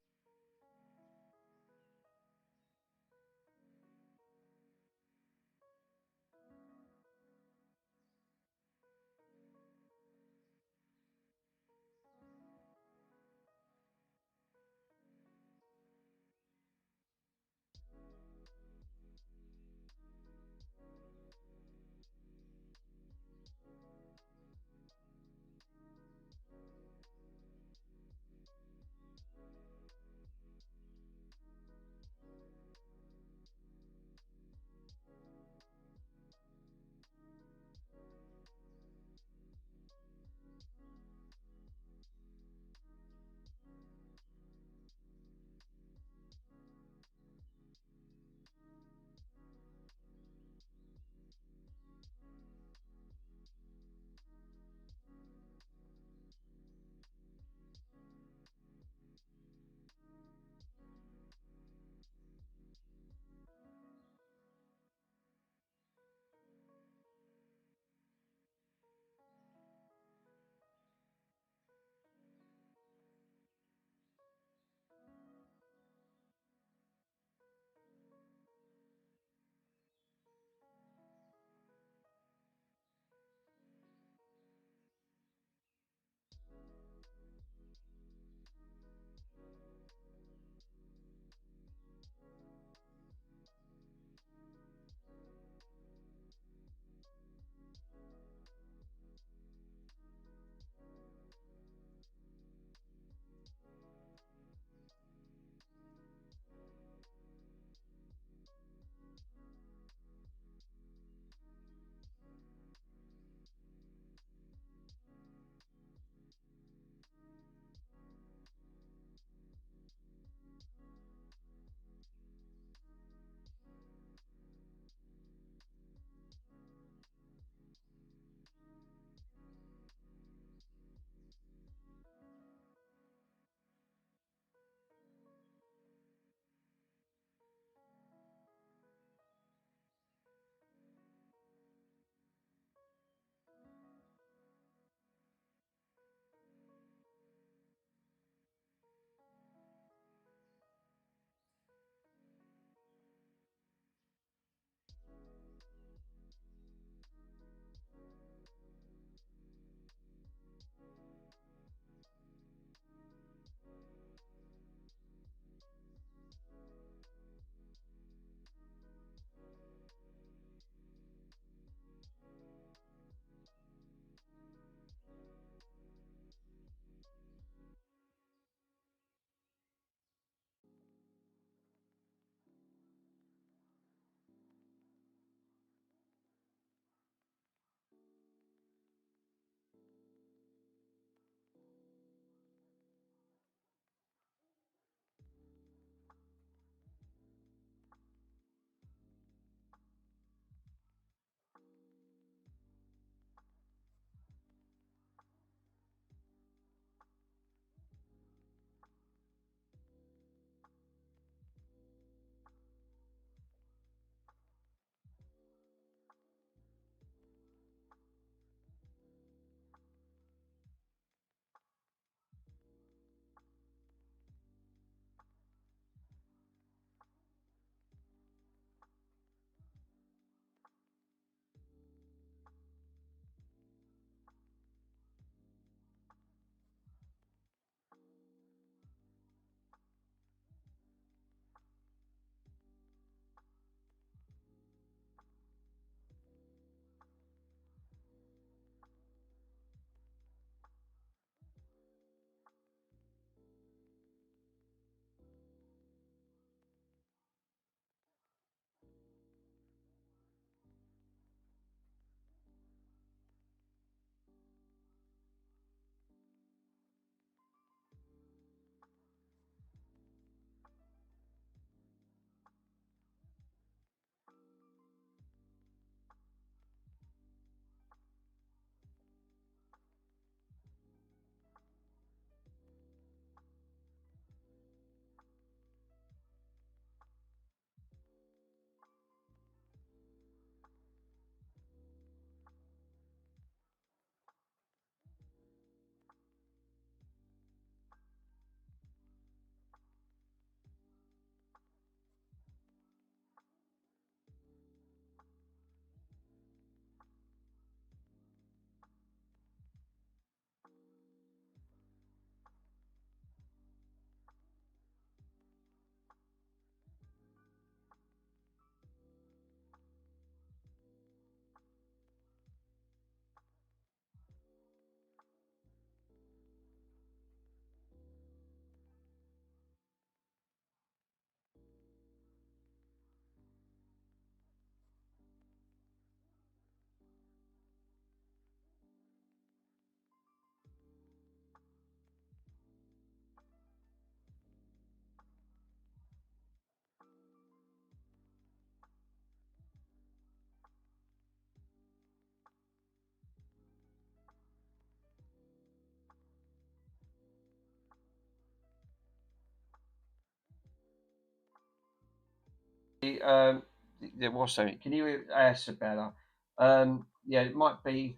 There was something. Can you hear? That's better. Yeah, it might be.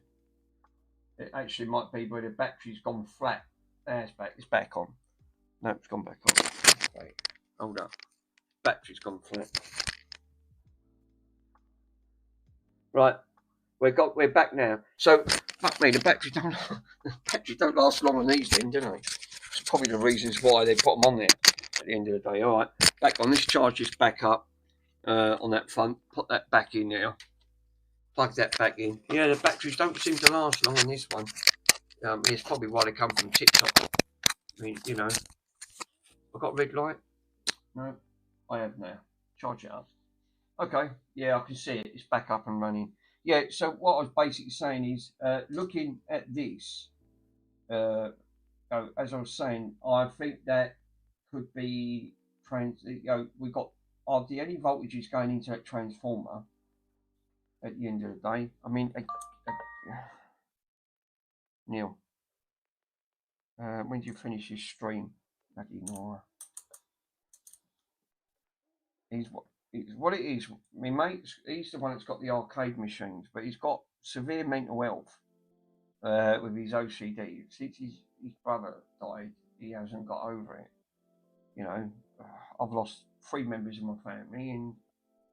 It actually might be where the battery's gone flat. It's back. It's back on. No, it's gone back on. Wait, hold up. Battery's gone flat. Right, we're back now. So fuck me, the batteries don't last long on these then, do they? It's probably the reasons why they put them on there at the end of the day. All right, back on. Let's charge this back up on that front. Put that back in now. Plug that back in. Yeah, the batteries don't seem to last long on this one. It's probably why they come from TikTok. I mean, you know, I've got a red light. No, I have now. Charge it up. Okay, yeah, I can see it. It's back up and running. Yeah, so what I was basically saying is, looking at this, as I was saying, I think that could be we've got hardly any voltages going into that transformer at the end of the day. I mean, Neil, when do you finish your stream? Bloody Nora. What it is. My mate, he's the one that's got the arcade machines, but he's got severe mental health with his OCD. Since his brother died, he hasn't got over it. You know, I've lost 3 members of my family, and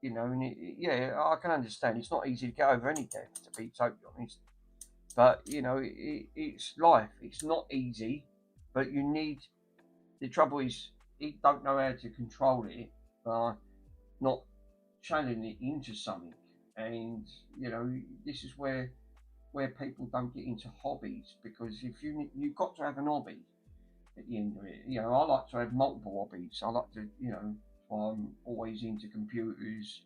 you know, yeah, I can understand. It's not easy to get over any death, to be totally honest. But you know, it's life. It's not easy, but you need. The trouble is, he don't know how to control it. Not channeling it into something, and you know, this is where people don't get into hobbies, because if you've got to have an hobby at the end of it. You know, I like to have multiple hobbies. I like to, you know, I'm always into computers,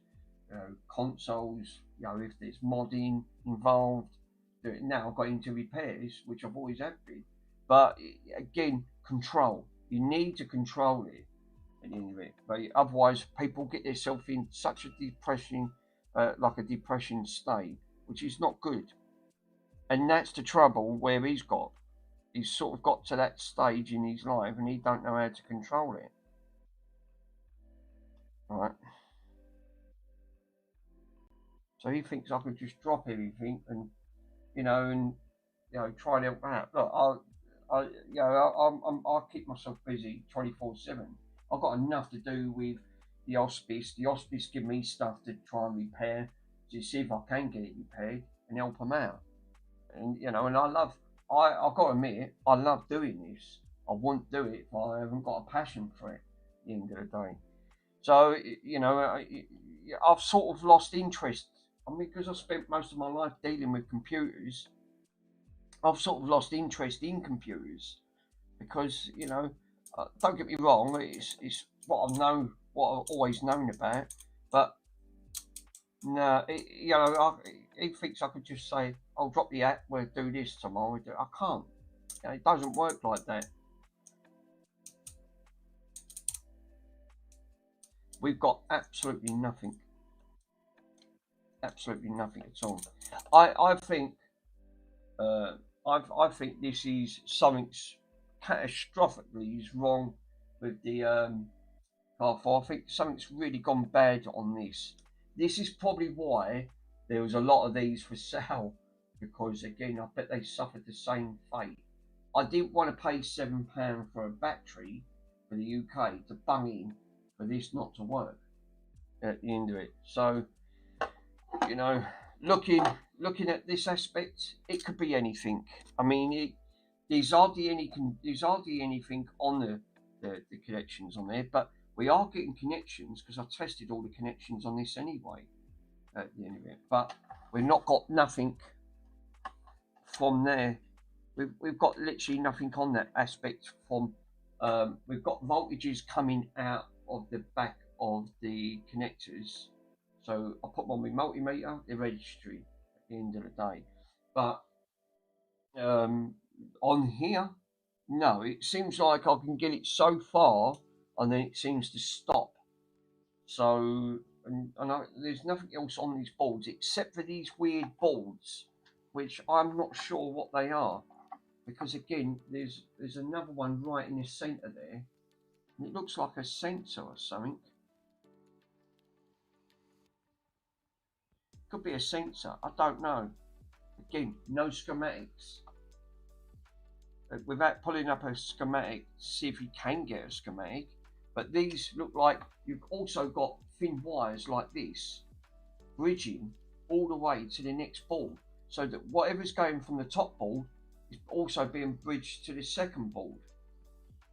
consoles. You know, if there's modding involved. Now I've got into repairs, which I've always had been, but again, control. You need to control it at the end of it, but otherwise people get themselves in such a depression, like a depression state, which is not good. And that's the trouble where he's sort of got to that stage in his life and he don't know how to control it. Right. So he thinks I could just drop everything and you know try to help out. Look, I keep myself busy 24/7. I've got enough to do with the hospice. The hospice give me stuff to try and repair, to see if I can get it repaired and help them out. And you know, and I've got to admit, I love doing this. I wouldn't do it if I haven't got a passion for it at the end of the day. So, you know, I've sort of lost interest. I mean, because I spent most of my life dealing with computers, I've sort of lost interest in computers because, you know, don't get me wrong, it's what I've always known about, but no, you know, he thinks I could just say, "I'll drop the app. We'll do this tomorrow." I can't. You know, it doesn't work like that. We've got absolutely nothing at all. I think I think this is something's catastrophically is wrong with the car. I think something's really gone bad on this. This is probably why there was a lot of these for sale, because again I bet they suffered the same fate. I didn't want to pay £7 for a battery for the UK to bung in for this not to work at the end of it. So, you know, looking at this aspect, it could be anything. I mean, there's hardly anything on the connections on there, but we are getting connections because I tested all the connections on this anyway at the end of it. But we've not got nothing from there. We've got literally nothing on that aspect from. We've got voltages coming out of the back of the connectors. So I put them on my multimeter, the registry at the end of the day. But on here, no, it seems like I can get it so far and then it seems to stop. So, there's nothing else on these boards except for these weird boards, which I'm not sure what they are. Because again, there's another one right in the centre there. And it looks like a sensor or something. Could be a sensor. I don't know. Again, no schematics. Without pulling up a schematic to see if you can get a schematic. But these look like you've also got thin wires like this, bridging all the way to the next board. So that whatever's going from the top board is also being bridged to the second board.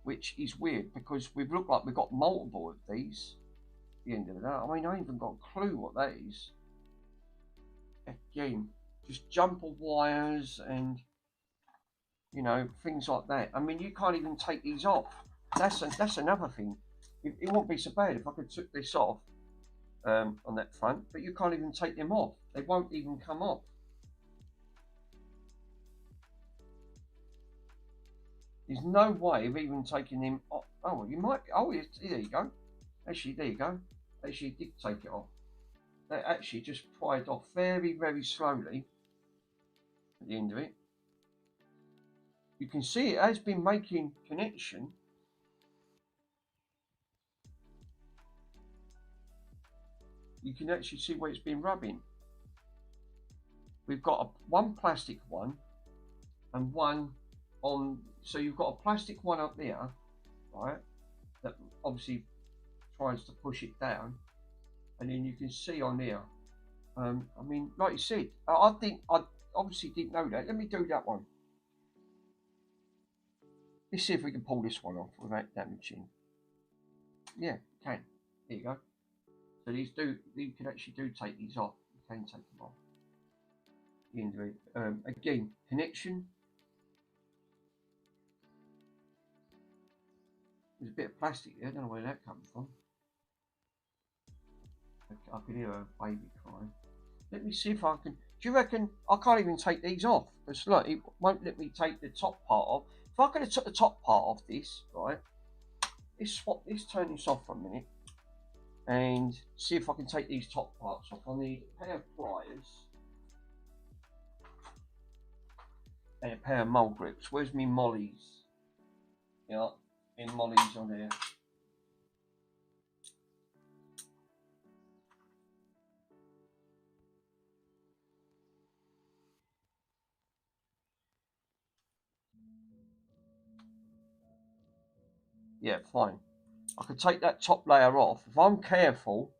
Which is weird because we've looked like we've got multiple of these at the end of the day. I mean, I ain't even got a clue what that is. Again, just jumper wires and, you know, things like that. I mean, you can't even take these off. That's another thing. It won't be so bad if I could took this off on that front, but you can't even take them off. They won't even come off. There's no way of even taking them off. Oh, well, you might. Oh, there you go. Actually, there you go. Actually, it did take it off. That actually just pried off very, very slowly at the end of it. You can see it has been making connection. You can actually see where it's been rubbing. We've got one plastic one and one on. So you've got a plastic one up there, right? That obviously tries to push it down, and then you can see on there. I mean, like you said, I think I obviously didn't know that. Let me do that one. Let's see if we can pull this one off without damaging. Yeah, can. There you go. So these you can actually take these off. You can take them off. The end of it. Again, connection. There's a bit of plastic there. I don't know where that comes from. I can hear a baby crying. Let me see if I can. Do you reckon I can't even take these off? Because look, it won't let me take the top part off. If I could have took the top part off this, right? Let's turn this off for a minute and see if I can take these top parts off. I need a pair of pliers and a pair of mole grips. Where's me mollies? Yeah, in mollies on there. Yeah, fine. I could take that top layer off. If I'm careful,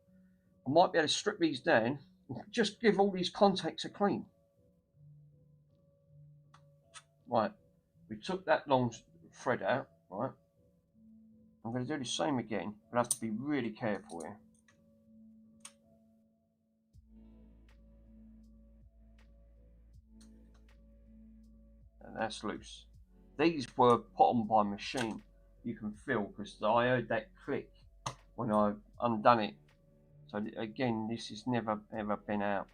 I might be able to strip these down and just give all these contacts a clean. Right, we took that long thread out, right? I'm going to do the same again, but I have to be really careful here. And that's loose. These were put on by machine. You can feel because I heard that click when I undone it. So again, this has never ever been out.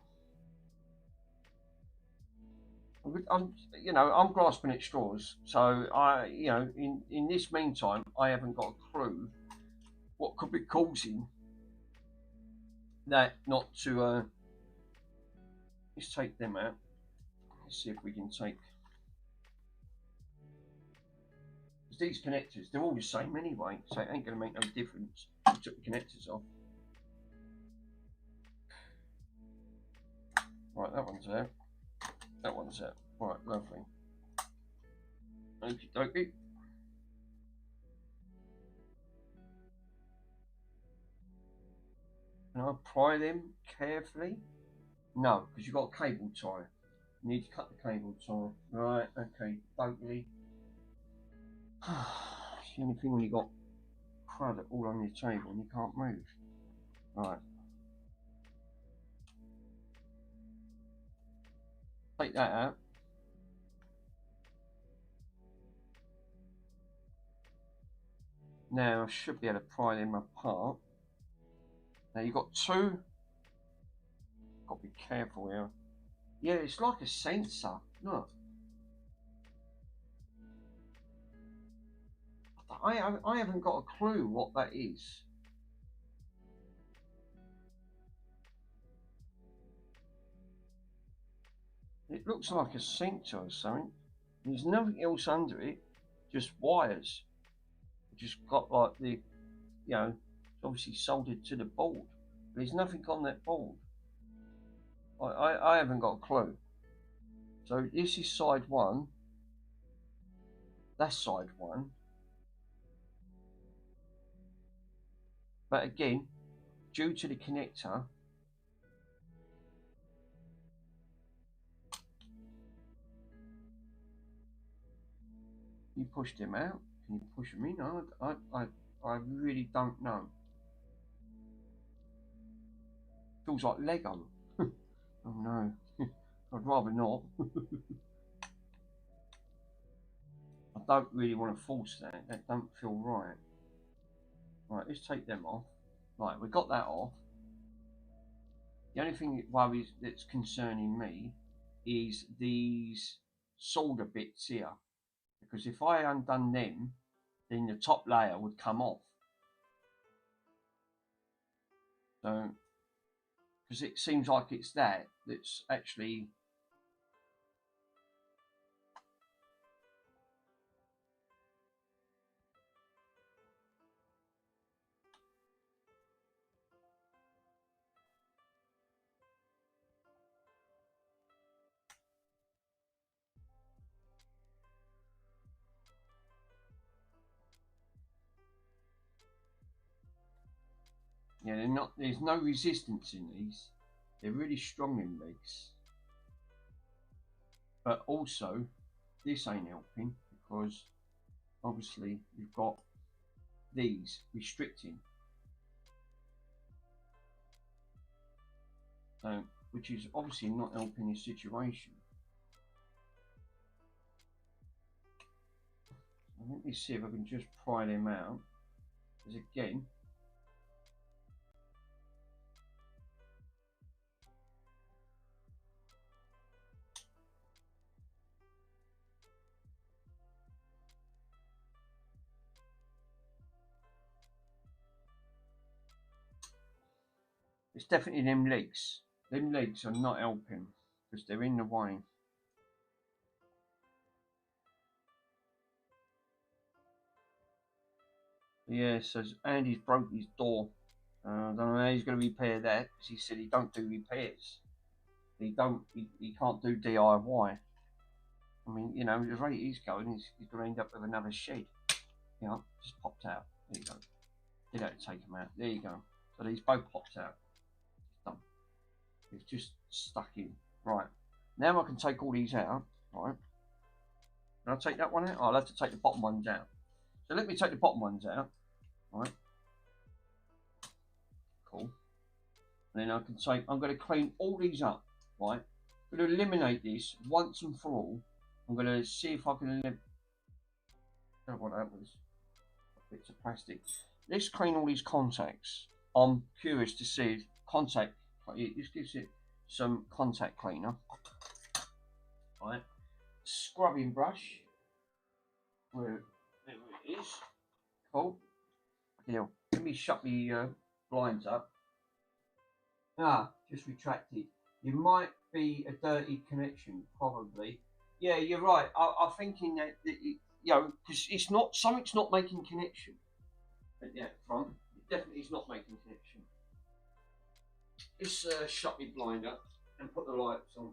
I'm grasping at straws. So in this meantime, I haven't got a clue what could be causing that not to. Let's take them out. Let's see if we can take. These connectors, they're all the same anyway, so it ain't going to make no difference. I took the connectors off. Right, that one's out. That one's out. Right, lovely. Okie dokie. Can I pry them carefully? No, because you've got a cable tie. You need to cut the cable tie. Right, okay, totally. It's the only thing when you got crud all on your table and you can't move. Right. Take that out. Now I should be able to pry them apart. Now you've got two. Got to be careful here. Yeah, it's like a sensor. Look. I haven't got a clue what that is. It looks like a sensor or something. There's nothing else under it, just wires. Just got like the, it's obviously soldered to the board. There's nothing on that board. I haven't got a clue. So this is side 1. That's side 1. But again, due to the connector, you push them out. Can you push them in? I really don't know. Feels like Lego. Oh no, I'd rather not. I don't really want to force that. That don't feel right. Right, let's take them off. Right, we got that off. The only thing that's concerning me is these solder bits here, because if I undone them, then the top layer would come off. So, because it seems like it's that's actually yeah, they're not. There's no resistance in these. They're really strong in legs, but also this ain't helping because obviously you've got these restricting, which is obviously not helping the situation. Let me see if I can just pry them out, because again, it's definitely them legs. Them legs are not helping because they're in the way. Yeah, so Andy's broke his door. I don't know how he's going to repair that, because he said he don't do repairs. He can't do DIY. I mean, you know, the rate he's going, he's going to end up with another shed. You know, just popped out. There you go. Did have to take them out. There you go. So these both popped out. Done. It's just stuck in. Right. Now I can take all these out. Right. Can I take that one out? I'll have to take the bottom ones out. So let me take the bottom ones out. Right. Cool. And then I can say, I'm going to clean all these up. Right. I'm going to eliminate this once and for all. I'm going to see if I can eliminate. I don't know what that was. Bits of plastic. Let's clean all these contacts. I'm curious to see if contact. This gives it some contact cleaner. Right. Scrubbing brush. There it is. Cool. You know, let me shut the blinds up. Just retracted. It might be a dirty connection, probably. Yeah, you're right. I'm thinking that you know, because it's not, something's not making connection at the front. It definitely is not making connection. Let's shut the blind up and put the lights on.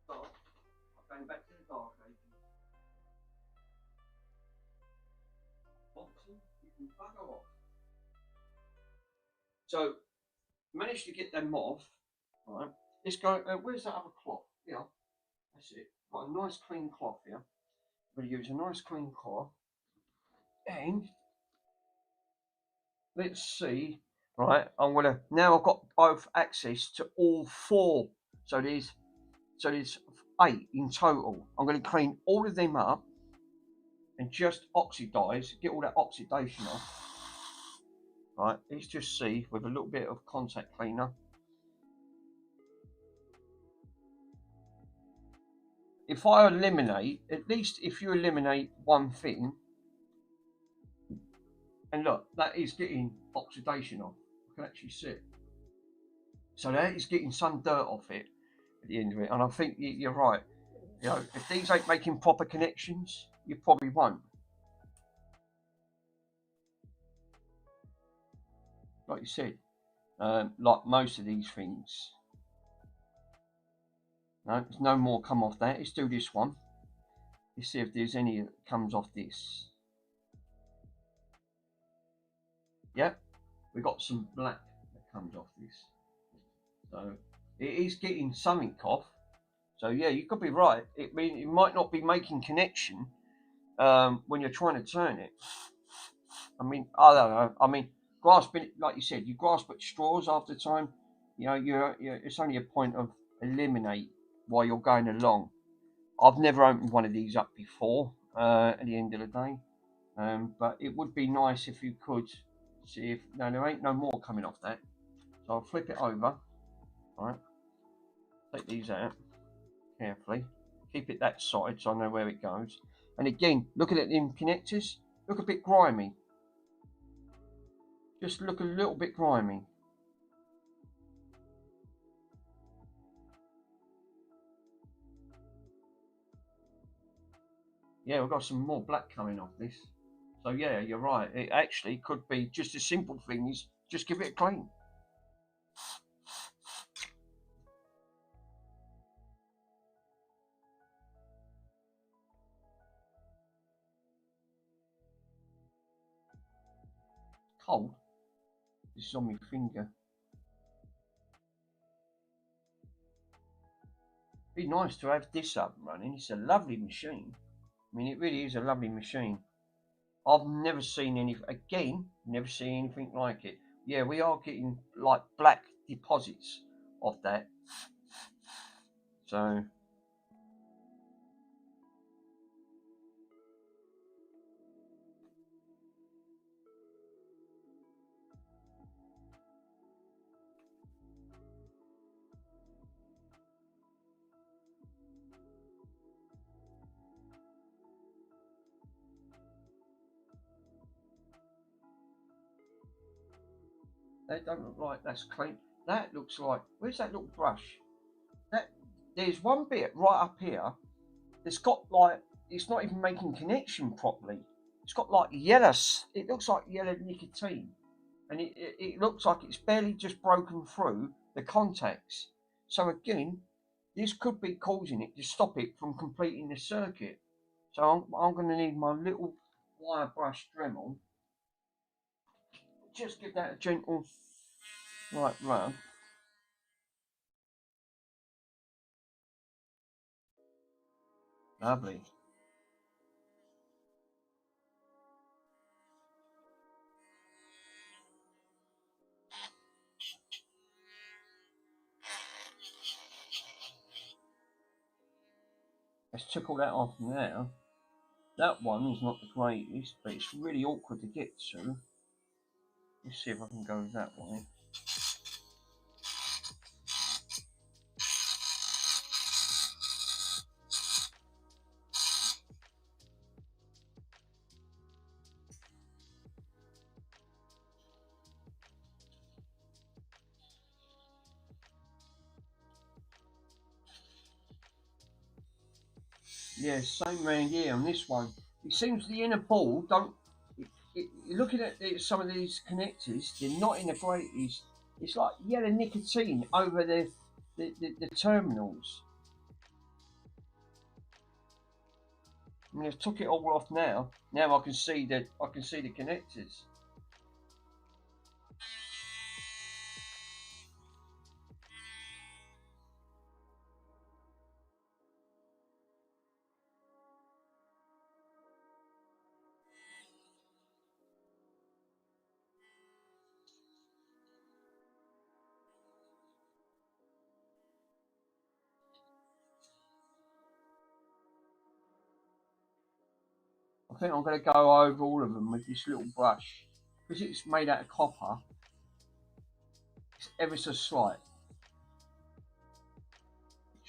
Dark. I'm going back to the dark ages. Watson, you can bugger off. So, managed to get them off. Right. Let's go. Where's that other cloth? Yeah, that's it. Got a nice clean cloth here. I'm going to use a nice clean cloth. And let's see. Right, I'm gonna now. I've got both access to all 4. So there's 8 in total. I'm going to clean all of them up and just oxidize, get all that oxidation off. Right, let's just see with a little bit of contact cleaner. If I eliminate, at least if you eliminate one thing, and look, that is getting oxidation off. I can actually see it. So that is getting some dirt off it at the end of it. And I think you're right. You know, if these ain't making proper connections, you probably won't. Like you said, like most of these things. No, there's no more come off that. Let's do this one. Let's see if there's any that comes off this. Yep, we got some black that comes off this. So it is getting something off. So yeah, you could be right. It might not be making connection when you're trying to turn it. I mean, I don't know. I mean, grasping it, like you said, you grasp at straws after time. You know, it's only a point of eliminate while you're going along. I've never opened one of these up before. At the end of the day, but it would be nice if you could see if no, there ain't no more coming off that. So I'll flip it over. All right, take these out carefully. Keep it that side so I know where it goes. And again, looking at them connectors, look a bit grimy. Just look a little bit grimy. Yeah, we've got some more black coming off this. So yeah, you're right. It actually could be just a simple thing is just give it a clean. Cold. This is on my finger. Be nice to have this up and running. It's a lovely machine. I mean, it really is a lovely machine. I've never seen never seen anything like it. Yeah, we are getting like black deposits of that. So that don't look like that's clean. That looks like, where's that little brush? That there's one bit right up here that's got like, it's not even making connection properly. It's got like yellow, it looks like yellow nicotine. And it looks like it's barely just broken through the contacts. So again, this could be causing it to stop it from completing the circuit. So I'm going to need my little wire brush Dremel. Just give that a gentle right rub. Lovely. Let's took all that off now. That one is not the greatest, but it's really awkward to get to. Let's see if I can go that way. Yeah, same round here on this one. It seems the inner ball don't. Looking at some of these connectors, they're not in the greatest. It's like yellow nicotine over the terminals. I mean, I've took it all off now. Now I can see the connectors. I think I'm going to go over all of them with this little brush because it's made out of copper. It's ever so slight.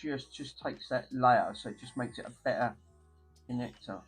It just takes that layer, so it just makes it a better connector.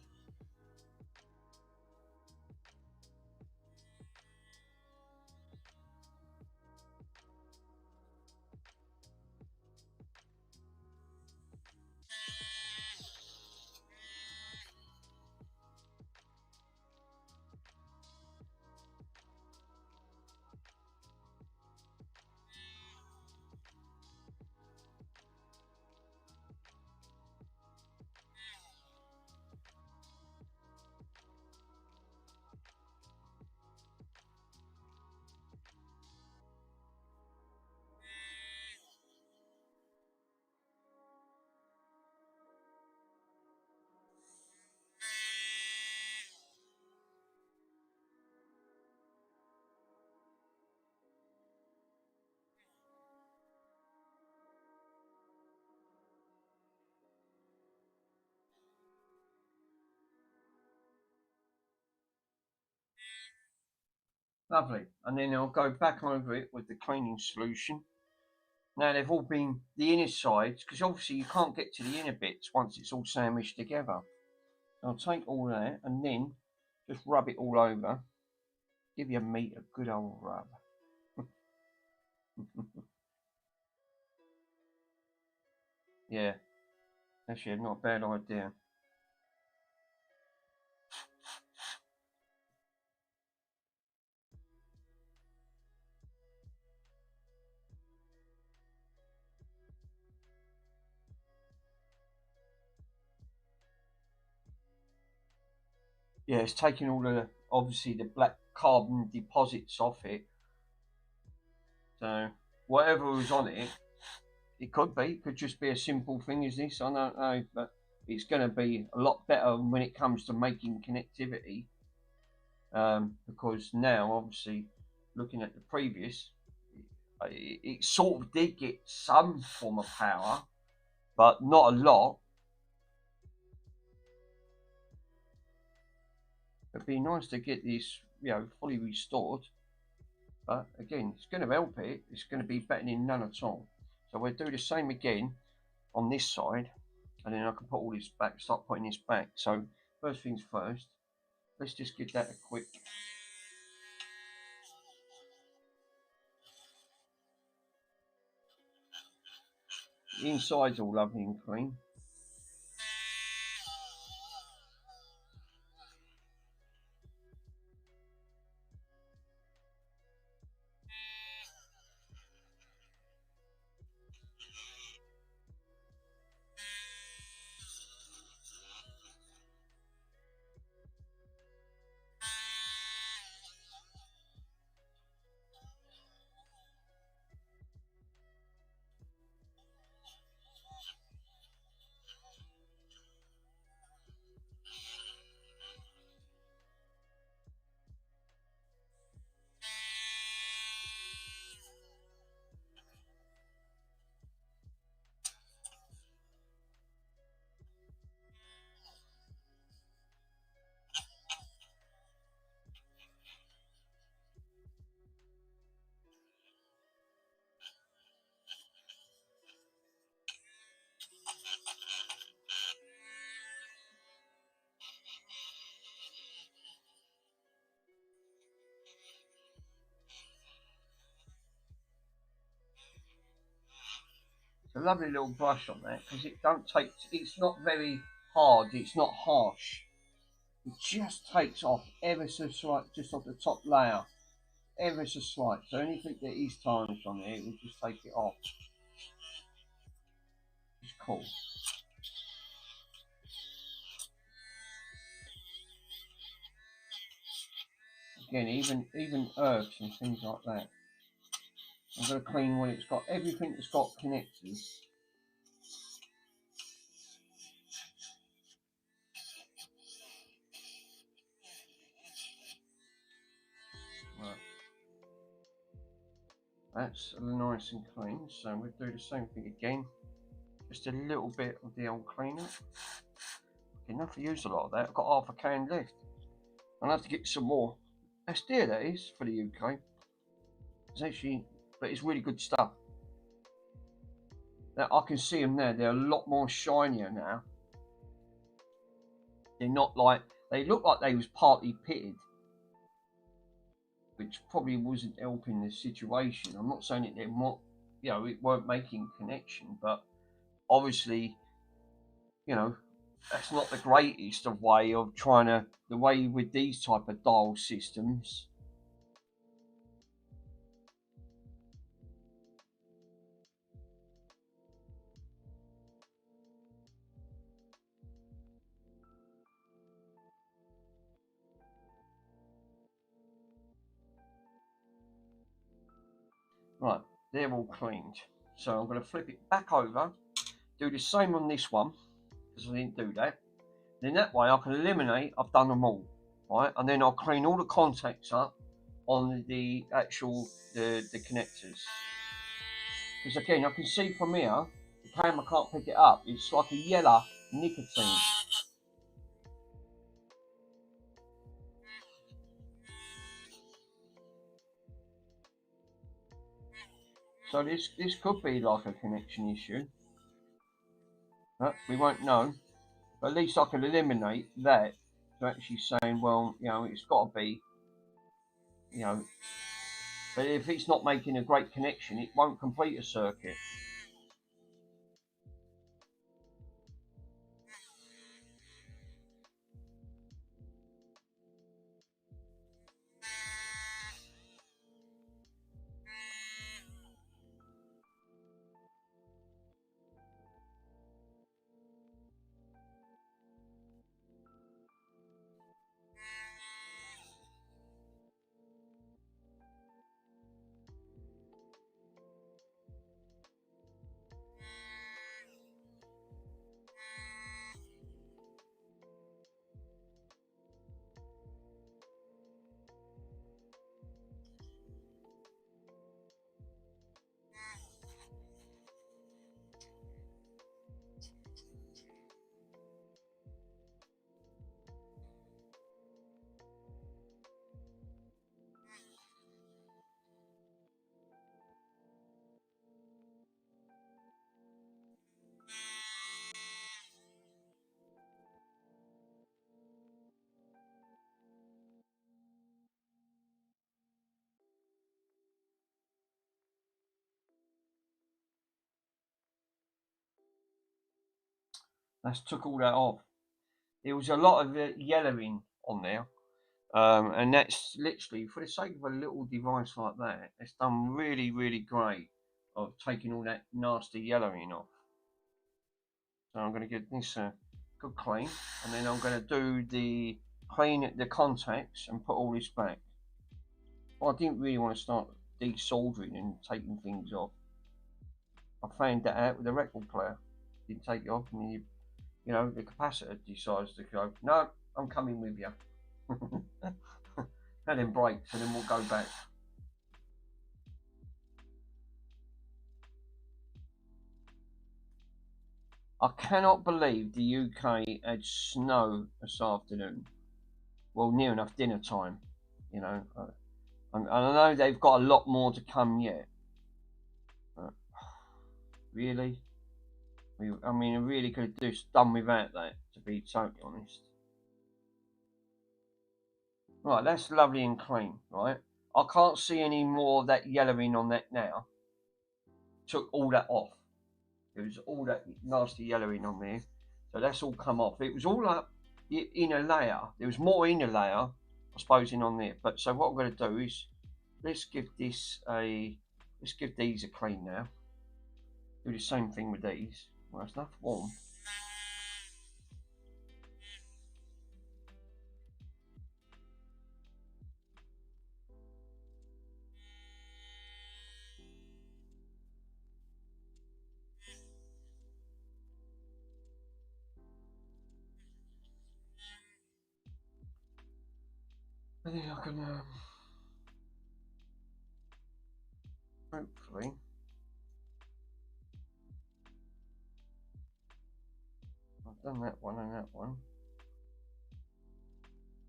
Lovely. And then I'll go back over it with the cleaning solution. Now they've all been the inner sides, because obviously you can't get to the inner bits once it's all sandwiched together. I'll take all that and then just rub it all over. Give your meat a good old rub. Yeah, actually not a bad idea. Yeah, it's taking all the, obviously the black carbon deposits off it. So whatever was on it, it could just be a simple thing as this, I don't know, but it's going to be a lot better when it comes to making connectivity, because now obviously looking at the previous, it sort of did get some form of power, but not a lot. It'd be nice to get this, fully restored, but again, it's going to help it. It's going to be better than none at all. So we'll do the same again on this side, and then I can put all this back, start putting this back. So first things first, let's just give that a quick. The inside's all lovely and clean. It's a lovely little brush on that because it don't take. It's not very hard. It's not harsh. It just takes off ever so slight, just off the top layer, ever so slight. So anything that is tarnished on there, it will just take it off. It's cool. Again, even herbs and things like that. I'm going to clean when it's got everything that's got connectors. Right. That's nice and clean. So we'll do the same thing again. Just a little bit of the old cleaner. Enough to use a lot of that. I've got half a can left. I'll have to get some more. That's dear, that is, for the UK. It's actually, but it's really good stuff. Now I can see them there. They're a lot more shinier now. They're not like, they look like they was partly pitted, which probably wasn't helping the situation. I'm not saying that they're not, it weren't making connection, but obviously, that's not the greatest of way of trying to, the way with these type of dial systems. Right, they're all cleaned. So I'm going to flip it back over, do the same on this one, because I didn't do that. Then that way I can eliminate, I've done them all, right? And then I'll clean all the contacts up on the actual, the connectors. Because again, I can see from here, the camera can't pick it up. It's like a yellow nicotine. So this could be like a connection issue. But we won't know. But at least I can eliminate that to actually saying, well, you know, it's got to be, you know. But if it's not making a great connection, it won't complete a circuit. That's took all that off. There was a lot of yellowing on there. And that's literally, for the sake of a little device like that, it's done really, really great of taking all that nasty yellowing off. So I'm going to give this a good clean, and then I'm going to do the clean the contacts and put all this back. Well, I didn't really want to start desoldering and taking things off. I found that out with the record player. Didn't take it off, and you know, the capacitor decides to go, no, I'm coming with you. And then breaks, and then we'll go back. I cannot believe the UK had snow this afternoon. Well, near enough dinner time, you know. And I know they've got a lot more to come yet. But really? I mean, I really could have done without that, to be totally honest. Right, that's lovely and clean, right? I can't see any more of that yellowing on that now. Took all that off. There was all that nasty yellowing on there. So that's all come off. It was all up in a layer. There was more in a layer, I suppose, in on there. But so what I'm going to do is let's give these a clean now. Do the same thing with these. Well, it's enough warm. I think I can hopefully. I've done that one and that one.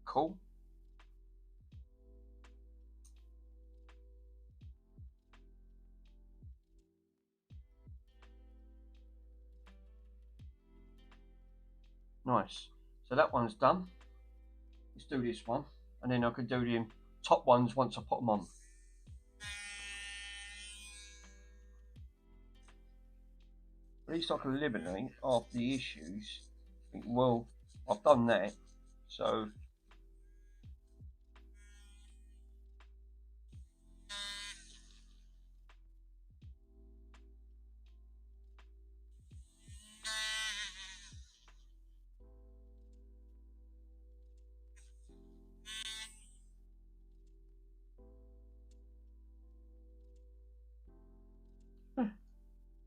Cool. Nice. So that one's done. Let's do this one, and then I can do the top ones once I put them on. At least I can eliminate half the issues. Well, I've done that, so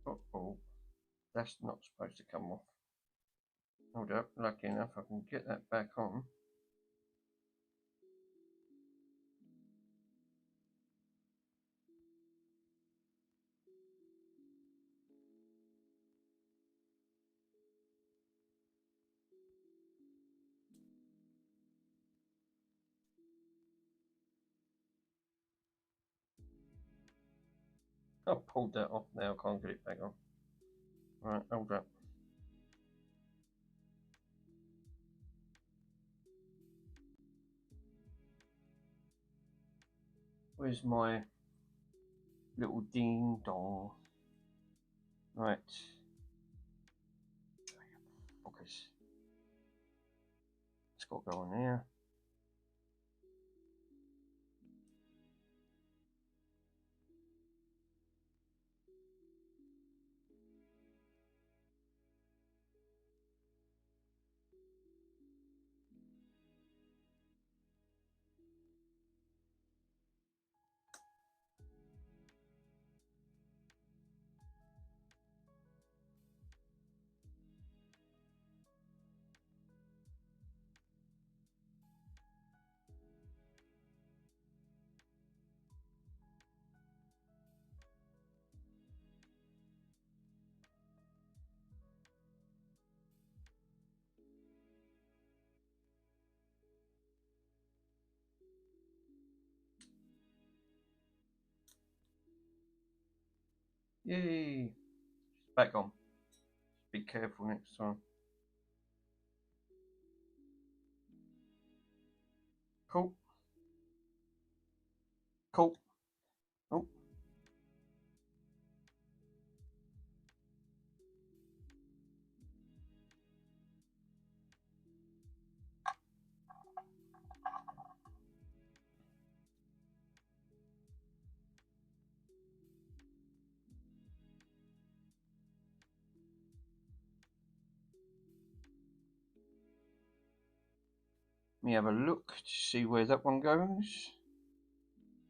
uh-oh, that's not supposed to come off. Hold up, lucky enough I can get that back on. I pulled that off now, I can't get it back on. Right, hold up. Where's my little ding dong? Right. Focus. It's got to go on there. Yay! It's back on. Be careful next time. Cool. Cool. Oh. Let me have a look to see where that one goes.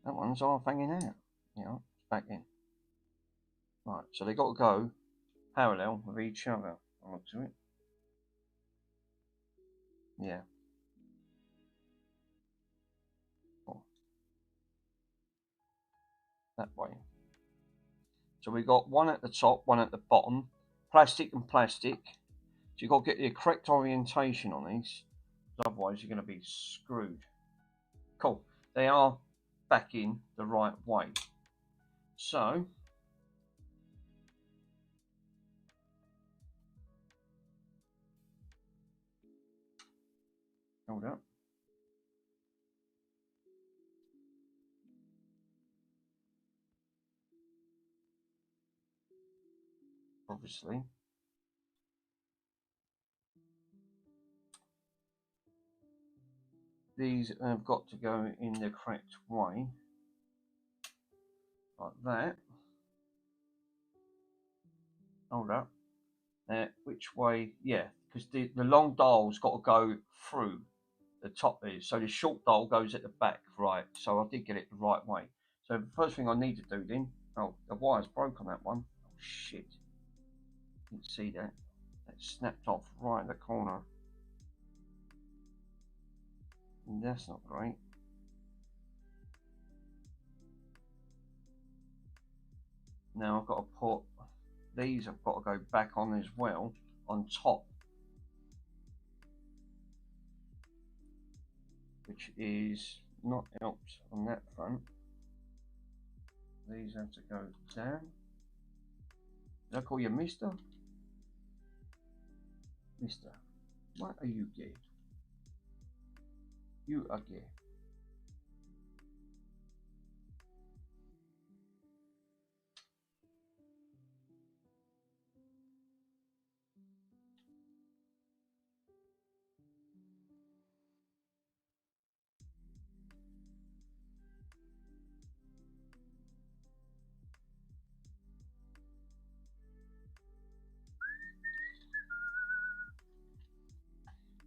That one's half hanging out. Yeah, it's back in. Right, so they got to go parallel with each other. I'll look to it. Yeah. Oh. That way. So we got one at the top, one at the bottom. Plastic and plastic. So you've got to get the correct orientation on these. Otherwise you're going to be screwed. Cool. They are back in the right way. So hold up. Obviously. These have got to go in the correct way. Like that. Hold up. Which way? Yeah, because the long dial's got to go through the top there. So the short dial goes at the back, right? So I did get it the right way. So the first thing I need to do then, oh, the wire's broke on that one. Oh shit. Didn't see that. That snapped off right in the corner. And that's not great. Now I've got to put these, I've got to go back on as well, on top. Which is not helped on that front. These have to go down. Did I call you Mister? Mister, what are you gay? You are gay.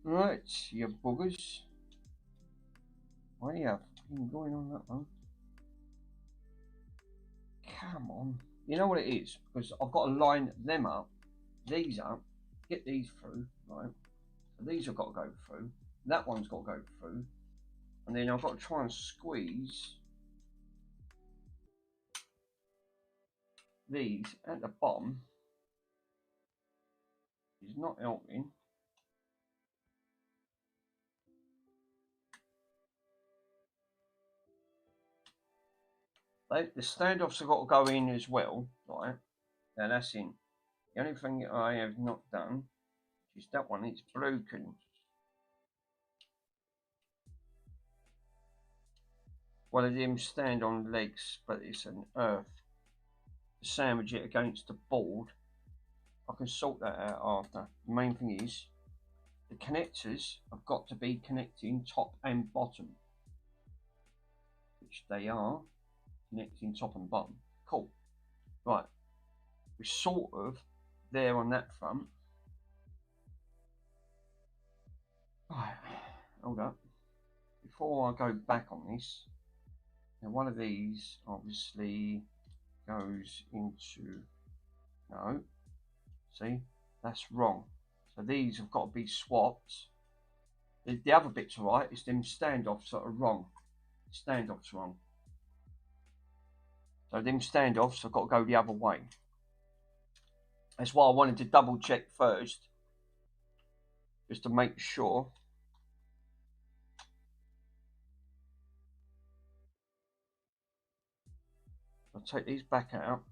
Right, you buggers. What do you have been going on that one? Come on. You know what it is? Because I've got to line them up, these up, get these through, right? So these have got to go through. That one's got to go through. And then I've got to try and squeeze these at the bottom. It's not helping. The standoffs have got to go in as well, right? Now that's in. The only thing I have not done is that one. It's broken. One of them stand on legs, but it's an earth. To sandwich it against the board. I can sort that out after. The main thing is the connectors have got to be connecting top and bottom, which they are connecting top and bottom. Cool. Right. We're sort of there on that front. Right. Hold up. Before I go back on this, now one of these obviously goes into, no, see, that's wrong. So these have got to be swapped. The other bits are right, it's them standoffs that are wrong. Standoffs wrong. So them standoffs have got to go the other way. That's why I wanted to double check first, just to make sure. I'll take these back out.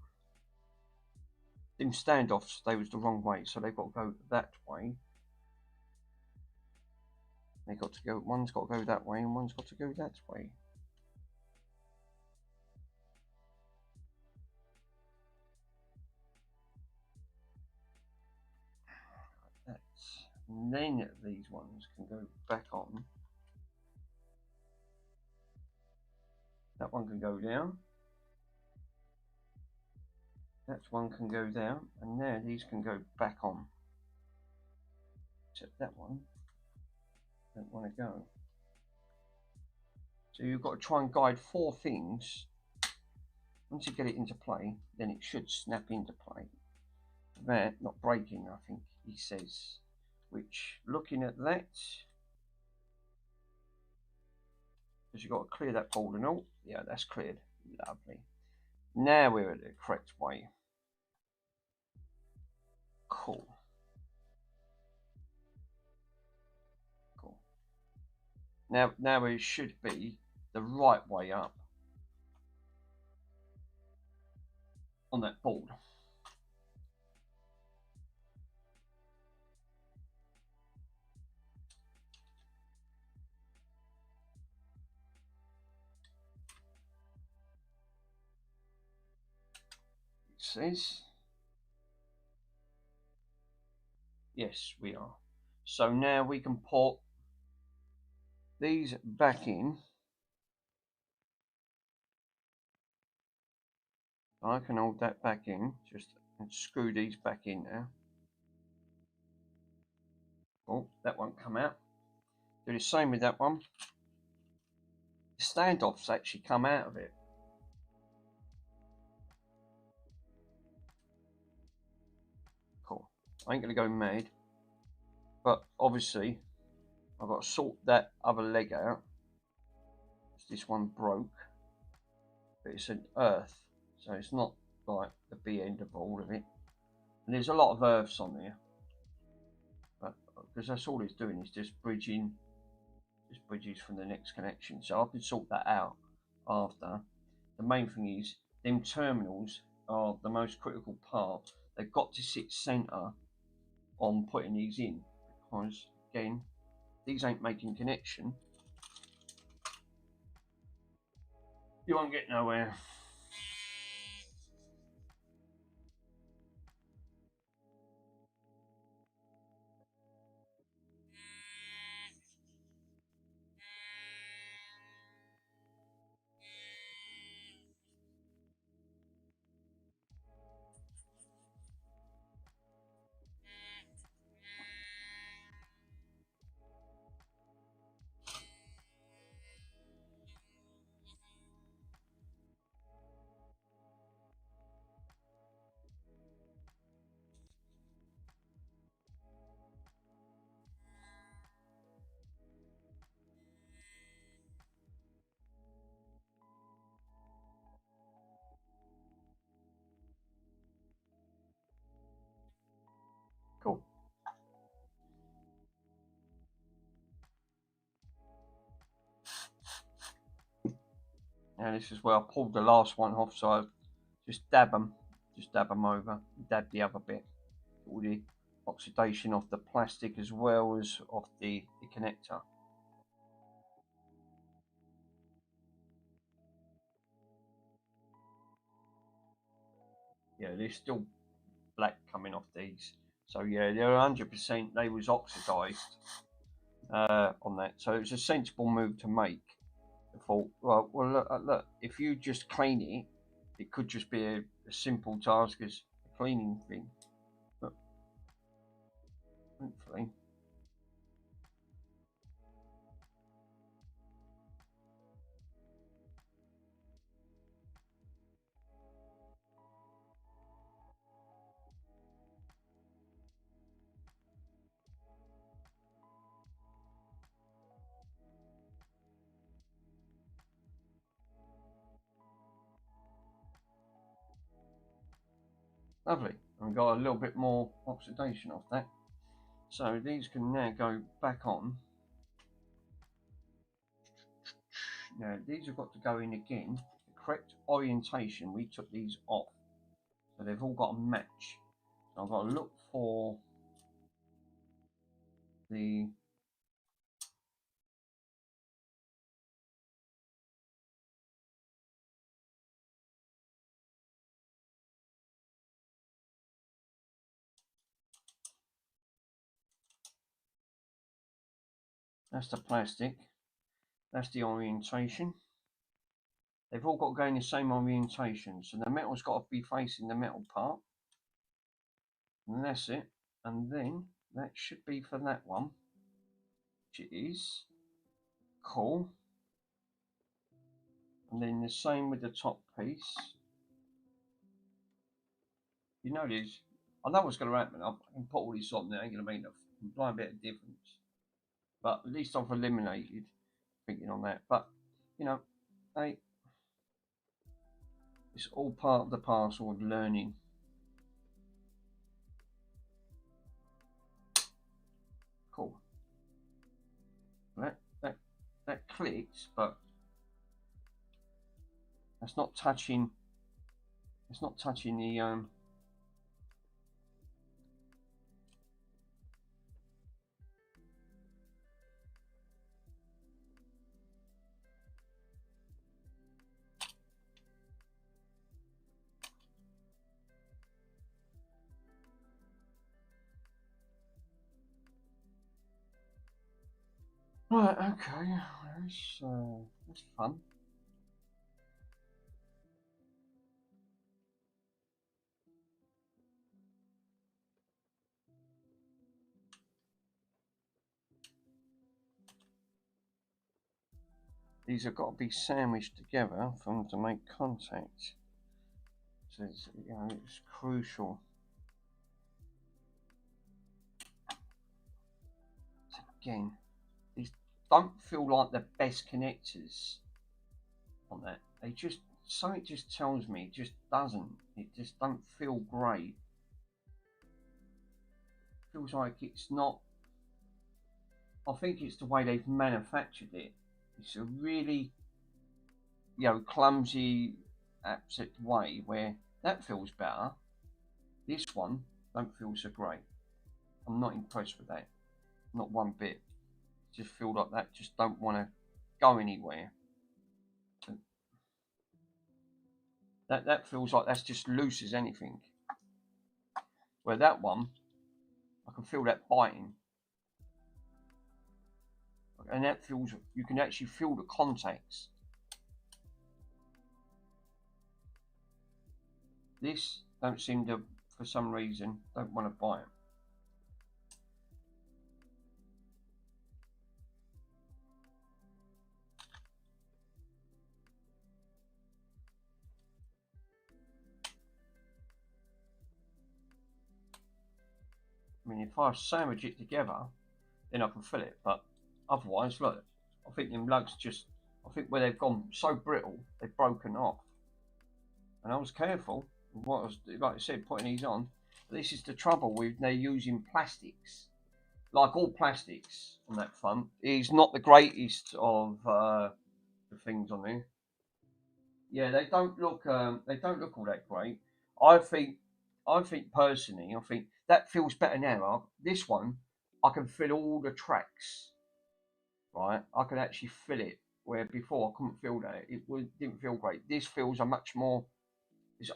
Them standoffs, they was the wrong way, so they've got to go that way. They got to go. One's got to go that way, and one's got to go that way. That. And then these ones can go back on. That one can go down. That one can go down, and now these can go back on. Except that one don't want to go. So you've got to try and guide 4 things. Once you get it into play, then it should snap into play. That not breaking, I think he says. Which, looking at that, because you've got to clear that board and all. Yeah, that's cleared. Lovely. Now we're at the correct way. Cool. Cool. Now it should be the right way up on that board. It says, yes, we are. So now we can put these back in. I can hold that back in, just and screw these back in now. Oh, that won't come out. Do the same with that one. The standoffs actually come out of it. Cool. I ain't gonna go mad, but obviously I've got to sort that other leg out. This one broke, but it's an earth, so it's not like the B end of all of it. And there's a lot of earths on there, but because that's all it's doing is just bridging, just bridges from the next connection. So I can sort that out after. The main thing is them terminals are the most critical part. They've got to sit center on putting these in, because again, these ain't making connection. You won't get nowhere. Now this is where I pulled the last one off, so I just dab them over, dab the other bit, all the oxidation off the plastic as well as off the connector. Yeah, there's still black coming off these, so yeah, they're 100%. They was oxidized on that, so it's a sensible move to make. I thought, well, look, if you just clean it, it could just be a simple task as a cleaning thing. But hopefully, lovely. I've got a little bit more oxidation off that, so these can now go back on. Now these have got to go in again. The correct orientation. We took these off, so they've all got to match. So I've got to look for the that's the plastic. That's the orientation. They've all got to go in the same orientation, so the metal's got to be facing the metal part, and that's it. And then that should be for that one, which it is. Cool. And then the same with the top piece. You know this. I know what's going to happen. I can put all this on there. Ain't going to make a blind bit of difference. But at least I've eliminated thinking on that. But you know, hey, it's all part of the parcel of learning. Cool. That clicks, but that's not touching. It's not touching the Right, okay, that's fun. These have got to be sandwiched together for them to make contact. So it's, you know, it's crucial. So again, these don't feel like the best connectors on that. They just, something just tells me it just doesn't. It just don't feel great. Feels like it's not. I think it's the way they've manufactured it. It's a really, you know, clumsy, absent way where that feels better. This one don't feel so great. I'm not impressed with that. Not one bit. Just feel like that just don't want to go anywhere. That feels like that's just loose as anything. Where that one, I can feel that biting. And that feels, you can actually feel the contacts. This don't seem to, for some reason, don't want to bite. I mean, if I sandwich it together, then I can feel it. But otherwise, look, I think them lugs just, I think where they've gone so brittle, they've broken off. And I was careful with what I was, like I said, putting these on. But this is the trouble with they're using plastics. Like all plastics on that front, is not the greatest of the things on there. Yeah, they don't look all that great. I think I think personally, I think that feels better now. This one, I can feel all the tracks, right? I can actually feel it. Where before I couldn't feel that. Didn't feel great. This feels a much more.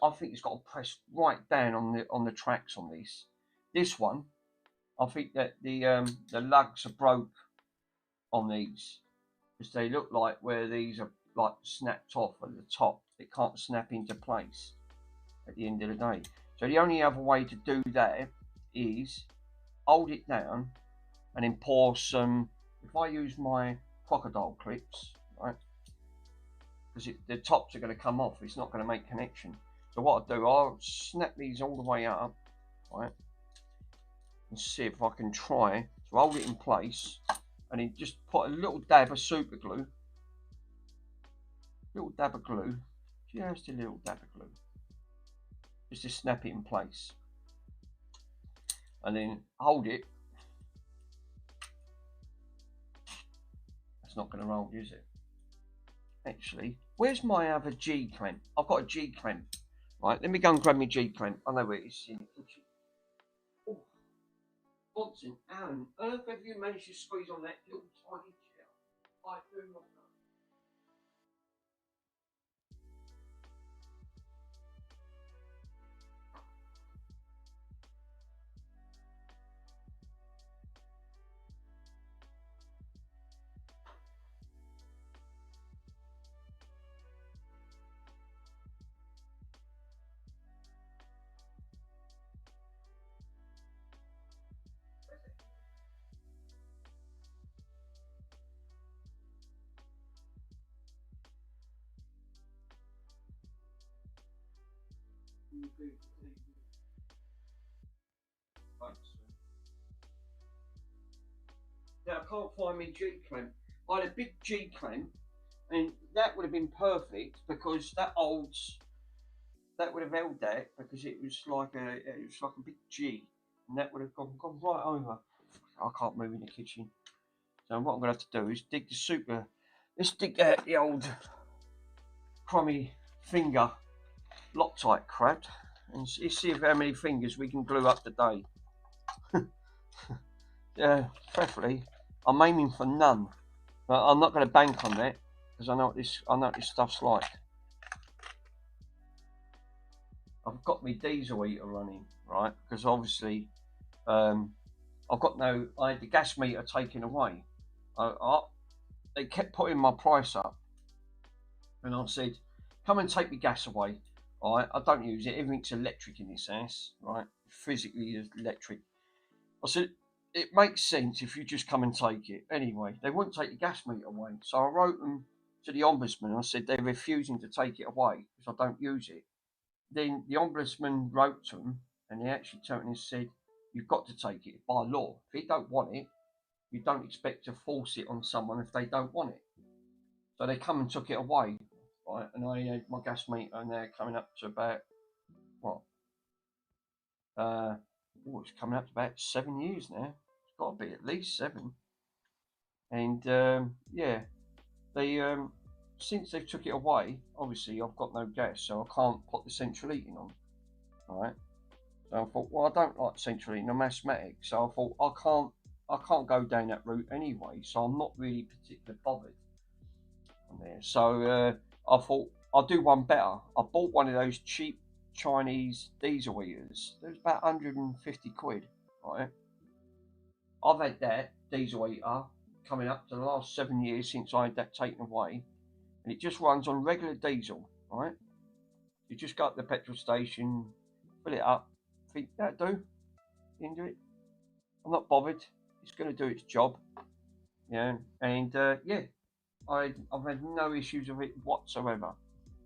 I think it's got to press right down on the tracks on this. This one, I think that the lugs are broke on these because they look like where these are like snapped off at the top. It can't snap into place at the end of the day. So the only other way to do that is hold it down and then pour some. If I use my crocodile clips, right, because the tops are going to come off, it's not going to make connection. So what I'll do, I'll snap these all the way up, right, and see if I can try to hold it in place, and then just put a little dab of super glue, just a little dab of glue, just to snap it in place, and then hold it. That's not going to roll, is it? Actually, where's my other G clamp? I've got a G clamp. Right, let me go and grab my G clamp. I know where it is in the kitchen. Oh, Watson, how on earth have you managed to squeeze on that little tiny chair? I do not know. Now I can't find my G clamp. I had a big G clamp, and that would have been perfect because that would have held that because it was like a big G, and that would have gone right over. I can't move in the kitchen. So what I'm gonna have to do is dig the super. Let's dig out the old crummy finger Loctite crap and see how many fingers we can glue up today. Yeah, preferably. I'm aiming for none, but I'm not going to bank on that because I know what this stuff's like. I've got my diesel heater running, right? Because obviously, I've got I had the gas meter taken away. They kept putting my price up, and I said, "Come and take the gas away." All right, I don't use it. Everything's electric in this house, right? Physically electric. I said, it makes sense if you just come and take it. Anyway, they wouldn't take the gas meter away. So I wrote them to the ombudsman. I said they're refusing to take it away because I don't use it. Then the ombudsman wrote to them and they actually turned and said, you've got to take it by law. If you don't want it, you don't expect to force it on someone if they don't want it. So they come and took it away. Right, and I had my gas meter and they're coming up to about, what? It's coming up to about 7 years now. It's got to be at least 7. And yeah, they since they've took it away, obviously I've got no gas, so I can't put the central heating on. Right. So I thought, well, I don't like central heating. I'm asthmatic, so I thought I can't go down that route anyway. So I'm not really particularly bothered on there. So I thought I'll do one better. I bought one of those cheap Chinese diesel heaters. It was about 150 quid. Right. I've had that diesel heater coming up to the last 7 years since I had that taken away, and it just runs on regular diesel, right? You just go up to the petrol station, fill it up, think that'll do, into it. I'm not bothered. It's going to do its job, yeah. And yeah, I've had no issues with it whatsoever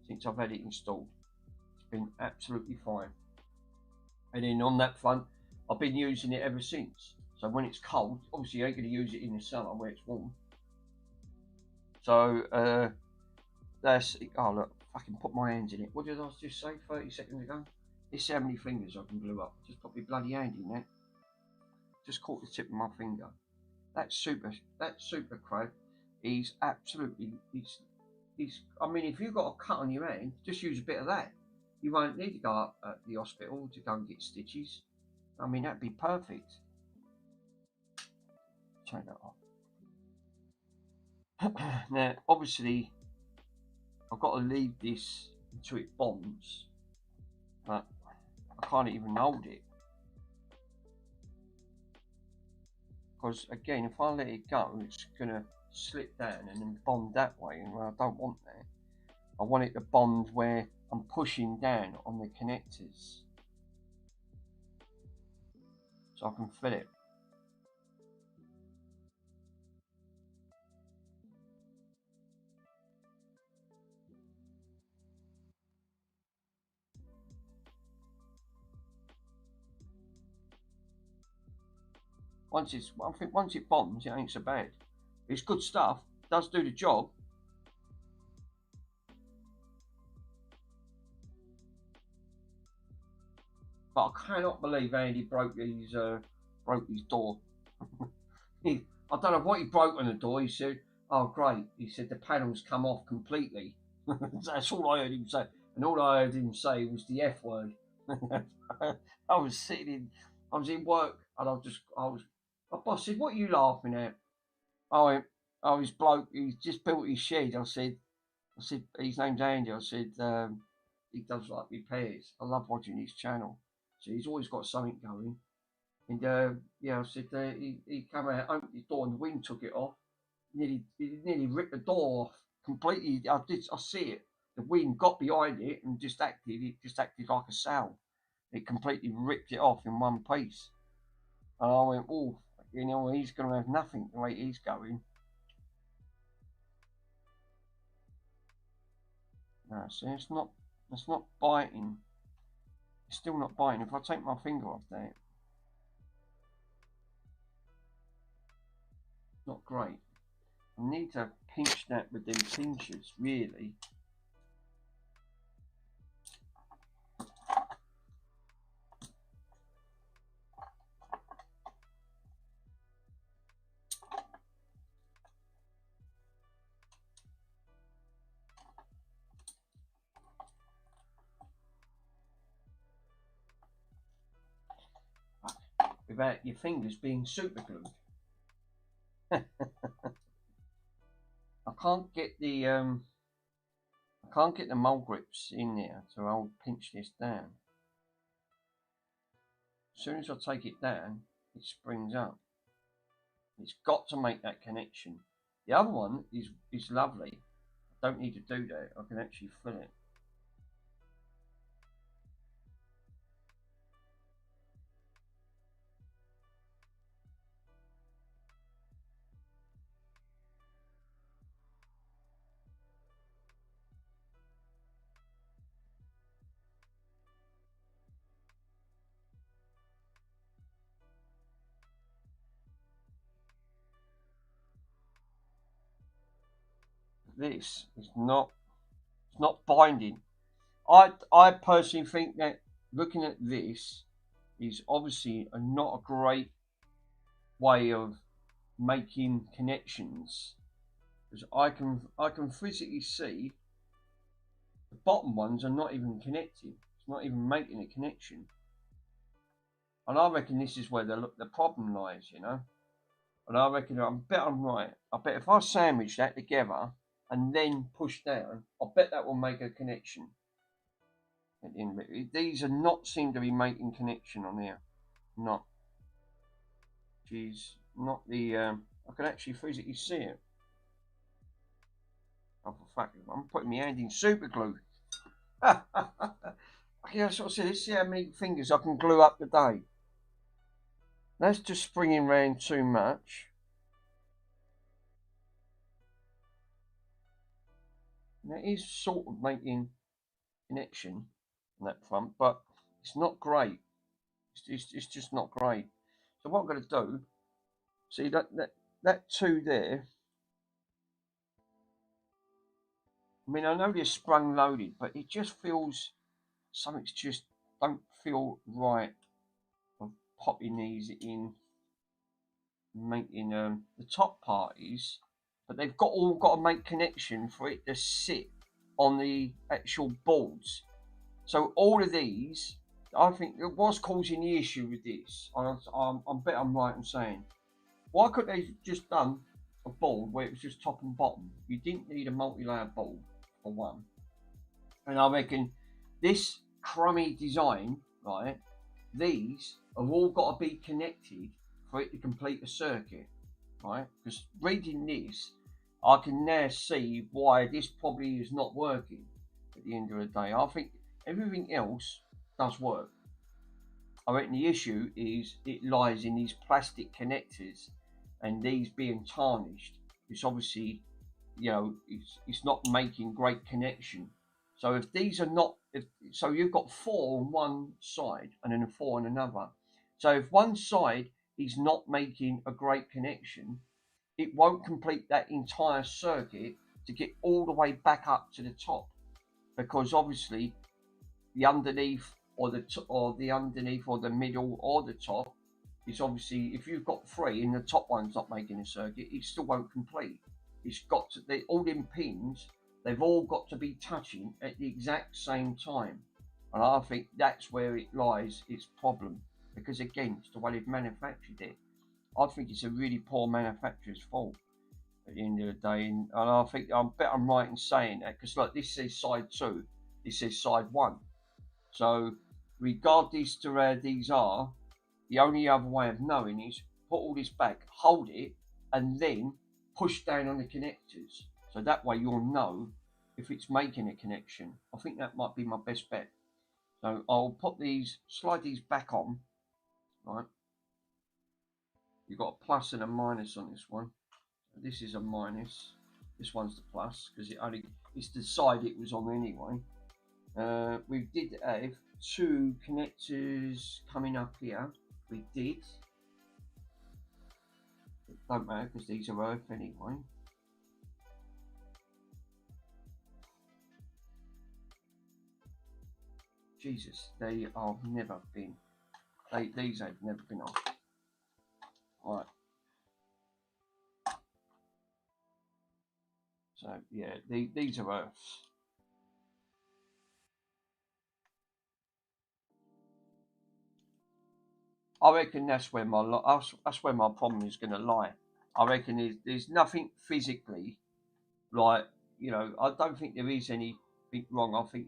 since I've had it installed. It's been absolutely fine. And then on that front, I've been using it ever since. So when it's cold, obviously you ain't going to use it in the summer where it's warm. So that's it. Oh look, I can put my hands in it. What did I just say 30 seconds ago? This how many fingers I can glue up. Just put my bloody hand in there. Just caught the tip of my finger. That super crab is absolutely, I mean, if you've got a cut on your hand, just use a bit of that. You won't need to go up at the hospital to go and get stitches. I mean, that'd be perfect. Turn that off. Now, obviously, I've got to leave this until it bonds, but I can't even hold it. Because again, if I let it go, it's going to slip down and then bond that way, and I don't want that. I want it to bond where I'm pushing down on the connectors, so I can fill it. I think once it bonds, it ain't so bad. It's good stuff, does do the job. But I cannot believe Andy broke his door. I don't know what he broke on the door. He said, "Oh great," he said, "the panels come off completely." That's all I heard him say, and all I heard him say was the F word. I was in work, and my boss said, "What are you laughing at?" I went, "Oh, his bloke, he's just built his shed." I said, "His name's Andy." I said, "He does like repairs. I love watching his channel. So he's always got something going." And yeah, I said, he came out, opened his door, and the wind took it off. He nearly ripped the door off completely. I see it. The wind got behind it and just acted. It just acted like a sail. It completely ripped it off in one piece. And I went, "Oh, you know, he's going to have nothing the way he's going." No, see, it's not biting. It's still not biting. If I take my finger off that, not great. I need to pinch that with them pinchers, really. Without your fingers being super glued. I can't get the mole grips in there, so I'll pinch this down. As soon as I take it down, it springs up. It's got to make that connection. The other one is lovely. I don't need to do that. I can actually fill it. This is not binding. I personally think that looking at this is obviously not a great way of making connections, because I can physically see the bottom ones are not even connected. It's not even making a connection, and I reckon this is where the problem lies, you know. And I reckon I bet I'm right. I bet if I sandwich that together and then push down, I bet that will make a connection. At the end of it, these are not seem to be making connection on here. Not. She's not the. I can actually physically see it. Oh, for fuck! I'm putting my hand in super glue. Yeah, sort of see. Let's see how many fingers I can glue up today. That's just springing round too much. That is sort of making connection on that front, but it's not great. It's just not great. So what I'm going to do, see that two there. I mean, I know they're sprung loaded, but it just feels something's just don't feel right of popping these in, making the top part is but they've all got to make connection for it to sit on the actual boards. So all of these, I think, what's causing the issue with this, I bet I'm right in saying, why couldn't they just done a board where it was just top and bottom? You didn't need a multi-layer board for one. And I reckon this crummy design, right, these have all got to be connected for it to complete a circuit, right? Because reading this, I can now see why this probably is not working at the end of the day. I think everything else does work. I reckon the issue is it lies in these plastic connectors and these being tarnished. It's obviously, it's not making great connection. So if these are not, so you've got 4 on one side and then 4 on another. So if one side is not making a great connection, it won't complete that entire circuit to get all the way back up to the top, because obviously the underneath or the underneath or the middle or the top is obviously, if you've got 3 and the top one's not making a circuit, it still won't complete. It's got to, all them pins, they've all got to be touching at the exact same time. And I think that's where it lies, its problem. Because again, it's the way they've manufactured it. I think it's a really poor manufacturer's fault at the end of the day. And I think, I bet I'm right in saying that, because look, this says side 2, this says side 1. So regardless to where these are, the only other way of knowing is put all this back, hold it, and then push down on the connectors. So that way you'll know if it's making a connection. I think that might be my best bet. So I'll put these, slide these back on, right? You've got a plus and a minus on this one. This is a minus. This one's the plus because it's the side it was on anyway. We did have 2 connectors coming up here. We did. It don't matter because these are earth anyway. Jesus, they have never been. These have never been off. Right. So yeah, these are earths. I reckon that's where my problem is going to lie. I reckon there's nothing physically, like, I don't think there is anything wrong. I think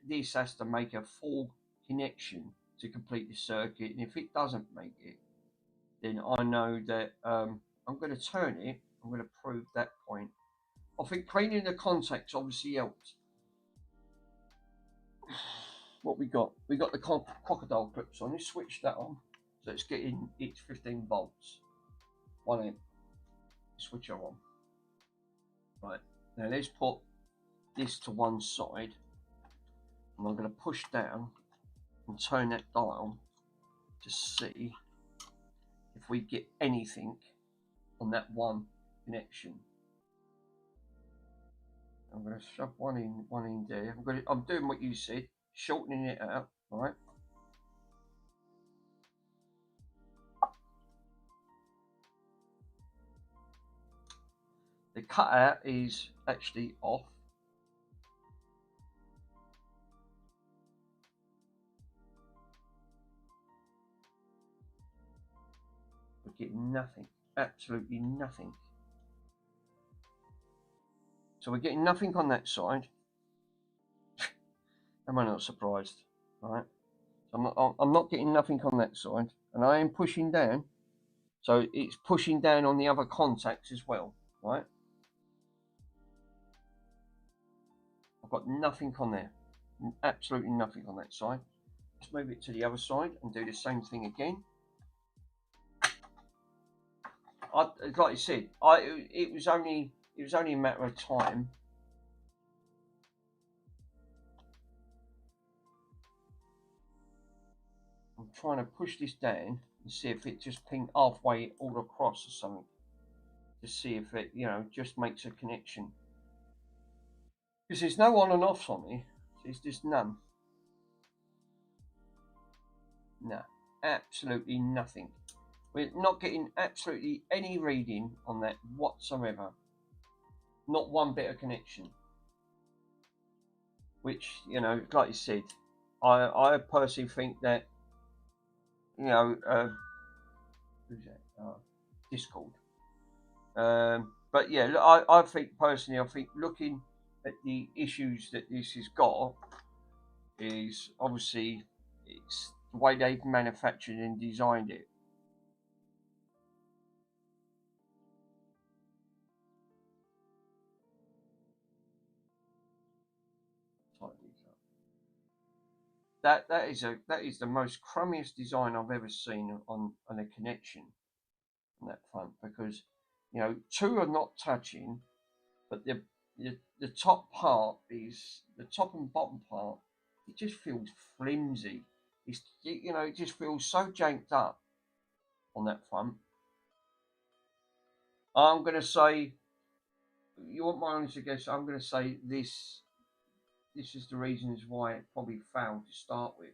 this has to make a full connection to complete the circuit, and if it doesn't make it, then I know that I'm going to turn it. I'm going to prove that point. I think cleaning the contacts obviously helped. What we got? We got the crocodile clips on. Let's switch that on. So it's getting its 15 volts. 1 amp. Switch her on. Right. Now let's put this to one side. And I'm going to push down and turn that dial to see if we get anything on that one connection. I'm going to shove one in there. I'm doing what you said, shortening it out, right? The cutout is actually off. We're getting nothing, absolutely nothing. So we're getting nothing on that side. Am I not surprised? Right? I'm not getting nothing on that side, and I am pushing down. So it's pushing down on the other contacts as well, right? I've got nothing on there, absolutely nothing on that side. Let's move it to the other side and do the same thing again. Like I said, it was only a matter of time. I'm trying to push this down and see if it just ping halfway all across or something, to see if it, just makes a connection. Because there's no on and offs on me. There's just none. No, absolutely nothing. We're not getting absolutely any reading on that whatsoever. Not one bit of connection. Which, you know, like you said, I personally think that, you know, who's that? Discord. But yeah, I think personally, I think looking at the issues that this has got is obviously it's the way they've manufactured and designed it. That is the most crummiest design I've ever seen on a connection on that front, because you know two are not touching, but the top part is the top and bottom part. It just feels flimsy. It's, you know, it just feels so janked up on that front. I'm gonna say, you want my honest guess? I'm gonna say this is the reasons why it probably failed to start with.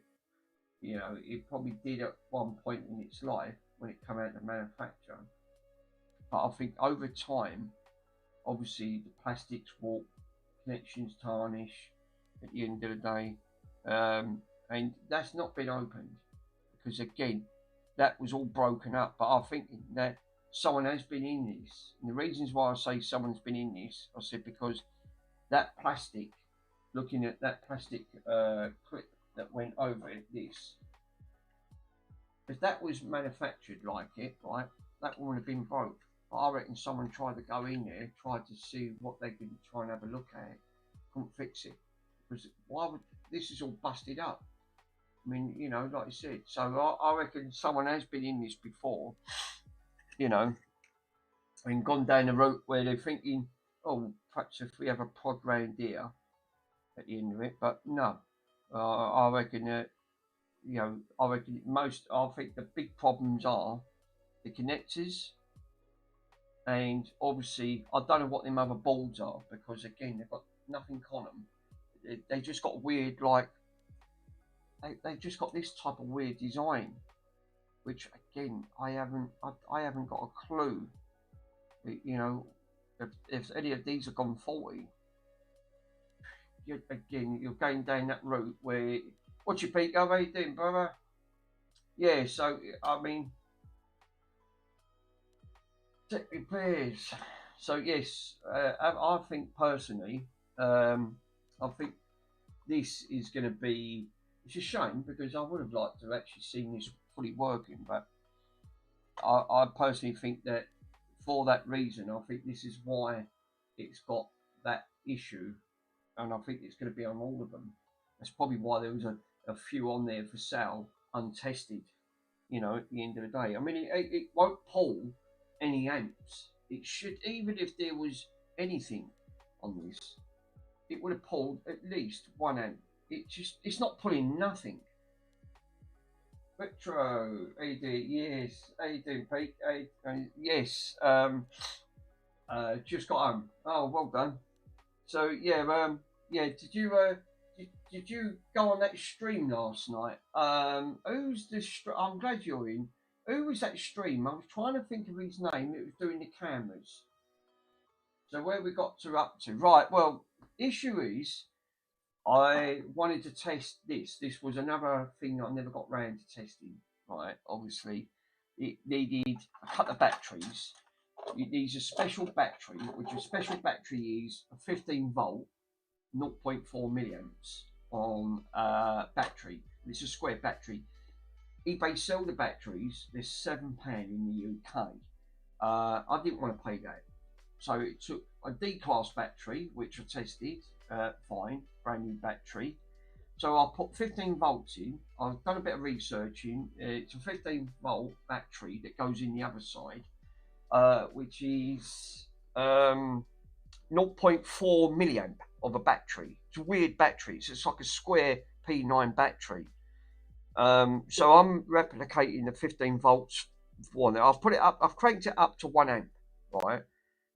You know, it probably did at one point in its life when it came out of manufacture. But I think over time, obviously the plastics warp, connections tarnish at the end of the day, and that's not been opened because again, that was all broken up. But I think that someone has been in this, and the reasons why I say someone's been in this, I said because that plastic, looking at that plastic clip that went over this, if that was manufactured like it, right, that wouldn't have been broke. But I reckon someone tried to go in there, tried to see what they could try and have a look at it, couldn't fix it. Because why would this is all busted up? I mean, you know, like I said, so I reckon someone has been in this before, you know, and gone down the route where they're thinking, oh, perhaps if we have a prod round here at the end of it, but no, I reckon that, you know, I reckon most, I think the big problems are the connectors, and obviously I don't know what them other boards are because again they've got nothing on them. They just got weird, like they've just got this type of weird design, which again I haven't got a clue. You know, if any of these have gone faulty, you're going down that route where what's your peak? How are you doing, brother? Yeah, so I mean, tech repairs. So yes, I think personally, I think this is going to be. It's a shame because I would have liked to have actually seen this fully working, but I personally think that for that reason, I think this is why it's got that issue, and I think it's going to be on all of them. That's probably why there was a few on there for sale untested. You know, at the end of the day, I mean, it won't pull any amps. It should, even if there was anything on this, it would have pulled at least one amp. It's not pulling nothing. Retro, AD, yes, AD, Pete, yes, just got home. Oh, well done. So yeah, yeah. Did you go on that stream last night? Who's the? I'm glad you're in. Who was that stream? I was trying to think of his name. It was doing the cameras. So where we got to up to? Right. Well, issue is I wanted to test this. This was another thing I never got round to testing. Right. Obviously, it needed a couple of batteries. It needs a special battery, which a special battery is a 15-volt 0.4 milliamps on battery. It's a square battery. eBay sell the batteries. They're £7 in the UK. I didn't want to pay that, so it took a D-class battery, which I tested. Fine, brand new battery. So I put 15 volts in. I've done a bit of researching. It's a 15-volt battery that goes in the other side, which is 0.4 milliamp of a battery. It's a weird battery. It's like a square P9 battery. So I'm replicating the 15 volts one. I've put it up. I've cranked it up to 1 amp, right,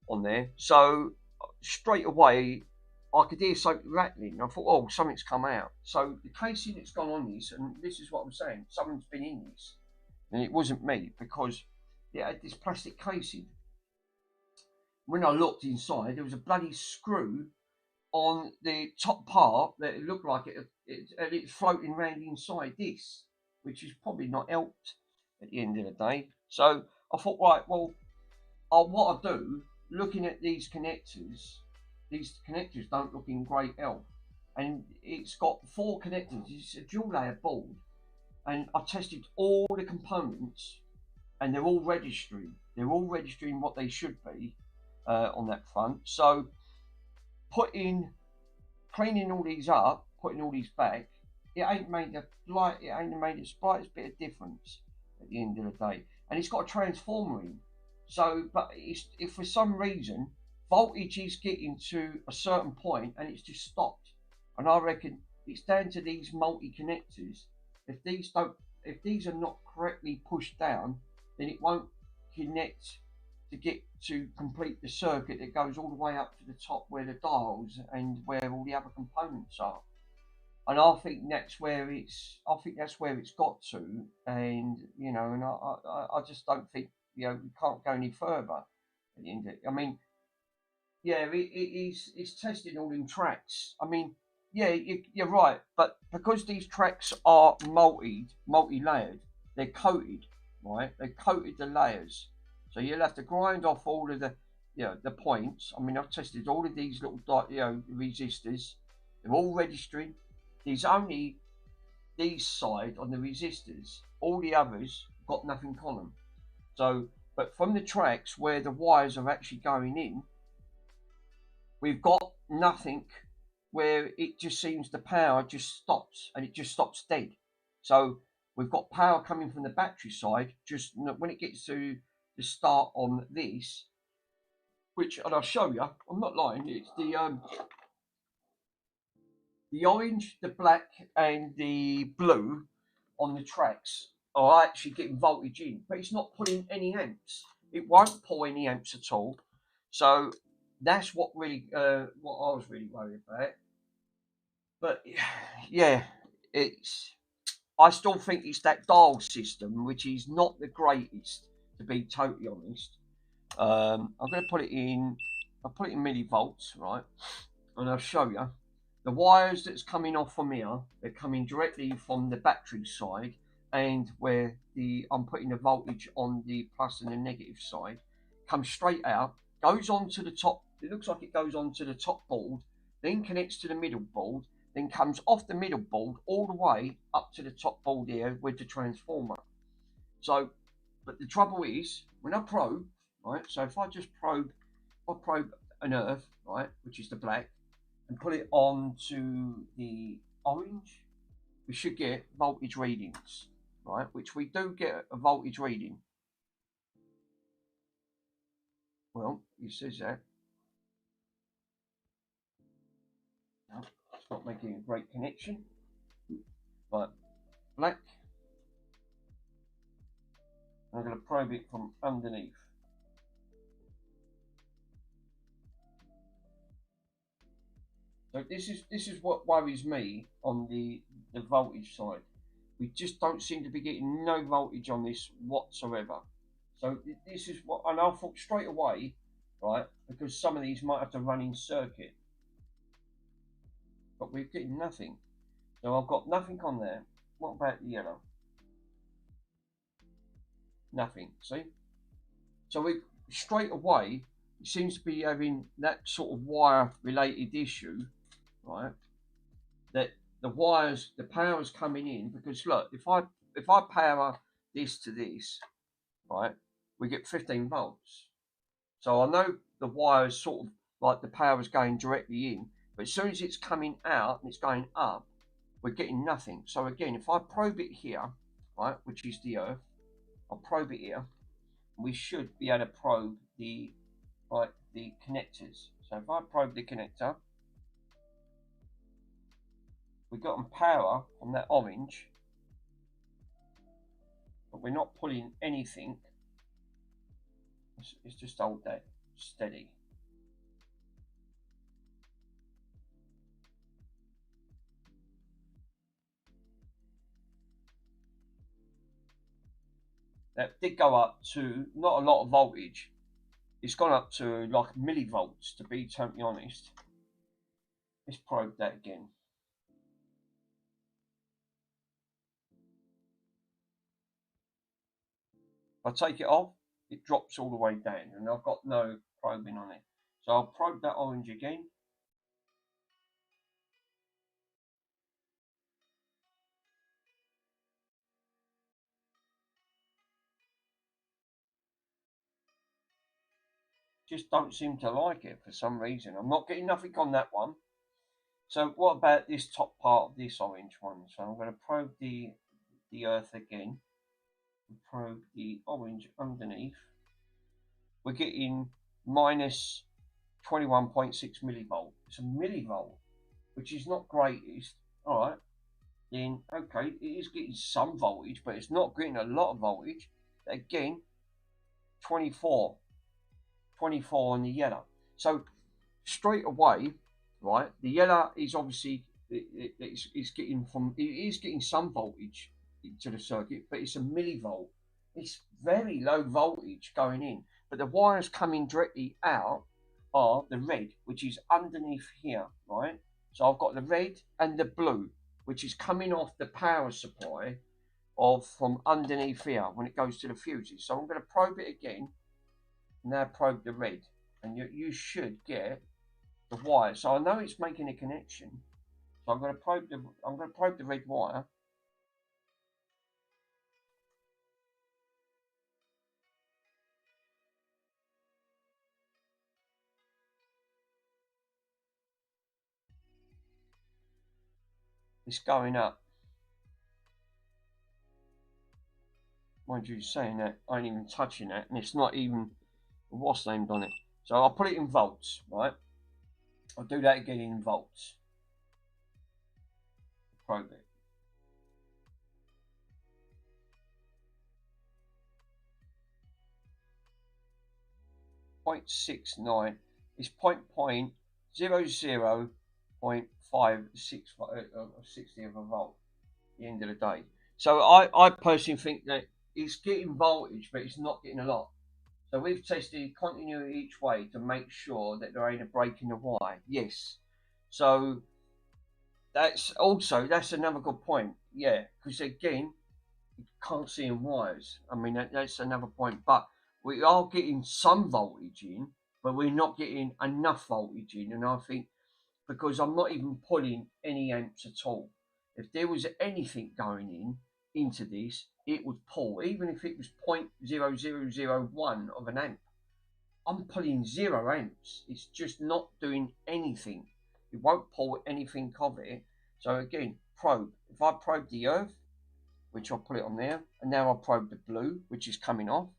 on there. So straight away, I could hear something rattling. I thought, oh, something's come out. So the casing that's gone on this, and this is what I'm saying. Someone's been in this. and it wasn't me because it had this plastic casing. When I looked inside, there was a bloody screw on the top part that it looked like and it's floating around inside this, which is probably not helped at the end of the day. So I thought, right, well, what I do, looking at these connectors don't look in great health, and it's got 4 connectors. It's a dual layer board, and I tested all the components, and they're all registering. They're all registering what they should be on that front. So cleaning all these up, putting all these back, it ain't made the slightest bit of difference at the end of the day. And it's got a transformer in. So, but if for some reason voltage is getting to a certain point and it's just stopped, and I reckon it's down to these multi-connectors. If these are not correctly pushed down, then it won't connect to get to complete the circuit that goes all the way up to the top where the dials and where all the other components are. And I think that's where it's got to, and and I just don't think we can't go any further at the end of it. I mean, yeah, it's testing all in tracks. I mean, yeah, you're right, but because these tracks are multi-layered, they're coated, right? They coated the layers, so you'll have to grind off all of the points. I mean, I've tested all of these little resistors. They're all registering. There's only these side on the resistors. All the others got nothing on them. So, but from the tracks where the wires are actually going in, we've got nothing where it just seems the power just stops, and it just stops dead. So we've got power coming from the battery side. Just when it gets to the start on this, and I'll show you, I'm not lying, it's the orange, the black, and the blue on the tracks are actually getting voltage in, but it's not pulling any amps. It won't pull any amps at all. So that's what I was really worried about. But yeah, I still think it's that dial system, which is not the greatest, to be totally honest. I'm going to put it in. I'll put it in millivolts, right? And I'll show you. The wires that's coming off from here, they're coming directly from the battery side, and where I'm putting the voltage on the plus and the negative side, comes straight out, goes on to the top. It looks like it goes on to the top board, then connects to the middle board, then comes off the middle board all the way up to the top board here with the transformer. So, but the trouble is, when I probe, right, so if I probe an earth, right, which is the black, and put it onto the orange, we should get voltage readings, right, which we do get a voltage reading. Well, it says that. No, it's not making a great connection. But black, I'm going to probe it from underneath. So this is what worries me on the voltage side. We just don't seem to be getting no voltage on this whatsoever. So this is what, and I thought straight away, right, because some of these might have to run in circuit, but we're getting nothing. So I've got nothing on there. What about the yellow? Nothing. See? So we straight away, it seems to be having that sort of wire related issue, right? That the power's coming in, because look, if I power this to this, right, we get 15 volts. So I know the wire's sort of like the power is going directly in, but as soon as it's coming out and it's going up, we're getting nothing. So again, if I probe it here, right, which is the earth, I'll probe it here, we should be able to probe the connectors. So if I probe the connector, we've gotten power from that orange, but we're not pulling anything. It's just hold that steady. That did go up to not a lot of voltage. It's gone up to like millivolts, to be totally honest. Let's probe that again. If I take it off, it drops all the way down, and I've got no probing on it. So I'll probe that orange again. Just don't seem to like it for some reason. I'm not getting nothing on that one. So what about this top part of this orange one? So I'm going to probe the earth again. Probe the orange underneath. We're getting minus 21.6 millivolt. It's a millivolt, which is not greatest. All right, then okay, it is getting some voltage, but it's not getting a lot of voltage. Again, 24 on the yellow. So straight away, right, the yellow is obviously it's getting some voltage to the circuit, but it's a millivolt. It's very low voltage going in, but the wires coming directly out are the red, which is underneath here, right? So I've got the red and the blue, which is coming off the power supply of from underneath here when it goes to the fuses. So I'm going to probe it again. Now probe the red, and you should get the wire. So I know it's making a connection. So I'm going to probe the red wire. It's going up. Mind you, saying that, I ain't even touching that, and it's not even what's named on it. So I'll put it in volts, right? I'll do that again in volts. Probe it. .69 is 0.00.560 of a volt at the end of the day. So I personally think that it's getting voltage, but it's not getting a lot. So we've tested continuity each way to make sure that there ain't a break in the wire. Yes. So that's another good point. Yeah, because again, you can't see in wires. I mean, that's another point. But we are getting some voltage in, but we're not getting enough voltage in. And I think because I'm not even pulling any amps at all. If there was anything going into this, it would pull, even if it was 0.0001 of an amp. I'm pulling 0 amps. It's just not doing anything. It won't pull anything of it. So again, probe. If I probe the earth, which I'll put it on there, and now I'll probe the blue, which is coming off,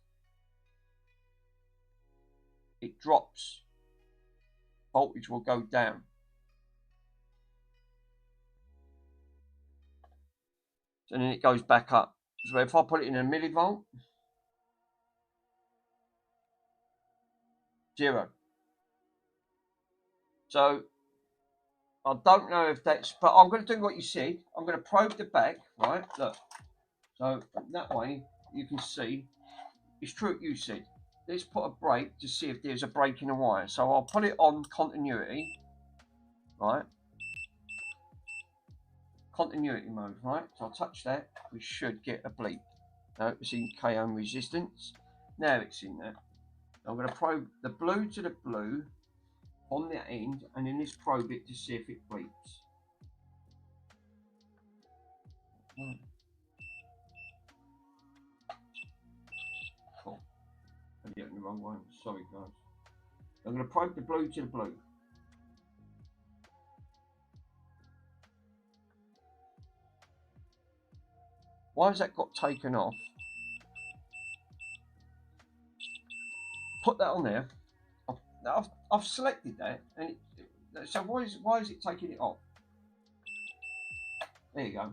it drops. Voltage will go down. And then it goes back up. So if I put it in a millivolt, 0. So I don't know if that's, but I'm going to do what you said. I'm going to probe the back, right? Look. So that way you can see it's true what you said. Let's put a break to see if there's a break in the wire. So I'll put it on continuity, right? Continuity mode, right? So I'll touch that. We should get a bleep. No, it's in K ohm resistance. Now it's in there. I'm going to probe the blue to the blue on that end, and then let's probe it to see if it bleeps. Cool. I'm getting the wrong one. Sorry, guys. I'm going to probe the blue to the blue. Why has that got taken off? Put that on there. I've selected that, and so why is it taking it off? There you go.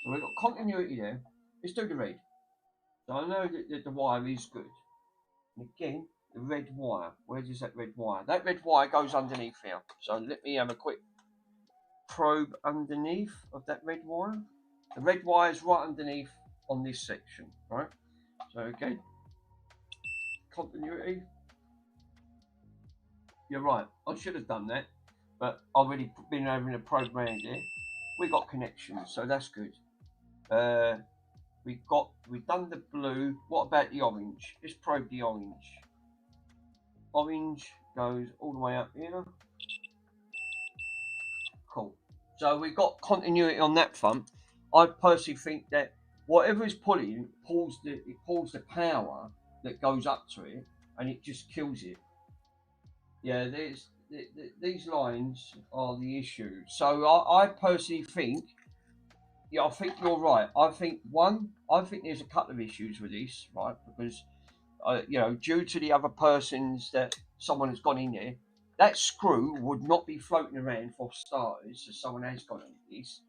So we've got continuity there. Let's do the red. So I know that the wire is good. And again, the red wire. Where does that red wire? That red wire goes underneath here. So let me have a quick probe underneath of that red wire. The red wire is right underneath on this section, right? So again, continuity. You're right. I should have done that, but I've already been over the program there. We got connections, so that's good. We've done the blue. What about the orange? Let's probe the orange. Orange goes all the way up here. Cool. So we've got continuity on that front. I personally think that whatever is pulling pulls the power that goes up to it, and it just kills it. Yeah, these lines are the issue. So I personally think, yeah, I think you're right. I think there's a couple of issues with this, right? Because due to the other persons that someone has gone in there, that screw would not be floating around for starters, so someone has gone in this.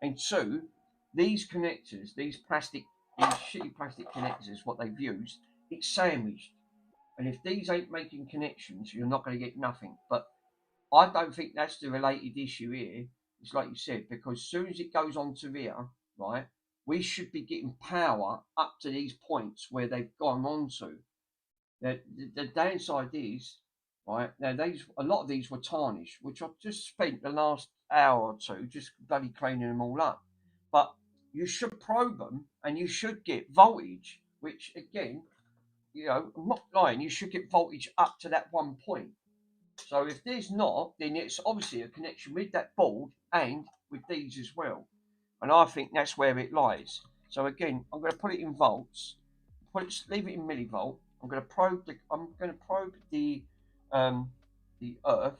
And two, these connectors, these shitty plastic connectors, what they've used, it's sandwiched. And if these ain't making connections, you're not going to get nothing. But I don't think that's the related issue here. It's like you said, because as soon as it goes on to here, right, we should be getting power up to these points where they've gone on to. The downside is, right, now a lot of these were tarnished, which I've just spent the last hour or two just bloody cleaning them all up. But you should probe them and you should get voltage, which again, I'm not lying, you should get voltage up to that one point. So if there's not, then it's obviously a connection with that board and with these as well. And I think that's where it lies. So again, I'm going to put it in volts. Leave it in millivolt. I'm going to probe the earth.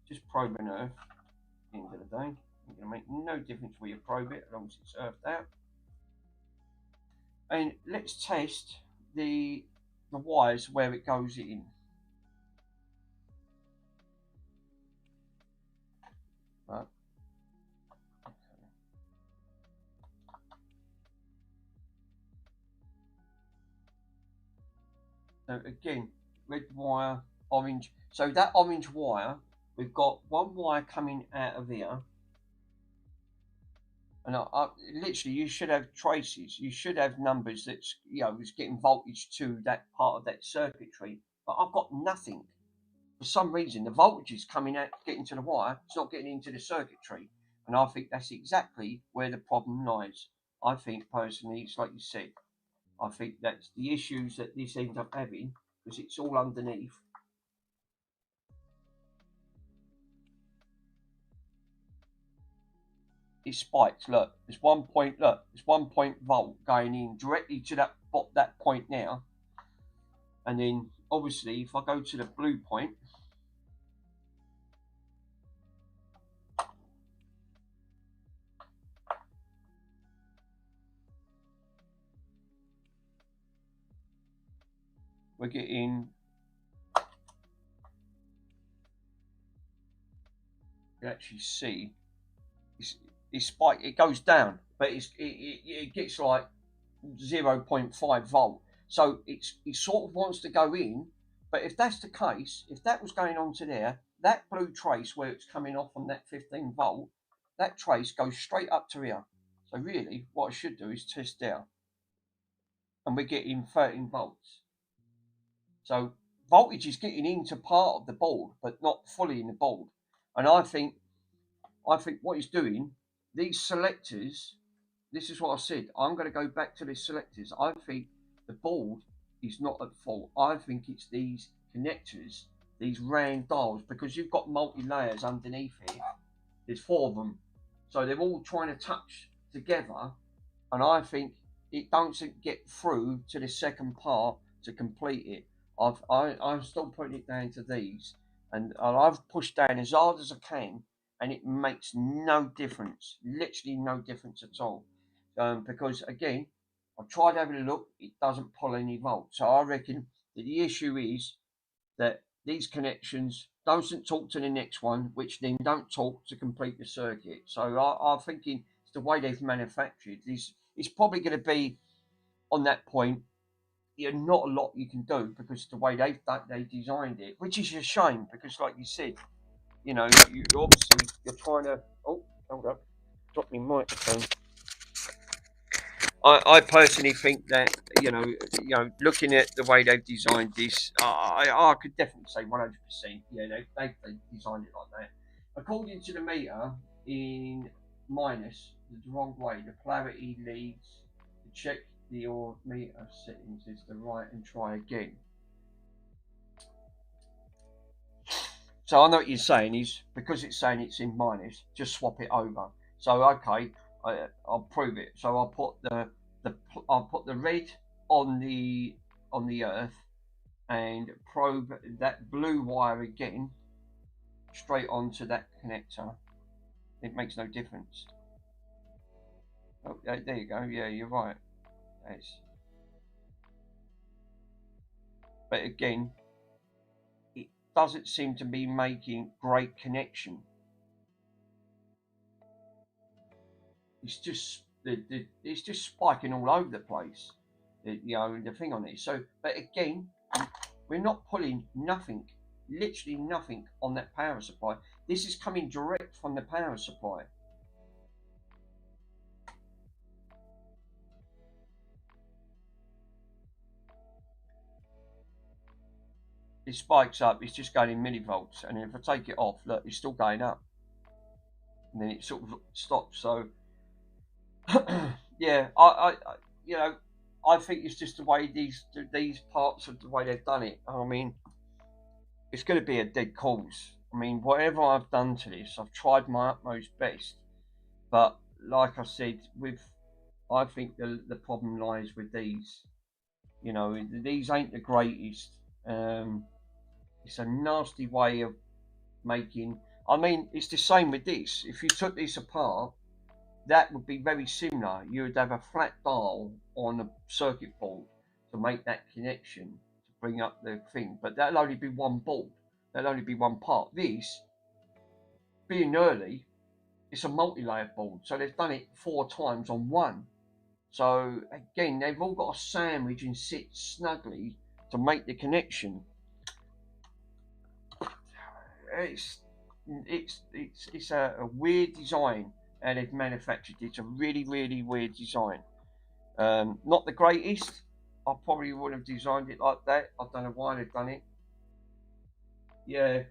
Just probe an earth. At the end of the day, it's going to make no difference where you probe it as long as it's earthed out. And let's test the wires where it goes in. Right. So again, red wire, orange. So that orange wire, we've got one wire coming out of here. And literally, you should have traces. You should have numbers that's, is getting voltage to that part of that circuitry. But I've got nothing. For some reason, the voltage is coming out, getting to the wire. It's not getting into the circuitry. And I think that's exactly where the problem lies. I think, personally, it's like you said. I think that's the issues that this ends up having, because it's all underneath. It spikes. Look, there's 1 point. Look, there's 1 point volt going in directly to that point now. And then obviously, if I go to the blue point, we're getting. You can actually see it's spike. It goes down, but it gets like 0.5 volt. So it sort of wants to go in, but if that's the case, if that was going on to there, that blue trace where it's coming off on that 15 volt, that trace goes straight up to here. So really, what I should do is test there, and we're getting 13 volts. So voltage is getting into part of the board, but not fully in the board. And I think what it's doing, these selectors. This is what I said. I'm going to go back to the selectors. I think the board is not at fault. I think it's these connectors, these round dials, because you've got multi-layers underneath here. There's 4 of them. So they're all trying to touch together. And I think it doesn't get through to the second part to complete it. I'm still putting it down to these. And I've pushed down as hard as I can. And it makes no difference. Literally no difference at all. Because again, I've tried having a look, it doesn't pull any volts. So I reckon that the issue is that these connections doesn't talk to the next one, which then don't talk to complete the circuit. So I'm thinking it's the way they've manufactured this. It's probably going to be on that point. Not a lot you can do because the way they designed it, which is a shame because, like you said, you obviously you're trying to. Oh, hold up, drop my microphone. I personally think that looking at the way they've designed this, I could definitely say 100%. Yeah, they designed it like that. According to the meter, in minus, the wrong way, the polarity leads to check your meter settings is the right and try again. So I know what you're saying is because it's saying it's in minus, just swap it over. So okay, I'll prove it. So I'll put the red on the earth and probe that blue wire again straight onto that connector. It makes no difference. Oh, there you go. Yeah, you're right. But again, it doesn't seem to be making great connection. It's just it's just spiking all over the place. The thing on it. So, but again, we're not pulling nothing, literally nothing on that power supply. This is coming direct from the power supply. It spikes up. It's just going in millivolts, and if I take it off, look, it's still going up, and then it sort of stops. So, yeah, I I think it's just the way these parts of the way they've done it. I mean, it's going to be a dead cause. I mean, whatever I've done to this, I've tried my utmost best, but like I said, I think the problem lies with these. These ain't the greatest. It's a nasty way of making. I mean, it's the same with this. If you took this apart, that would be very similar. You would have a flat dial on a circuit board to make that connection to bring up the thing, but that'll only be one board. That'll only be one part. This, being early, it's a multi-layer board, so they've done it 4 times on one. So again, they've all got a sandwich and sit snugly to make the connection. It's a weird design, and they've manufactured it. It's a really, really weird design. Not the greatest. I probably would have designed it like that. I don't know why they've done it. Yeah,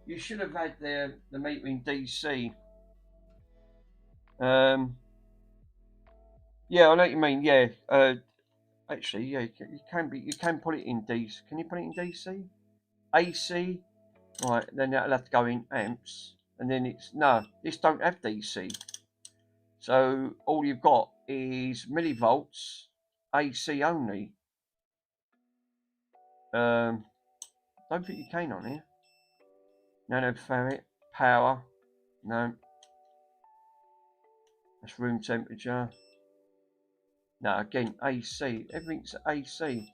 you should have had the meter in DC. Yeah, I know what you mean. Yeah, actually, yeah, you can put it in DC. Can you put it in DC? AC, right? Then that'll have to go in amps, and then this don't have DC. So all you've got is millivolts, AC only. Don't think you can on here. Nanofarad, power, no. That's room temperature. No, again, AC. Everything's AC.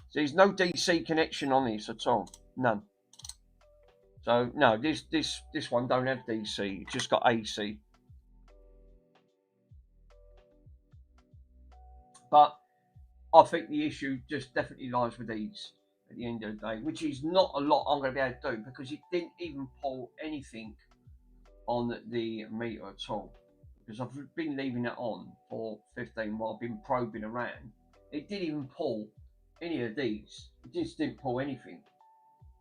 So there's no DC connection on this at all. None. So no, this one don't have DC. It's just got AC. But I think the issue just definitely lies with these at the end of the day, which is not a lot I'm going to be able to do because it didn't even pull anything on the meter at all. Because I've been leaving it on for 15 while I've been probing around. It didn't even pull any of these. It just didn't pull anything.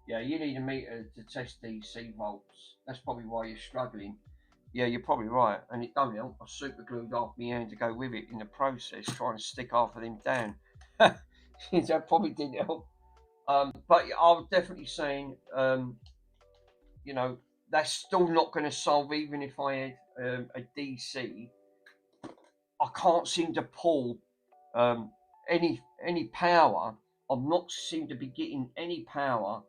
Yeah, you need a meter to test DC volts. That's probably why you're struggling. Yeah, you're probably right. And it don't help. I super glued half my hand to go with it in the process, trying to stick half of them down. That probably didn't help. But I was definitely saying, that's still not going to solve, even if I had a DC. I can't seem to pull any power. I'm not seem to be getting any power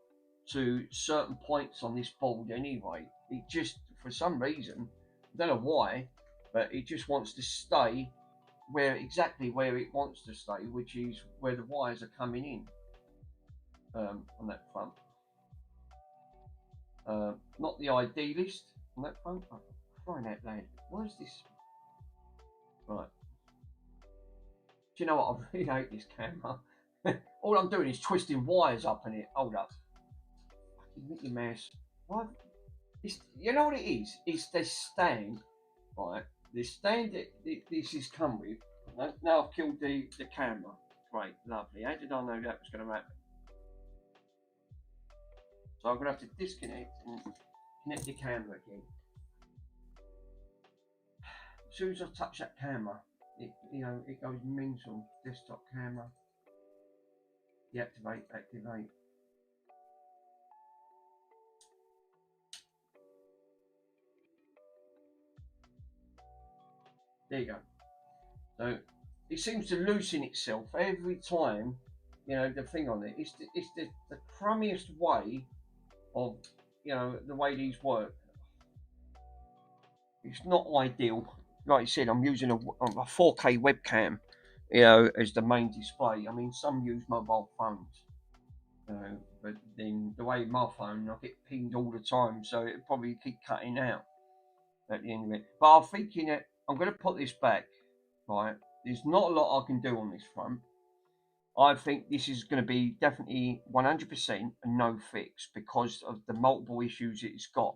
to certain points on this board anyway. It just, for some reason, I don't know why, but it just wants to stay exactly where it wants to stay, which is where the wires are coming in on that front. Not the idealist on that front. Oh, crying out loud. Why is this? Right. Do you know what? I really hate this camera. All I'm doing is twisting wires up in it. Hold up. Fucking Mickey Mouse. What? You know what it is? It's the stand, right? The stand that this is come with. Now I've killed the camera, great, lovely. How did I know that was going to happen? So I'm going to have to disconnect and connect the camera again. As soon as I touch that camera, it goes mental. Desktop camera. Deactivate, activate. There you go. So it seems to loosen itself every time, the thing on it. It's the crummiest way of, the way these work. It's not ideal. Like I said, I'm using a 4K webcam, as the main display. I mean, some use mobile phones, but then the way my phone, I get pinged all the time, so it'll probably keep cutting out at the end of it. But I'm thinking that I'm going to put this back, right? There's not a lot I can do on this front. I think this is going to be definitely 100% a no fix because of the multiple issues it's got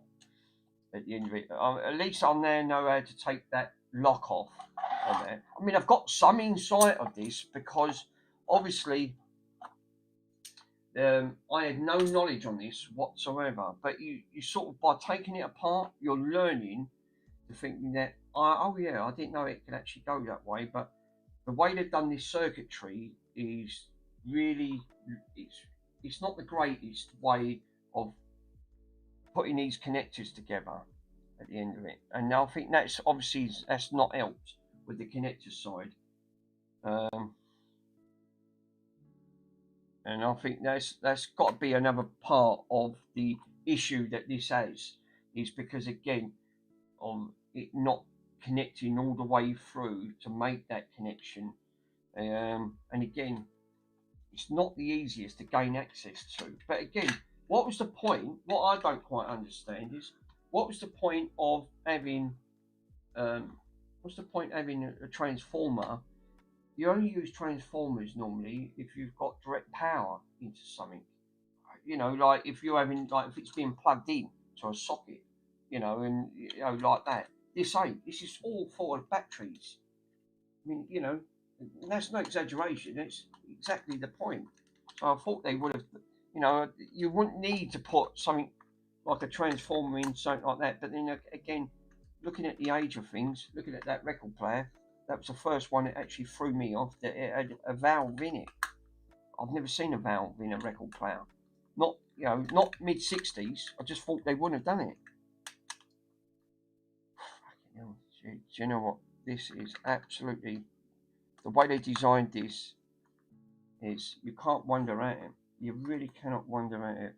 at the end of it. At least I now know how to take that lock off on there. I mean, I've got some insight of this because obviously I had no knowledge on this whatsoever. But you sort of, by taking it apart, you're learning to thinking that, oh yeah, I didn't know it could actually go that way. But the way they've done this circuitry is really, it's not the greatest way of putting these connectors together at the end of it. And I think that's not helped with the connector side. And I think that's got to be another part of the issue that this has, is because again, it not connecting all the way through to make that connection. And again, it's not the easiest to gain access to. But again, what was the point? What I don't quite understand is, what was the point of having a transformer? You only use transformers normally if you've got direct power into something. Like if you're having, like if it's being plugged in to a socket, and like that. This ain't. This is all for batteries. I mean, that's no exaggeration. It's exactly the point. So I thought they would have, you wouldn't need to put something like a transformer in, something like that. But then again, looking at the age of things, looking at that record player, that was the first one that actually threw me off, that it had a valve in it. I've never seen a valve in a record player. Not mid 60s. I just thought they wouldn't have done it. Do you know what? This is absolutely, the way they designed this is, you can't wonder at it. You really cannot wonder at it.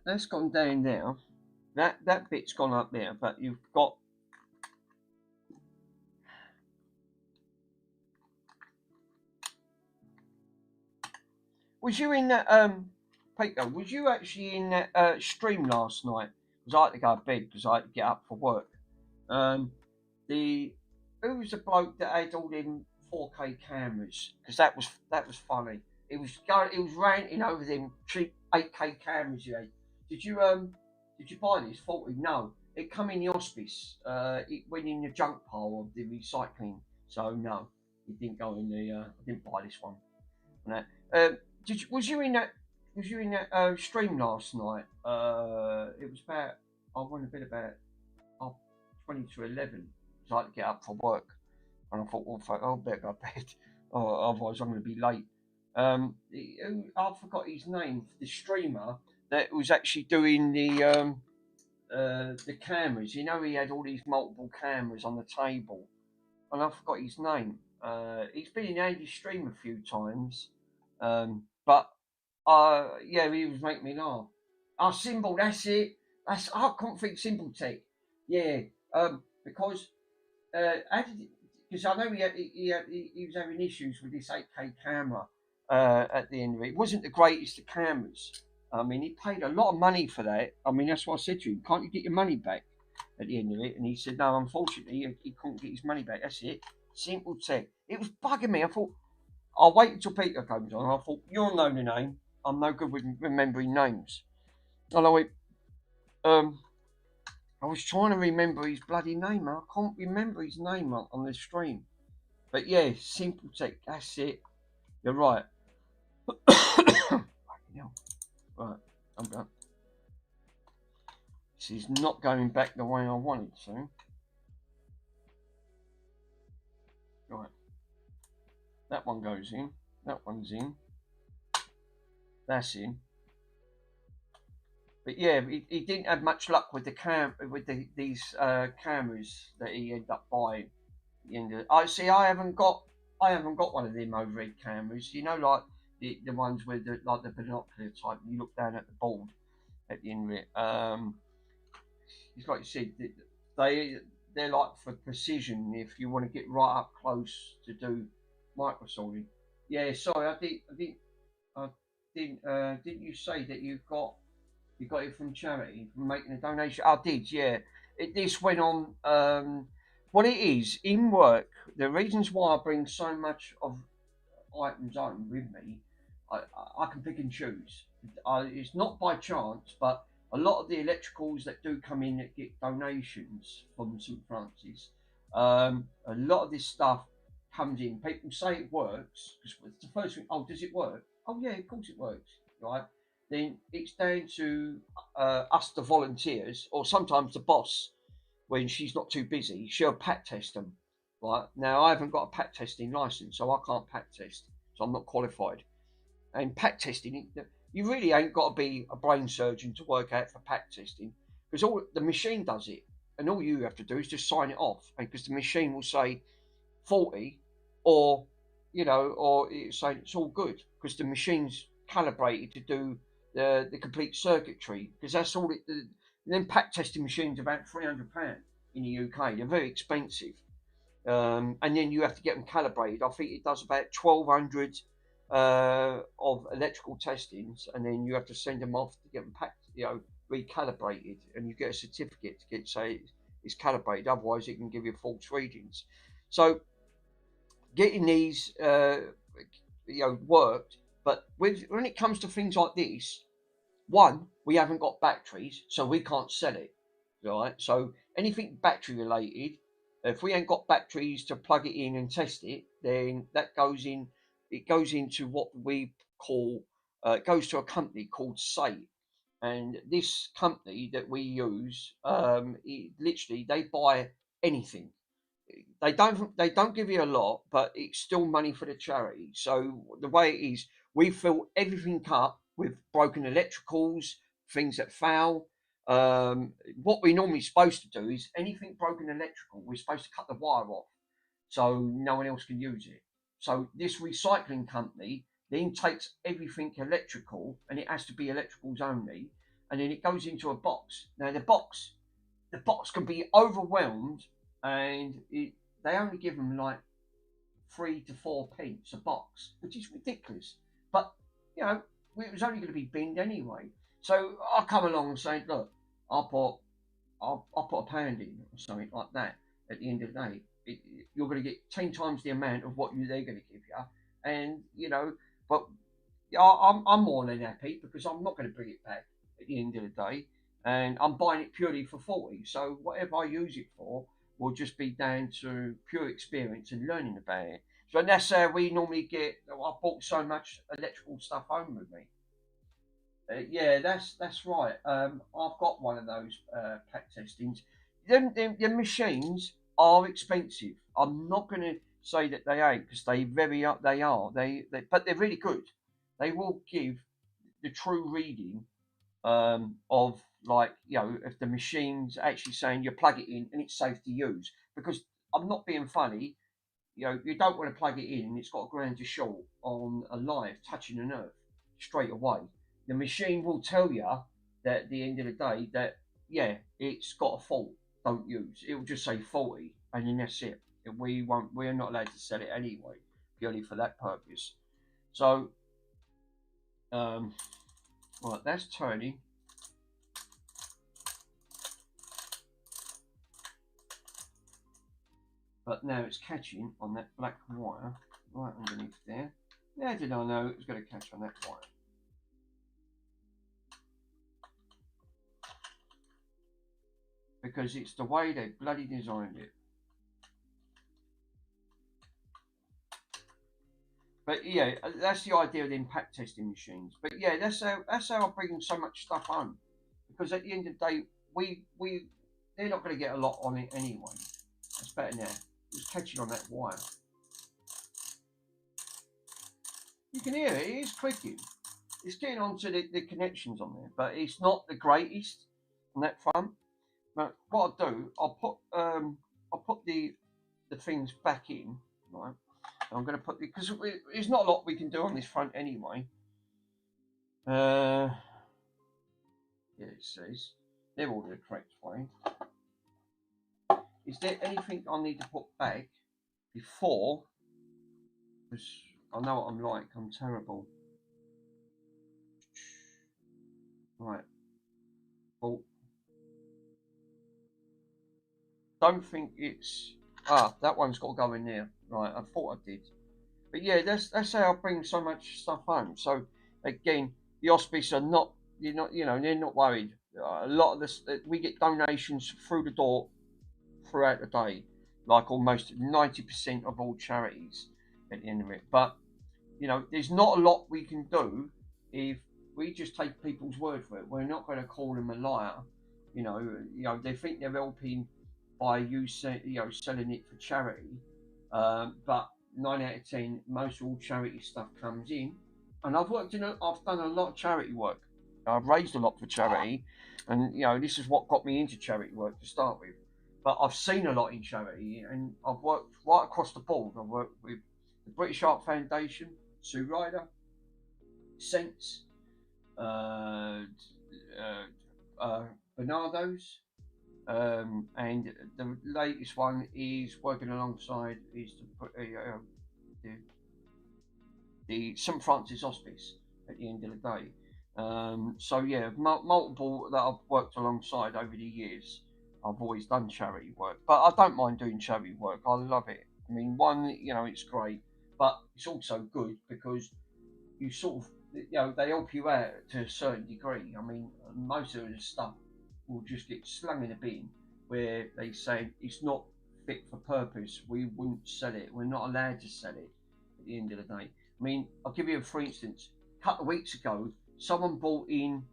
That's gone down now. That bit's gone up there, but you've got, was you in that Peter, was you actually in that stream last night? Because I had to go to bed because I had to get up for work. Who was the bloke that had all them 4K cameras? Because that was funny. It was ranting over them cheap 8K cameras you had. Did you buy this? 40? No. It come in the hospice. It went in the junk pile of the recycling. So no, it didn't go in the. I didn't buy this one. Was you in that stream last night? It was about, I went to bed about 20 to 11. So I had to get up for work, and I thought, well, I'll better go to bed, otherwise I'm going to be late. I forgot his name. The streamer that was actually doing the cameras. He had all these multiple cameras on the table, and I forgot his name. He's been in Andy's stream a few times, but yeah, he was making me laugh. Symbol, that's it. I couldn't think Symbol Tech. Yeah, because I know he was having issues with this 8K camera at the end of it. It wasn't the greatest of cameras. I mean, he paid a lot of money for that. I mean, that's what I said to him. Can't you get your money back? at the end of it, and he said, no, unfortunately, he couldn't get his money back. That's it. Simple tech. It was bugging me. I thought, I'll wait until Peter comes on. I thought, you'll know the name. I'm no good with remembering names. And I went, I was trying to remember his bloody name. I can't remember his name on the stream. But yeah, Simple Tech. That's it. You're right. Right, I'm done. This is not going back the way I wanted to. Right. That one goes in. That one's in. That's in. But yeah, he didn't have much luck with these cameras that he ended up buying. I see. I haven't got one of them overhead cameras. You know, like the ones with the binocular type. You look down at the board at the end of it. It's like you said, they're like for precision. If you want to get right up close to do microsoldering. Yeah, sorry, I didn't. Didn't you say that you got it from charity, from making a donation? I did, yeah. This went on. What it is in work, the reasons why I bring so much of items home with me, I can pick and choose. It's not by chance, but a lot of the electricals that do come in that get donations from St Francis, a lot of this stuff comes in. People say it works because it's the first thing. Oh, does it work? Oh yeah, of course it works, right? Then it's down to us, the volunteers, or sometimes the boss, when she's not too busy, she'll pack test them. Right now, I haven't got a pack testing license, so I can't pack test, so I'm not qualified. And pack testing, you really ain't got to be a brain surgeon to work out for pack testing, because all the machine does it, and all you have to do is just sign it off, because the machine will say 40, or or it's saying it's all good, because the machine's calibrated to do the complete circuitry, because that's all it. Then pack testing machines are about £300 in the UK. They're very expensive, and then you have to get them calibrated. I think it does about 1,200 of electrical testings, and then you have to send them off to get them packed, recalibrated, and you get a certificate to say it's calibrated. Otherwise, it can give you false readings. So getting these worked, but when it comes to things like this, one, we haven't got batteries, so we can't sell it, right? So anything battery related, if we ain't got batteries to plug it in and test it, then that goes in. It goes into what we call. It goes to a company called Say, and this company that we use, literally they buy anything. They don't give you a lot, but it's still money for the charity. So the way it is, we fill everything up with broken electricals, things that fail. What we're normally supposed to do is anything broken electrical, we're supposed to cut the wire off so no one else can use it. So this recycling company then takes everything electrical, and it has to be electricals only, and then it goes into a box. Now the box can be overwhelmed, and they only give them like 3 to 4 pence a box, which is ridiculous. But it was only going to be binned anyway. So I come along and say, look, I'll put a pound in or something like that. At the end of the day, you're going to get 10 times the amount of what they're going to give you, and but I'm more than happy, because I'm not going to bring it back at the end of the day, and I'm buying it purely for 40. So whatever I use it for will just be down to pure experience and learning about it. So that's how we normally get. I bought so much electrical stuff home with me. Yeah, that's right. I've got one of those pack testings. The machines are expensive. I'm not going to say that they ain't, because they are. But they're really good. They will give the true reading of, like, if the machine's actually saying you plug it in and it's safe to use. Because I'm not being funny, you don't want to plug it in and it's got a ground to short on a live touching an earth straight away. The machine will tell you that at the end of the day that, yeah, it's got a fault, don't use. It will just say 40, and then that's it. We're not allowed to sell it anyway, purely for that purpose. So, right, that's turning. but now it's catching on that black wire right underneath there. How did I know it was going to catch on that wire? Because it's the way they bloody designed it. But yeah, that's the idea of the impact testing machines. But yeah, that's how I bring so much stuff home. Because at the end of the day, they're not going to get a lot on it anyway. That's better now. It's catching on that wire. You can hear it. It is clicking. It's getting onto the connections on there, but it's not the greatest on that front. But what I'll do, I'll put the things back in, right? And I'm going to put because there's not a lot we can do on this front anyway. Yeah, it says they're all the correct way. Is there anything I need to put back before? Because I know what I'm like. I'm terrible. Right. Well, don't think it's that one's got to go in there. Right, I thought I did. But yeah, that's how I bring so much stuff home. So again, the hospice are not they're not worried. A lot of this we get donations through the door throughout the day, like almost 90% of all charities at the end of it. But there's not a lot we can do if we just take people's word for it. We're not going to call them a liar. They think they're helping by selling it for charity, but 9 out of 10, most all charity stuff comes in. And I've done a lot of charity work. I've raised a lot for charity, and this is what got me into charity work to start with. But I've seen a lot in charity, and I've worked right across the board. I've worked with the British Art Foundation, Sue Ryder, Sense, Bernardo's, and the latest one is working alongside the St Francis Hospice at the end of the day. So yeah, multiple that I've worked alongside over the years. I've always done charity work, but I don't mind doing charity work. I love it. I mean, it's great, but it's also good because you sort of, they help you out to a certain degree. I mean, most of the stuff will just get slung in a bin where they say it's not fit for purpose. We wouldn't sell it. We're not allowed to sell it at the end of the day. I mean, I'll give you for instance. A couple of weeks ago, someone brought in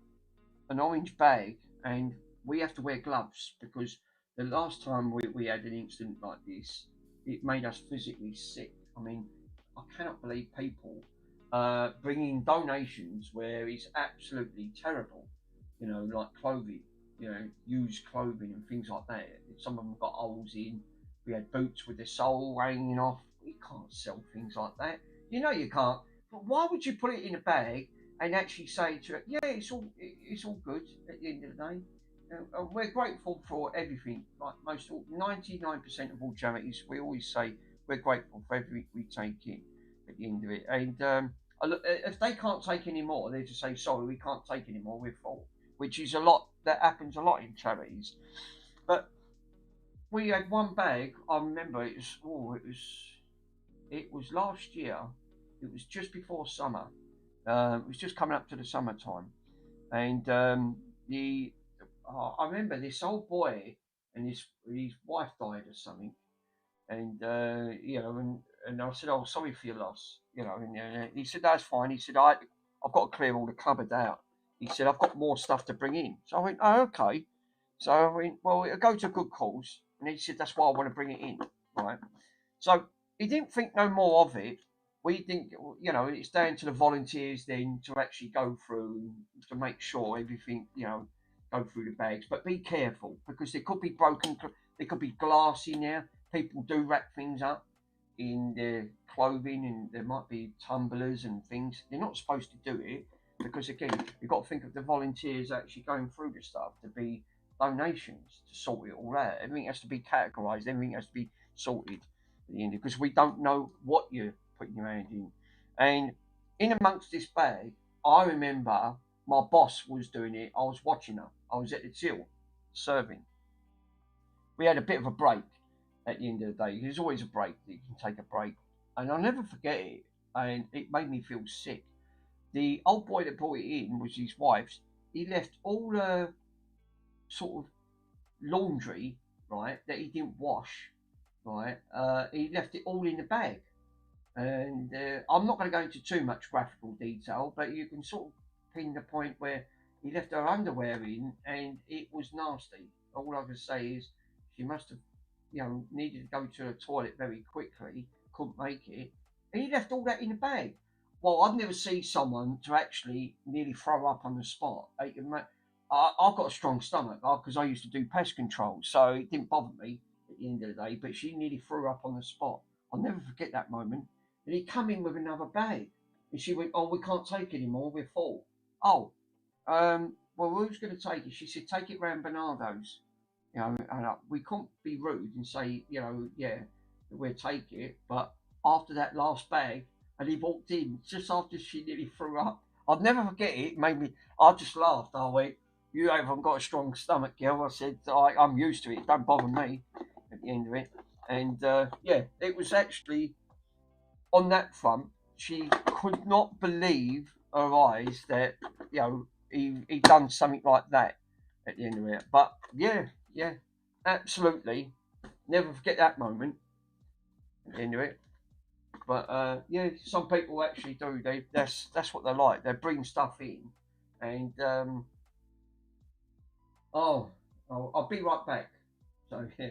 an orange bag, and we have to wear gloves because the last time we had an incident like this, it made us physically sick. I mean, I cannot believe people bringing donations where it's absolutely terrible, like clothing, used clothing and things like that. Some of them got holes in. We had boots with the sole hanging off. We can't sell things like that. You can't. But why would you put it in a bag and actually say to it, yeah, it's all good at the end of the day? We're grateful for everything. Like 99% of all charities, we always say we're grateful for everything we take in at the end of it. And if they can't take any more, they just say, sorry, we can't take any more, we're full. Which is a lot, that happens a lot in charities. But we had one bag, I remember it was last year, it was just before summer. It was just coming up to the summertime. And I remember this old boy and his wife died or something. And, and I said, oh, sorry for your loss. And he said, that's fine. He said, I've got to clear all the cupboard out. He said, I've got more stuff to bring in. So I went, oh, okay. So I went, well, it'll go to a good cause. And he said, that's why I want to bring it in. Right. So he didn't think no more of it. We think, it's down to the volunteers then to actually go through to make sure everything, go through the bags. But be careful because there could be there could be glass in there. People do wrap things up in their clothing, and there might be tumblers and things. They're not supposed to do it because, again, you've got to think of the volunteers actually going through the stuff to be donations to sort it all out. Everything has to be categorised. Everything has to be sorted at the end because we don't know what you're putting your hand in. And in amongst this bag, I remember my boss was doing it. I was watching her. I was at the till serving. We had a bit of a break. at the end of the day. There's always a break that you can take a break, and I'll never forget it. And it made me feel sick. The old boy that brought it in was his wife's. He left all the sort of laundry, right, that he didn't wash, right. He left it all in the bag, and I'm not going to go into too much graphical detail, but you can sort of pin the point where he left her underwear in, and it was nasty. All I can say is she must have, needed to go to the toilet very quickly, couldn't make it, and he left all that in the bag. Well, I've never seen someone to actually nearly throw up on the spot. I've got a strong stomach because I used to do pest control, so it didn't bother me at the end of the day. But she nearly threw up on the spot. I'll never forget that moment. And he come in with another bag, and she went, "Oh, we can't take anymore. We're full." Oh, well, who's going to take it? She said, "Take it round Bernardo's." And we couldn't be rude and say, yeah, we'll take it. But after that last bag, and he walked in just after she nearly threw up. I'll never forget it. It made me. I just laughed. I went, "You haven't got a strong stomach, girl." I said, "I'm used to it. Don't bother me." At the end of it, and yeah, it was actually on that front. She could not believe her eyes that he done something like that at the end of it. But yeah, absolutely, never forget that moment at the end of it. But yeah, some people actually do. That's what they like. They bring stuff in, and oh, I'll be right back. So yeah,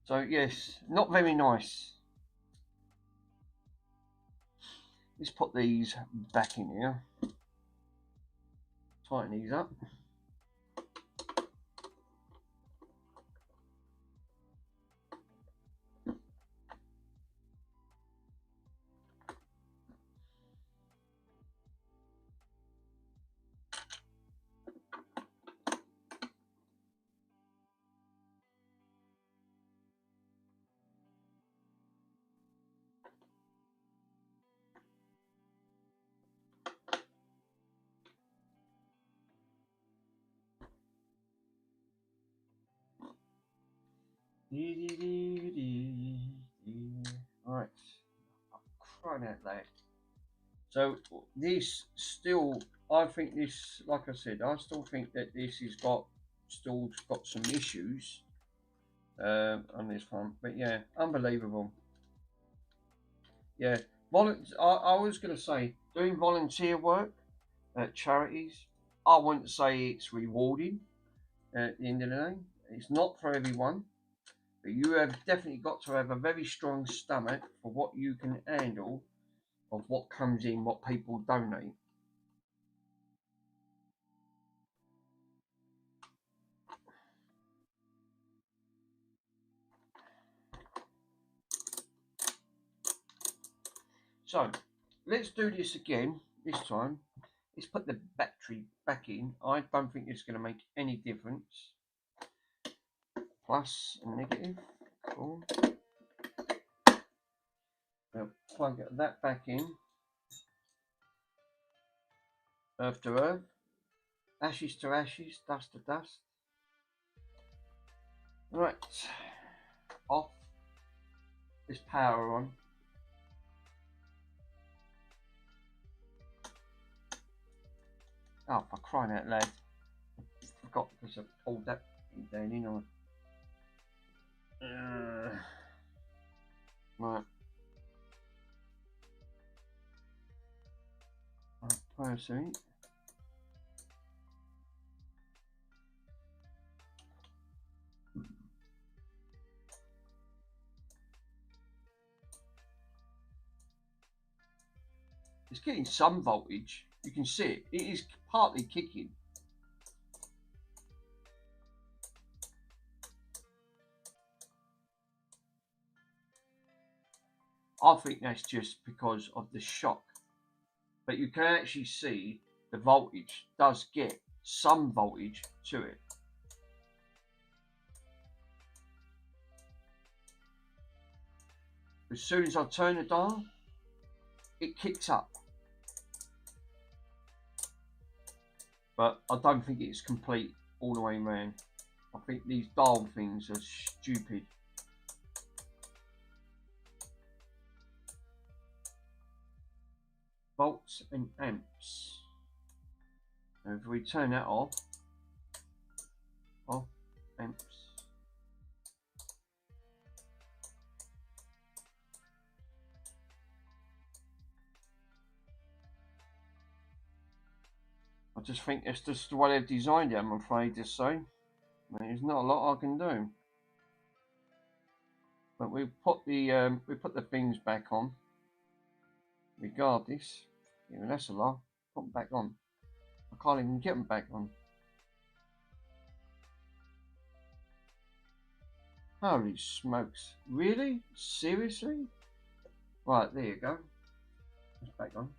so yes, not very nice. Let's put these back in here. Tighten these up. Right, crying out loud. So this still, I think this, like I said, I still think that this has still got some issues on this one. But yeah, unbelievable. Yeah, I was going to say, doing volunteer work at charities, I wouldn't say it's rewarding at the end of the day. It's not for everyone. But you have definitely got to have a very strong stomach for what you can handle of what comes in, what people donate. So let's do this again this time. Let's put the battery back in. I don't think it's going to make any difference. Plus and negative. Cool. We'll plug that back in. Earth to earth. Ashes to ashes. Dust to dust. Right. Off. This power on. Oh, for crying out loud. I forgot because I pulled that down in on. Right. Person. It's getting some voltage. You can see it. It is partly kicking. I think that's just because of the shock. But you can actually see the voltage does get some voltage to it. As soon as I turn the dial, it kicks up. But I don't think it's complete all the way around. I think these dial things are stupid. Volts and amps. Now if we turn that off, amps. I just think it's just the way they've designed it, I'm afraid to say. There's not a lot I can do. But we put the things back on. Regardless. Yeah, that's a lot. Put them back on. I can't even get them back on. Holy smokes. Really? Seriously? Right, there you go. It's back on.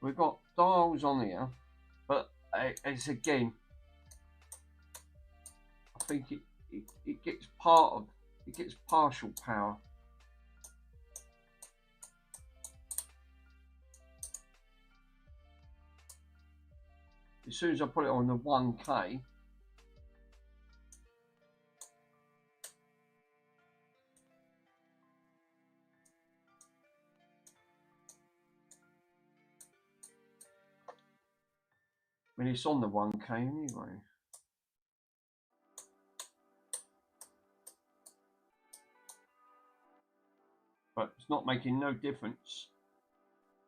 We've got dials on here, but it's again, I think it gets partial power. As soon as I put it on the 1K, I mean, it's on the 1K anyway. But it's not making no difference.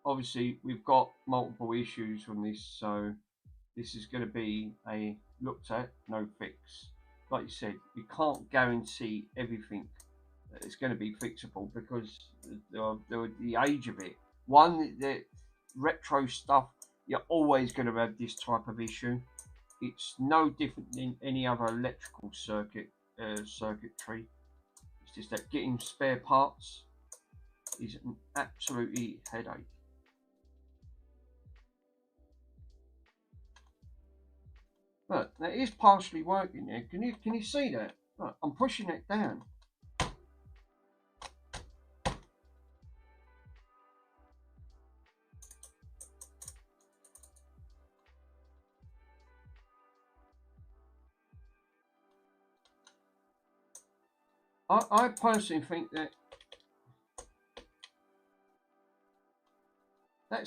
Obviously, we've got multiple issues from this, so this is going to be a looked at, no fix. Like you said, you can't guarantee everything that it's going to be fixable because the age of it. One, the retro stuff, you're always going to have this type of issue. It's no different than any other electrical circuitry. It's just that getting spare parts is an absolutely headache. Look, that is partially working there. Can you see that? Look, I'm pushing it down. I personally think that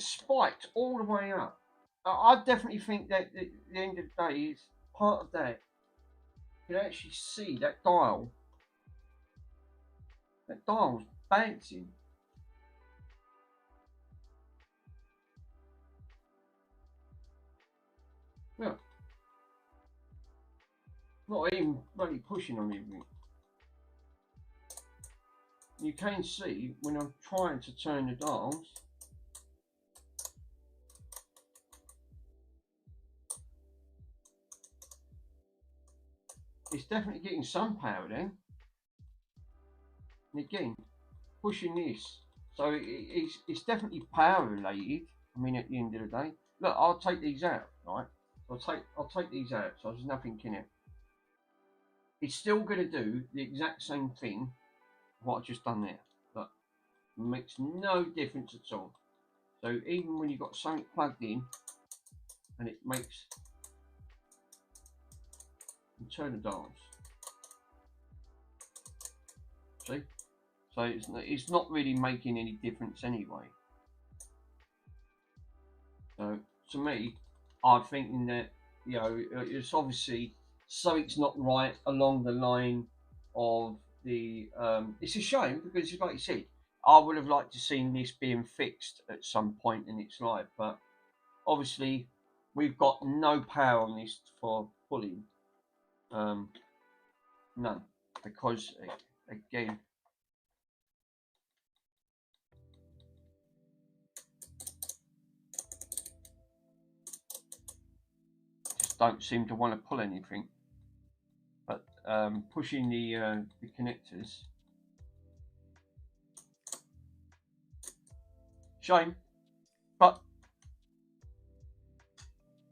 spiked all the way up. I definitely think that at the end of the day is part of that. You can actually see that dial. That dial's bouncing. Look. Not even really pushing on anything. You can see when I'm trying to turn the dials, it's definitely getting some power then. And again, pushing this, so it's definitely power related. I mean, at the end of the day, look, I'll take these out, right? I'll take these out, so there's nothing in it. It's still going to do the exact same thing what I've just done there. Look, it makes no difference at all. So even when you've got something plugged in, and it makes and turn the dials. See? So it's not really making any difference anyway. So to me, I'm thinking that, you know, it's obviously something's not right along the line of the. It's a shame because, like you said, I would have liked to seen this being fixed at some point in its life, but obviously we've got no power on this for pulling. None, because again. Don't seem to want to pull anything, but pushing the connectors. Shame, but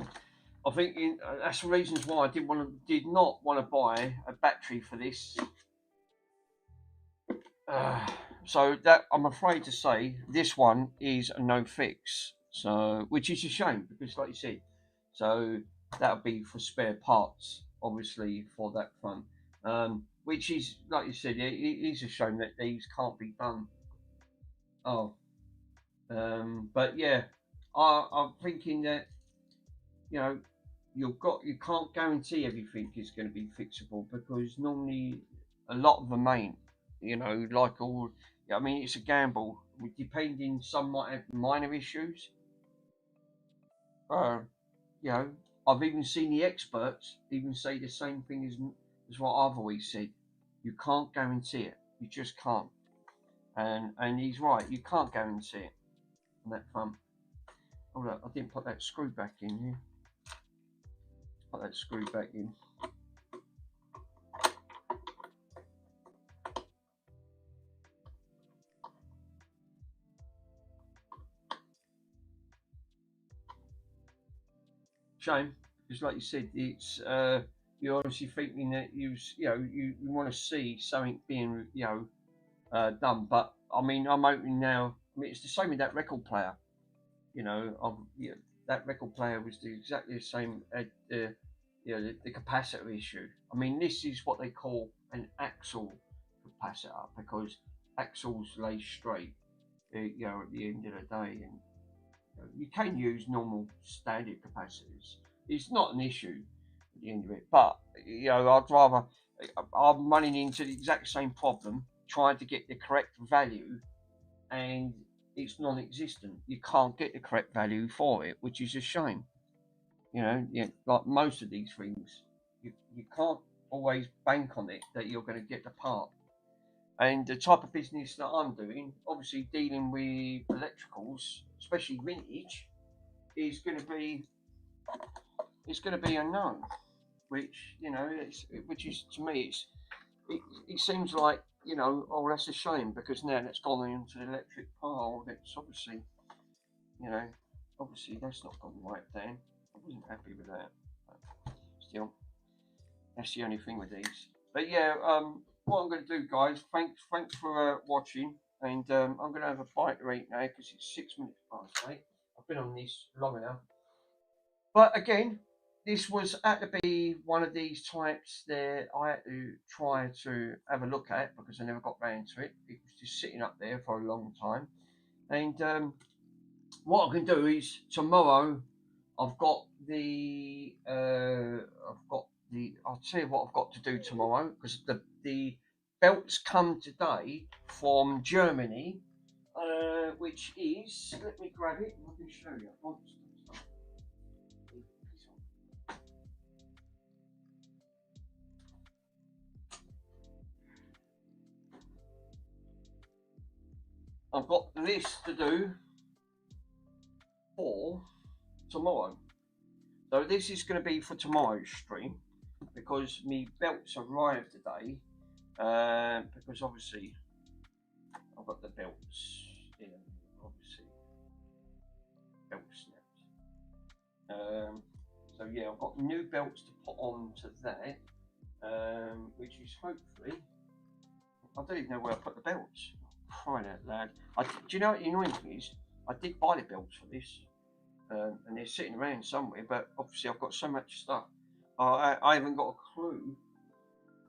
I think that's the reasons why I did not want to buy a battery for this. So that I'm afraid to say this one is a no fix. So which is a shame because, like you said, so that'll be for spare parts, obviously for that front. Which is like you said, it is a shame that these can't be done. Oh, but yeah, I'm thinking that you know you can't guarantee everything is going to be fixable because normally a lot of them ain't. You know, like all. I mean, it's a gamble. Depending, some might have minor issues. Uh, you know, I've even seen the experts even say the same thing as what I've always said. You can't guarantee it. You just can't. And he's right. You can't guarantee it on that front. Hold up, I didn't put that screw back in here. Put that screw back in. Shame, because like you said, it's you're obviously thinking that you want to see something being done. But I mean, I'm hoping now. I mean, it's the same with that record player. You know, that record player was exactly the same. The capacitor issue. I mean, this is what they call an axle capacitor because axles lay straight. At the end of the day, and you can use normal standard capacitors. It's not an issue at the end of it, but I'd rather. I'm running into the exact same problem trying to get the correct value, and it's non-existent. You can't get the correct value for it, which is a shame. Like most of these things, you can't always bank on it that you're going to get the part. And the type of business that I'm doing, obviously dealing with electricals, especially vintage, is going to be unknown. Which which is to me, it seems like oh that's a shame because now that's gone into the electric pile. That's you know obviously that's not gone right down. I wasn't happy with that. But still, that's the only thing with these. But yeah, what I'm going to do, guys, thanks for watching, and I'm going to have a bite to eat now because it's 6 minutes past 8. I've been on this long enough. But again, this was had to be one of these types that I had to try to have a look at because I never got round to it. It was just sitting up there for a long time. And what I can do is tomorrow I've got I'll tell you what I've got to do tomorrow because the belts come today from Germany, which is let me grab it and I can show you. I've got this to do for tomorrow. So this is going to be for tomorrow's stream because me belts arrived today. Because obviously I've got the belts in, obviously belt snaps. So yeah, I've got new belts to put on to that, which is hopefully. I don't even know where I put the belts. Crying out loud! Do you know what the annoying thing is? I did buy the belts for this. And they're sitting around somewhere, but obviously I've got so much stuff. I haven't got a clue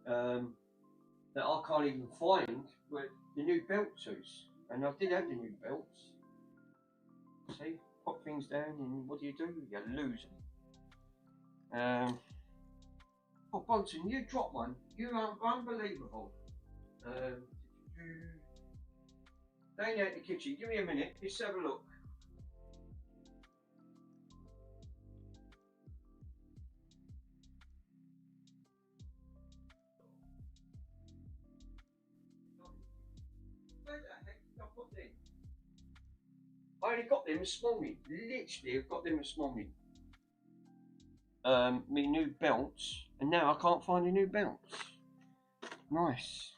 that I can't even find where the new belts is. And I did have the new belts. See, put things down, and what do? You lose them. Oh, Bonson, you dropped one. You are unbelievable. Down out in the kitchen. Give me a minute. Let's have a look. I only got them this morning. Literally, I've got them this morning. Me new belts, and now I can't find the new belts. Nice.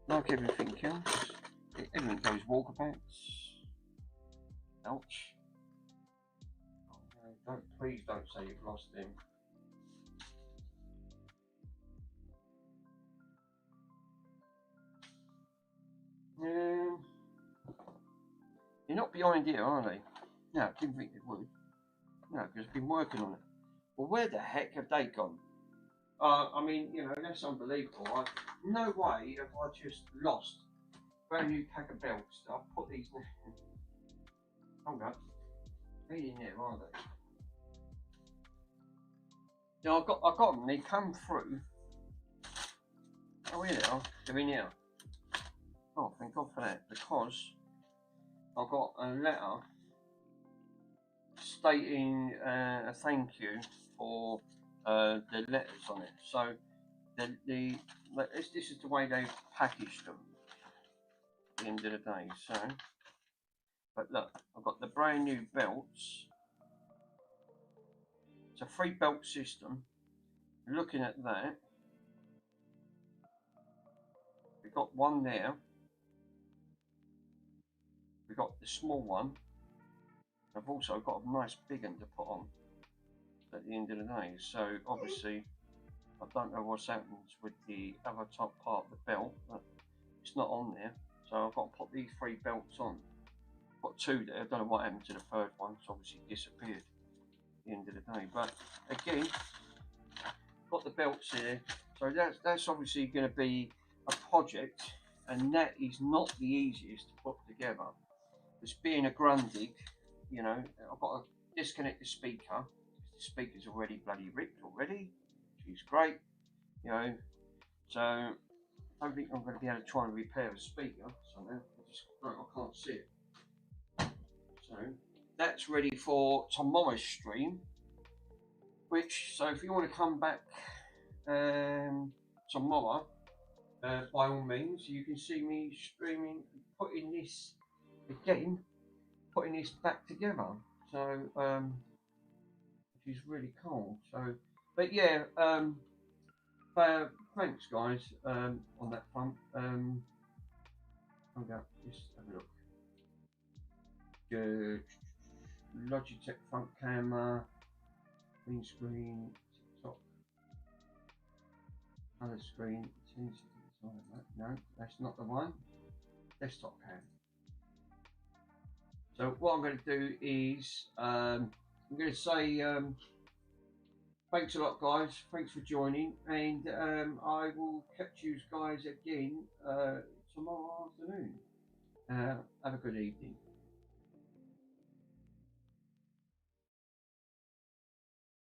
Like everything else. Everything goes walkabouts. Ouch. Oh, no, please don't say you've lost them. not behind here, are they? No, I didn't think they would. No, because I've been working on it. Well, where the heck have they gone? I mean, you know, that's unbelievable. No way have I just lost a brand new pack of belts. I'll put these in. Hold up. They're in there, are they? No, I got them. They come through. Oh, here they are. They're in here. Oh, thank God for that. Because I got a letter stating a thank you for the letters on it. So this is the way they've packaged them at the end of the day. So, but look, I've got the brand new belts. It's a 3-belt system. Looking at that, we've got one there. We've got the small one. I've also got a nice big one to put on at the end of the day. So obviously, I don't know what's happened with the other top part of the belt, but it's not on there. So I've got to put these 3 belts on. I've got 2 there. I don't know what happened to the third one. It's obviously disappeared at the end of the day. But again, got the belts here. So that's obviously going to be a project, and that is not the easiest to put together. It's being a Grundig, you know, I've got to disconnect the speaker. The speaker's already bloody ripped already, which is great, you know. So I don't think I'm going to be able to try and repair the speaker. So I can't see it. So that's ready for tomorrow's stream. So if you want to come back tomorrow, by all means, you can see me streaming, putting this back together. So which is really cool. So, but yeah, thanks guys on that front. Hold up, just have a look. Good. Logitech front camera, green screen, TikTok, other screen. No, that's not the one. Desktop cam. So what I'm going to do is I'm going to say thanks a lot, guys. Thanks for joining, and I will catch you guys again tomorrow afternoon. Have a good evening.